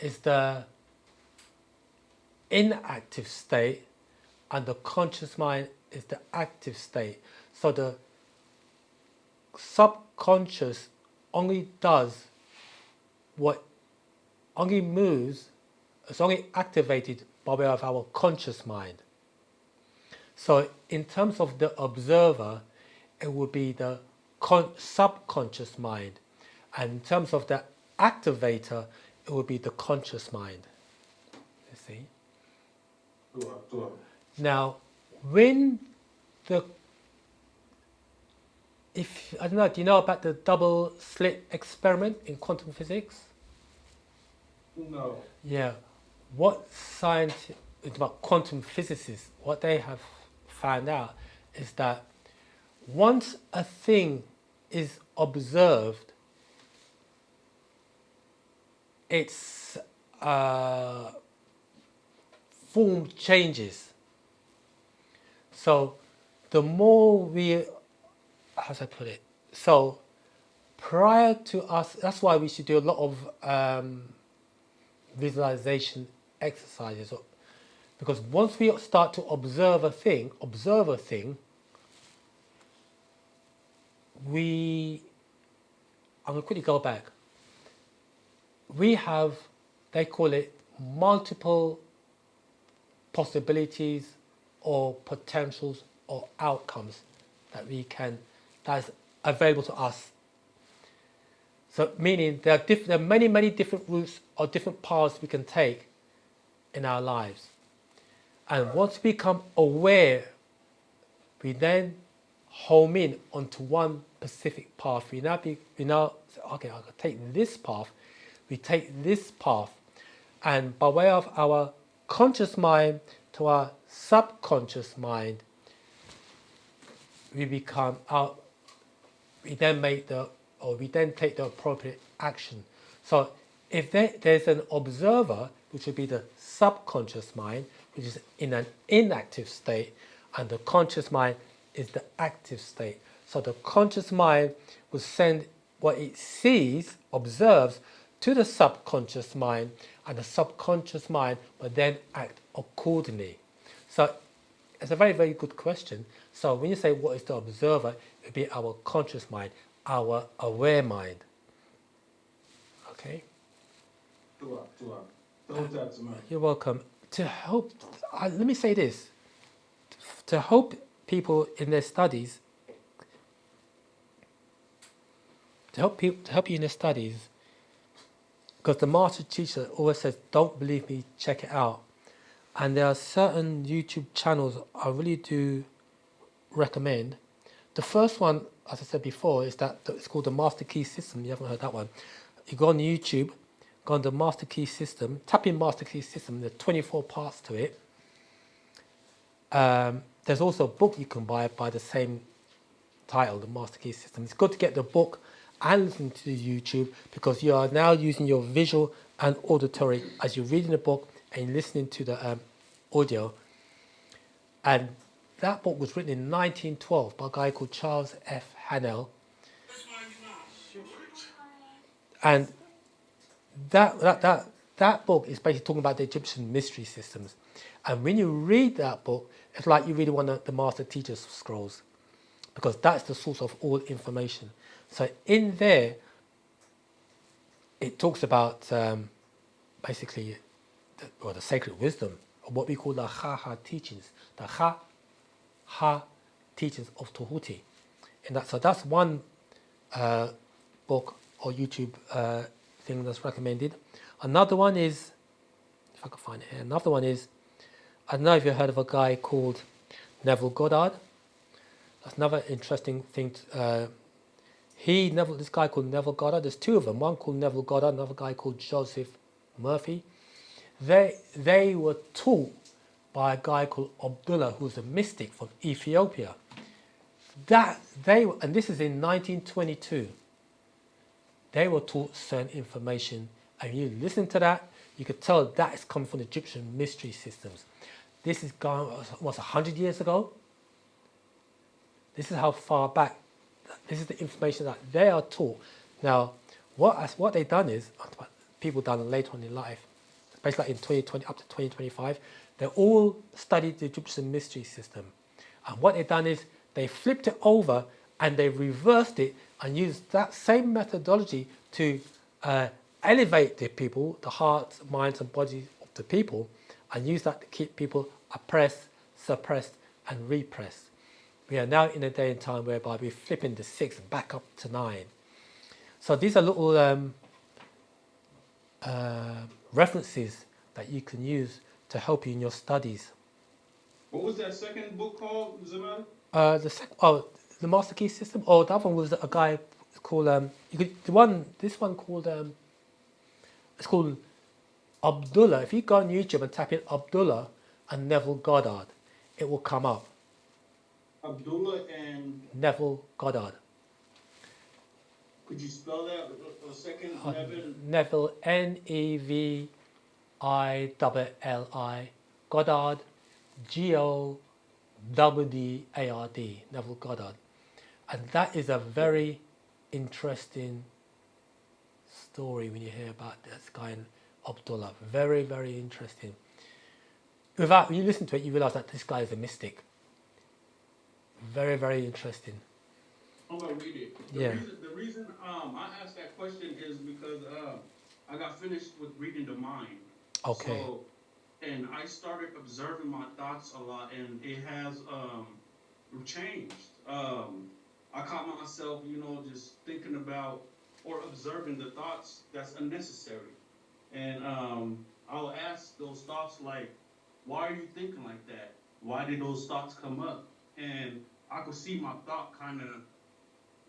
is the inactive state, and the conscious mind is the active state. So the subconscious only does only moves, it's only activated by way of our conscious mind. So in terms of the observer, it would be the subconscious mind. And in terms of the activator, it would be the conscious mind. You see?
Sure.
Now, when I don't know, do you know about the double slit experiment in quantum physics?
No.
Yeah. What science, it's about quantum physicists, what they have found out is that once a thing is observed, its form changes. So the more how should I put it? So prior to us, that's why we should do a lot of visualization exercises, because once we start to observe a thing, I'm going to quickly go back. We have, they call it multiple possibilities or potentials or outcomes that's available to us. So meaning there are many, many different routes or different paths we can take in our lives. And once we become aware We then home in onto one specific path. We now say, okay, I'll take this path. We take this path, and by way of our conscious mind to our subconscious mind, we become out. We then make we then take the appropriate action. So if there's an observer, which would be the subconscious mind, which is in an inactive state, and the conscious mind is the active state. So the conscious mind will send what it sees, observes, to the subconscious mind, and the subconscious mind will then act accordingly. So it's a very, very good question. So when you say what is the observer, it would be our conscious mind, our aware mind. Okay? You're welcome. To help, let me say this. To help people in their studies, to help you in their studies, because the master teacher always says, don't believe me, check it out. And there are certain YouTube channels I really do recommend. The first one, as I said before, is that it's called the Master Key System. You haven't heard that one. You go on YouTube, go on the Master Key System, tap in Master Key System, there are 24 parts to it. There's also a book you can buy by the same title, the Master Key System. It's good to get the book and listen to the YouTube, because you are now using your visual and auditory as you're reading the book and listening to the audio. And that book was written in 1912 by a guy called Charles F. Hannell. And that book is basically talking about the Egyptian mystery systems. And when you read that book, it's like you read one of the Master Teacher's scrolls, because that's the source of all information. So in there, it talks about basically the sacred wisdom, or what we call the Ha-Ha teachings, the Ha teachings of Tahuti. And so that's one book or YouTube thing that's recommended. Another one is, if I can find it here, another one is, I don't know if you've heard of a guy called Neville Goddard. That's another interesting thing. This guy called Neville Goddard, there's two of them, one called Neville Goddard, another guy called Joseph Murphy. They were taught by a guy called Abdullah, who's a mystic from Ethiopia. And this is in 1922. They were taught certain information, and you listen to that, you could tell that is coming from the Egyptian mystery systems. This is gone almost 100 years ago. This is how far back. This is the information that they are taught. Now, what they've done is, people done later on in life, basically like in 2020 up to 2025, they all studied the Egyptian mystery system. And what they've done is they flipped it over and they reversed it and used that same methodology to elevate the people, the hearts, minds and bodies of the people, and use that to keep people oppressed, suppressed and repressed. We are now in a day and time whereby we're flipping the 6 back up to 9. So these are little references that you can use to help you in your studies.
What was that second book called, Zaman?
The Master Key System. Oh, the other one was a guy called this one called it's called Abdullah. If you go on YouTube and type in Abdullah and Neville Goddard, it will come up.
Abdullah and
Neville Goddard.
Could you spell that a second?
Neville, Nevili, Goddard, Goddard, Neville Goddard. And that is a very interesting story when you hear about this guy in Abdullah. Very, very interesting. When you listen to it, you realize that this guy is a mystic. Very, very interesting.
I'm gonna read it. The reason I asked that question is because I got finished with reading the mind.
Okay.
So, and I started observing my thoughts a lot, and it has changed. I caught myself, just thinking about or observing the thoughts that's unnecessary, and I'll ask those thoughts like, "Why are you thinking like that? Why did those thoughts come up?" and I could see my thought kind of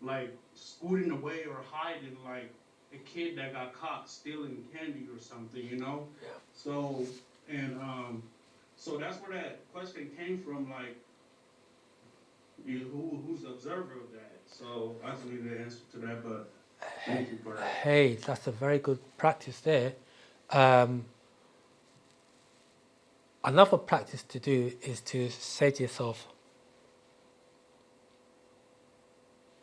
like scooting away or hiding, like a kid that got caught stealing candy or something, you know?
Yeah.
So, and so that's where that question came from, like, who's the observer of that? So I just need an answer to that, but thank you for that.
Hey, that's a very good practice there. Another practice to do is to say to yourself,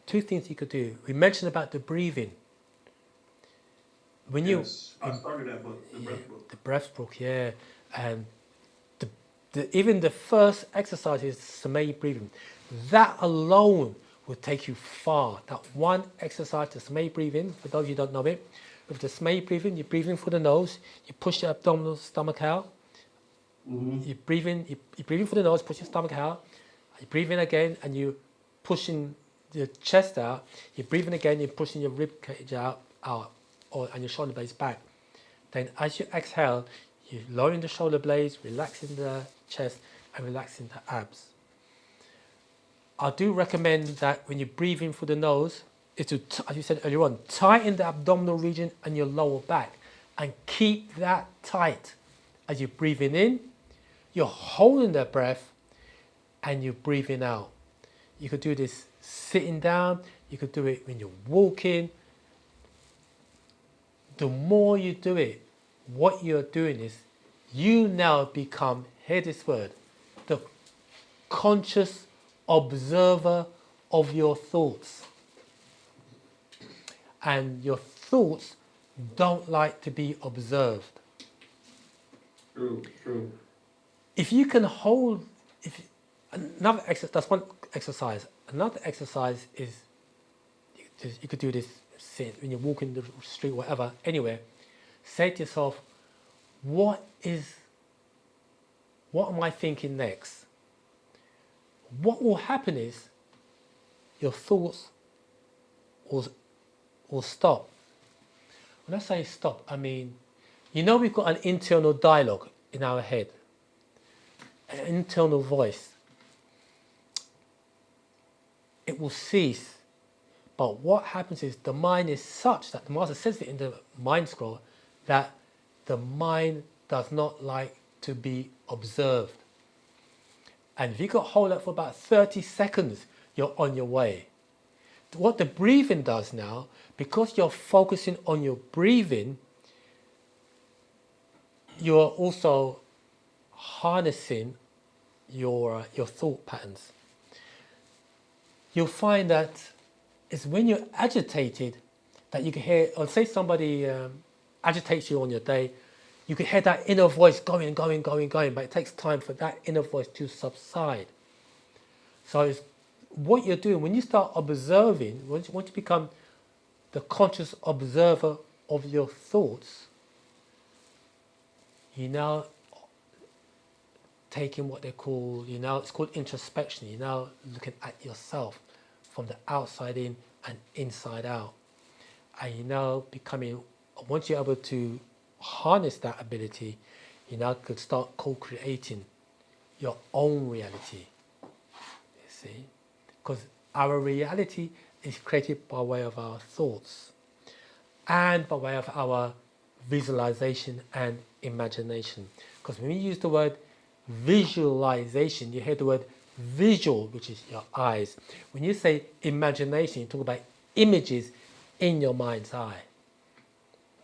two things you could do. We mentioned about the breathing. When
Yes, I started that book, the breath book.
The Breathwork, yeah, and even the first exercise is Samay breathing. That alone will take you far. That one exercise, the Samay breathing, for those of you who don't know it, with the Samay breathing, you breathe in through the nose, you push your abdominal stomach out. You breathe in, you breathe in through the nose, push your stomach out. You breathe in again, and you pushing your chest out. You breathe in again, you're pushing your rib cage out, and your shoulder blades back. Then as you exhale, you're lowering the shoulder blades, relaxing the chest, and relaxing the abs. I do recommend that when you breathe in through the nose, is to, as you said earlier on, tighten the abdominal region and your lower back, and keep that tight. As you're breathing in, you're holding the breath, and you're breathing out. You could do this sitting down, you could do it when you're walking. The more you do it, what you're doing is you now become, hear this word, the conscious observer of your thoughts. And your thoughts don't like to be observed.
True, true.
If you can hold, another exercise, that's one exercise. Another exercise is, you could do this when you're walking the street, whatever, anywhere. Say to yourself, what am I thinking next? What will happen is your thoughts will stop. When I say stop, I mean, we've got an internal dialogue in our head, an internal voice. It will cease. But what happens is the mind is such that the master says it in the mind scroll that the mind does not like to be observed. And if you could hold that for about 30 seconds, you're on your way. What the breathing does now, because you're focusing on your breathing, you're also harnessing your thought patterns. You'll find that it's when you're agitated that you can hear, or say somebody agitates you on your day, you can hear that inner voice going, but it takes time for that inner voice to subside. So it's what you're doing, when you start observing, once you become the conscious observer of your thoughts, you're now taking what they call, it's called introspection. You're now looking at yourself from the outside in and inside out. And you're now becoming, once you're able to harness that ability, you now could start co-creating your own reality. You see? Because our reality is created by way of our thoughts and by way of our visualization and imagination. Because when we use the word visualization, you hear the word visual, which is your eyes. When you say imagination, you talk about images in your mind's eye.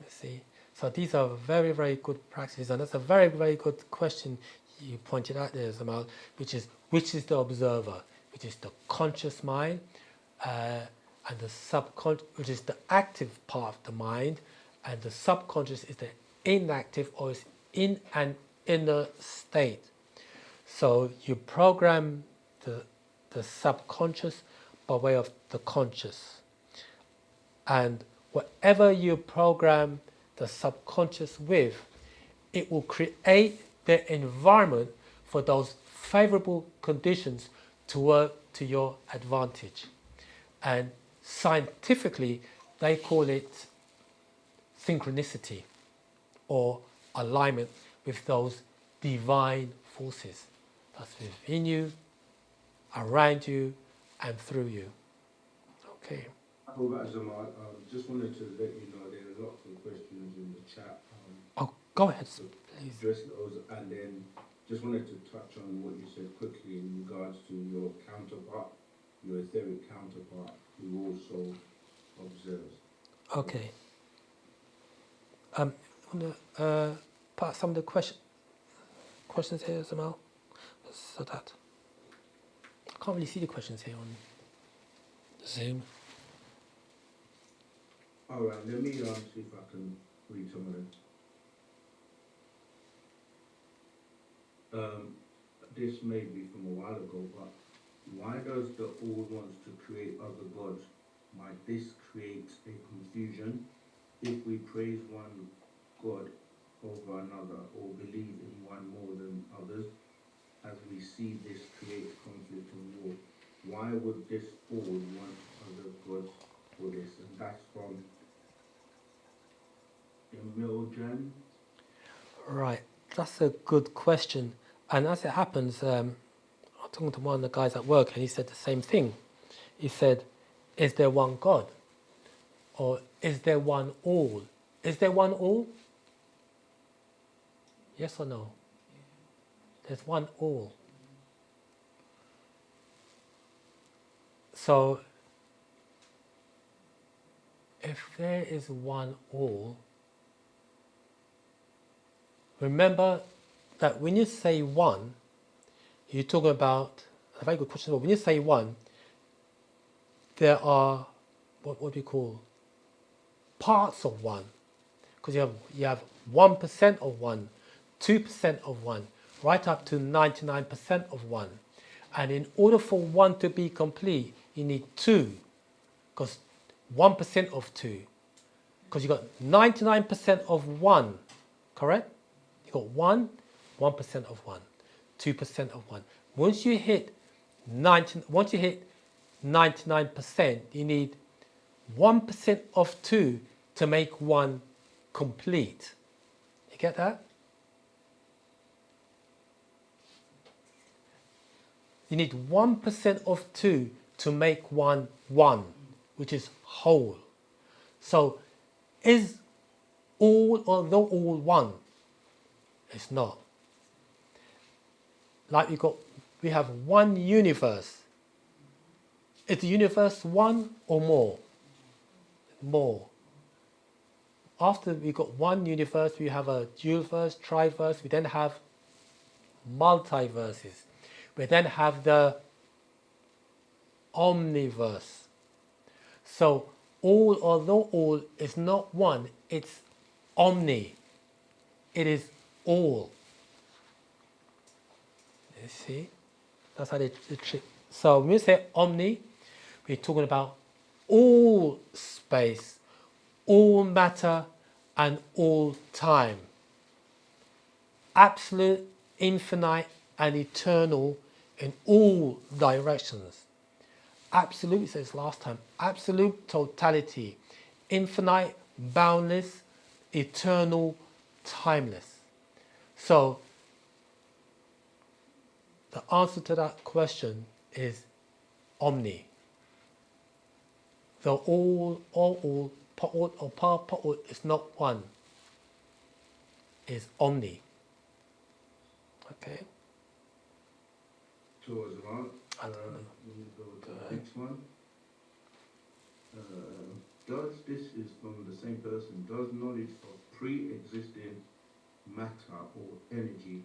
You see? So these are very, very good practices, and that's a very, very good question you pointed out there, Zamal, which is the observer, which is the conscious mind, and the subconscious, which is the active part of the mind, and the subconscious is the inactive, or is in an inner state. So you program the subconscious by way of the conscious. And whatever you program the subconscious with, it will create the environment for those favorable conditions to work to your advantage. And scientifically, they call it synchronicity, or alignment with those divine forces that's within you, around you and through you. Okay.
Robert Zamal, just wanted to let you know there are lots of questions in the chat.
Oh, go ahead,
So
please.
address those, and then just wanted to touch on what you said quickly in regards to your counterpart, your etheric counterpart, who also observes.
Okay. Want to put some of the questions here, Zamal, so that I can't really see the questions here on Zoom.
All right, let me see if I can read some of them. This may be from a while ago, but why does the all wants to create other gods? Might this create a confusion if we praise one god over another or believe in one more than others? As we see this create conflict and war, why would this all want other gods for this? And that's from Emiljan.
Right, that's a good question. And as it happens, I'm talking to one of the guys at work, and he said the same thing. He said, "Is there one God, or is there one all? Is there one all? Yes or no? There's one all." So, if there is one all, remember that when you say one, you're talking about a very good question. But when you say one, there are what do you call parts of one, because you have 1% of one, 2% of one, right up to 99% of one. And in order for one to be complete, you need two, because 1% of two, because you got 99% of one, correct? You got 1% of one, 2% of one. Once you hit 99%, you need 1% of two to make one complete. You get that? You need 1% of two to make one, which is whole. So, is all or not all one? It's not. Like we have one universe. Is the universe one or more? More. After we got one universe, we have a dualverse, triverse, we then have multiverses. We then have the omniverse. So all, although all is not one, it's omni. It is all. You see? That's how they trick. So when we say omni, we're talking about all space, all matter, and all time. Absolute, infinite, and eternal in all directions. Absolute, it says last time, absolute totality, infinite, boundless, eternal, timeless. So, the answer to that question is omni. The all, part all is not one, is omni. Okay?
So as well, let me go to the next one. Does this is from the same person? Does knowledge of pre-existing matter or energy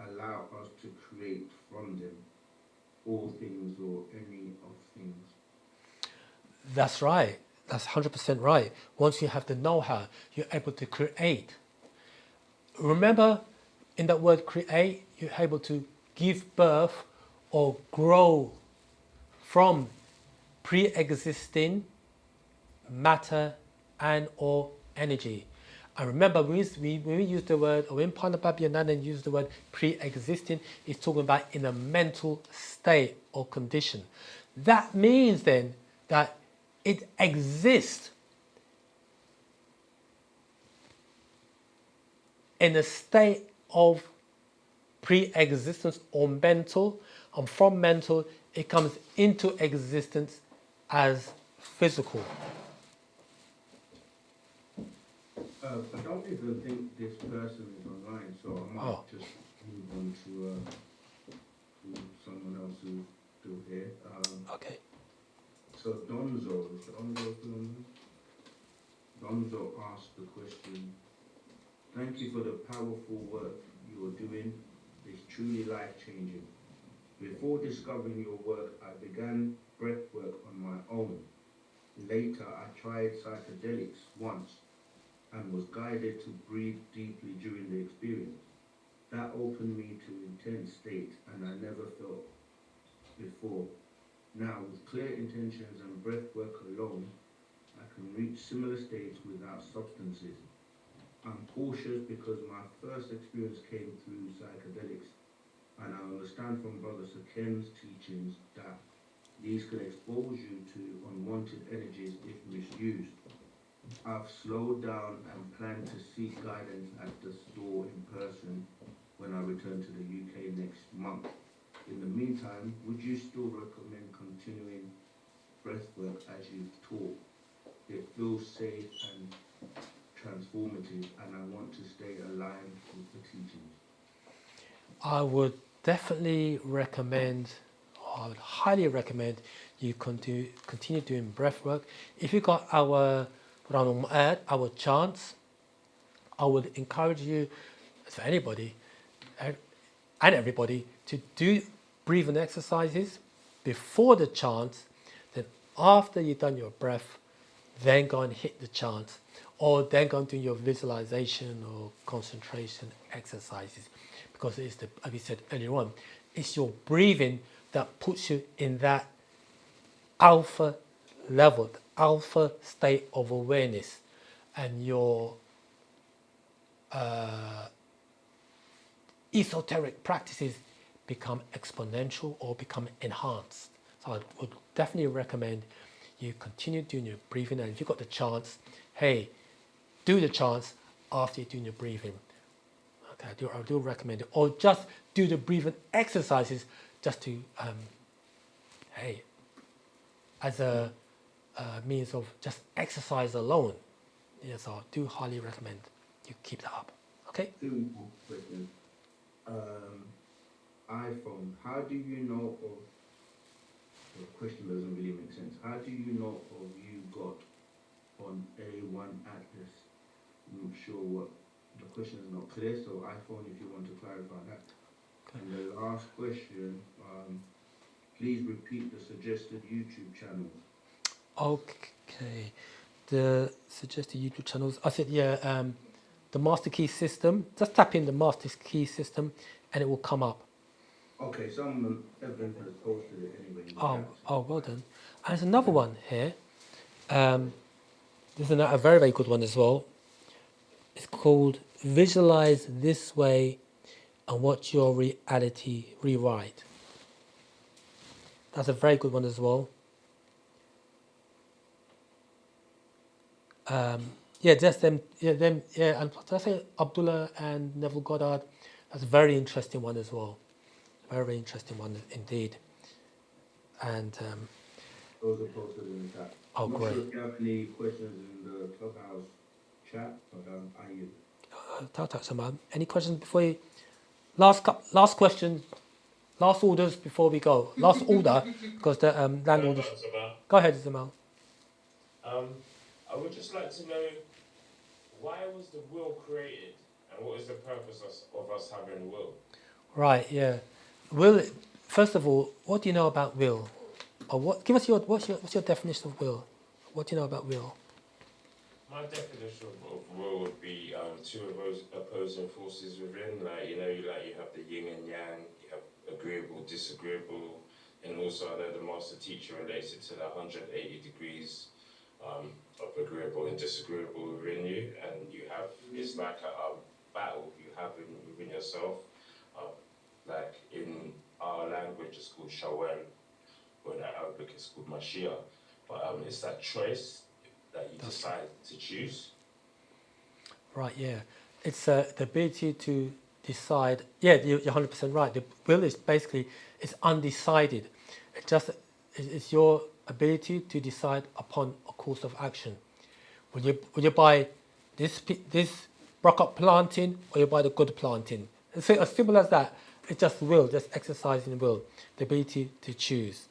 allow us to create from them all things or any of things?
That's right. That's 100% right. Once you have the know-how, you're able to create. Remember, in that word create, you're able to give birth or grow from pre-existing matter and or energy. And remember, when we use the word, or when Panababiyananda use the word pre-existing, it's talking about in a mental state or condition. That means then that it exists in a state of pre-existence or mental, and from mental it comes into existence as physical.
I don't even think this person is online, so I might just move on to someone else who's still here.
Okay.
So Donzo, is Donzo still on? Donzo asked the question, thank you for the powerful work you are doing. It's truly life-changing. Before discovering your work, I began breathwork on my own. Later, I tried psychedelics once and was guided to breathe deeply during the experience. That opened me to intense state and I never felt before. Now, with clear intentions and breathwork alone, I can reach similar states without substances. I'm cautious because my first experience came through psychedelics, and I understand from Brother Sakem's teachings that these can expose you to unwanted energies if misused. I've slowed down and plan to seek guidance at the store in person when I return to the UK next month. In the meantime, would you still recommend continuing breathwork as you've taught? It feels safe and transformative, and I want to stay aligned with the teachings.
I would definitely recommend, or I would highly recommend you continue doing breath work. If you got our chants, I would encourage you, for anybody and everybody, to do breathing exercises before the chants. Then after you've done your breath, then go and hit the chant, or then go and do your visualization or concentration exercises, because it's the, as we said earlier on, it's your breathing that puts you in that alpha level, the alpha state of awareness, and your esoteric practices become exponential or become enhanced. So I would definitely recommend you continue doing your breathing, and if you've got the chance, hey, do the chants after you're doing your breathing. Okay, I do recommend it. Or just do the breathing exercises just to, hey, as a means of just exercise alone. Yes, I do highly recommend you keep that up. Okay?
Two more questions. iPhone, how do you know of, the question doesn't really make sense. How do you know of you got on A1 Atlas? I'm not sure what, the question is not clear, so iPhone, if you want to clarify that. Okay. And the last question, please repeat the suggested YouTube channels.
Okay, the suggested YouTube channels. I said, yeah, the master key system. Just tap in the master key system, and it will come up.
Okay, someone Evan has posted it anyway.
Oh, well done. And there's another one here. This is a very, very good one as well. It's called Visualize This Way and Watch Your Reality Rewrite. That's a very good one as well. Yeah, just them. Yeah, them. Yeah, and did I say Abdullah and Neville Goddard? That's a very interesting one as well. Very interesting one indeed. And
those are posted in the chat.
Oh,
I'm not
great.
sure if you have any questions in the Clubhouse chat, but I use.
Any questions before you? Last question. Last orders before we go. Last order, because the landlord. Go ahead, Zamal.
I would just like to know, why was the will created, and what is the purpose of us having a will?
Right. Yeah. Will. First of all, what do you know about will? Or what? Give us what's your definition of will? What do you know about will?
My definition of will would be two of those opposing forces within. Like you have the yin and yang. You have agreeable, disagreeable, and also I know the master teacher relates it to the 180 degrees of agreeable and disagreeable within you, and you have it's like a battle you have within yourself. Like in our language, it's called Shawel, or in Arabic, it's called Mashiach. But it's that choice that you decide to choose.
Right. Yeah. It's the ability to decide. Yeah, you're 100% right. The will is basically it's undecided. It's your ability to decide upon a course of action. Will you buy this broccoli planting or you buy the good planting? It's as simple as that. It's just will, just exercising will, the ability to choose.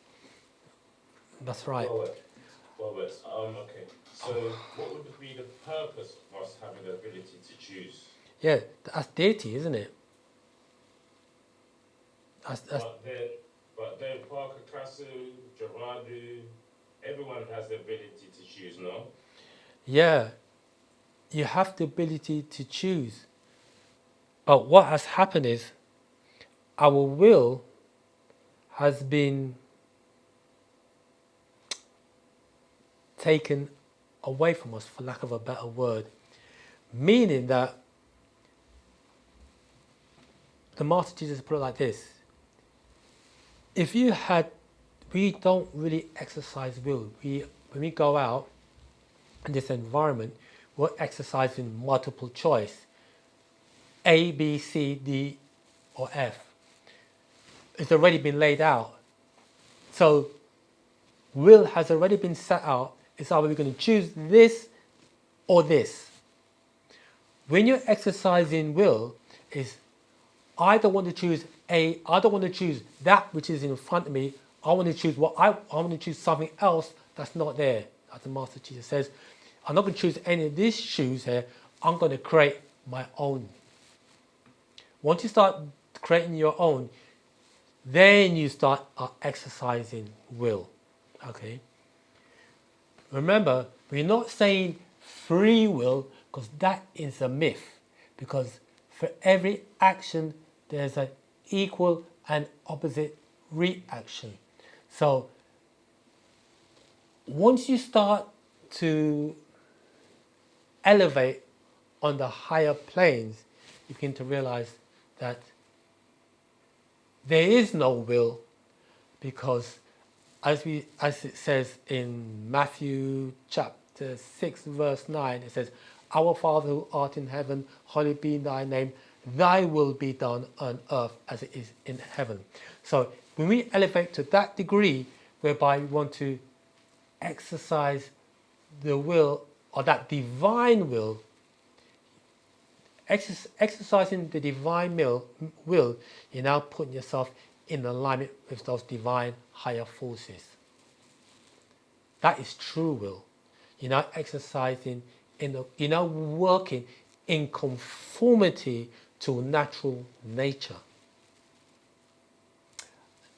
That's right.
Okay. So, what would be the purpose of us having the ability to choose?
Yeah, that's deity, isn't it?
But then Parker Castle, Gerardo, everyone has the ability to choose, no?
Yeah, you have the ability to choose. But what has happened is our will has been taken away from us, for lack of a better word, meaning that the Master Jesus put it like this: we don't really exercise will. When we go out in this environment, we're exercising multiple choice, A, B, C, D, or F. It's already been laid out. So will has already been set out. It's either we're going to choose this or this. When you're exercising will, is I don't want to choose A, I don't want to choose that which is in front of me. I want to choose I want to choose something else that's not there. As the Master Jesus says, I'm not going to choose any of these shoes here. I'm going to create my own. Once you start creating your own, then you start exercising will. Okay. Remember, we're not saying free will, because that is a myth. Because for every action, there's an equal and opposite reaction. So once you start to elevate on the higher planes, you begin to realize that there is no will, because as it says in Matthew chapter 6 verse 9, it says, "Our Father who art in heaven, hallowed be thy name, thy will be done on earth as it is in heaven." So when we elevate to that degree whereby we want to exercise the will, or that divine will, exercising the divine will, you're now putting yourself in alignment with those divine higher forces. That is true will. You're now exercising, you're now working in conformity to natural nature.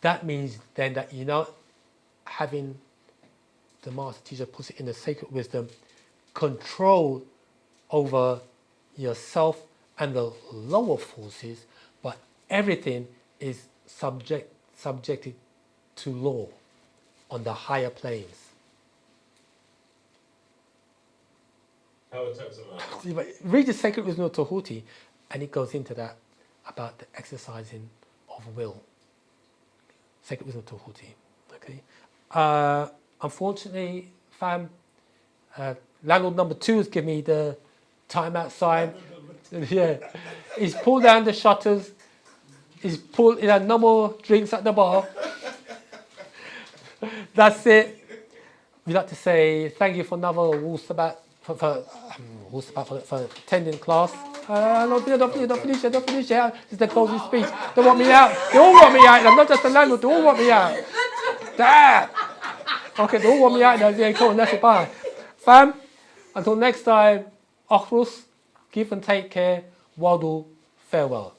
That means then that you're now having, the Master Teacher puts it in the sacred wisdom, control over yourself and the lower forces, but everything is subjected to law on the higher planes. Read the Sacred Wisdom of Tahuti, and it goes into that about the exercising of will. Sacred Wisdom of Tahuti. Okay. Unfortunately, fam, landlord number 2 has given me the timeout sign. Yeah, he's pulled down the shutters. He's pulled, no more drinks at the bar. That's it. We'd like to say thank you for another Wu-Sabat for attending class. Don't finish it. This is the closing speech. They want me out. They all want me out. I'm not just the landlord. They all want me out. Damn. Okay, they all want me out. Yeah, cool. That's it. Bye. Fam, until next time, Akhrus, give and take care. Wadu, farewell.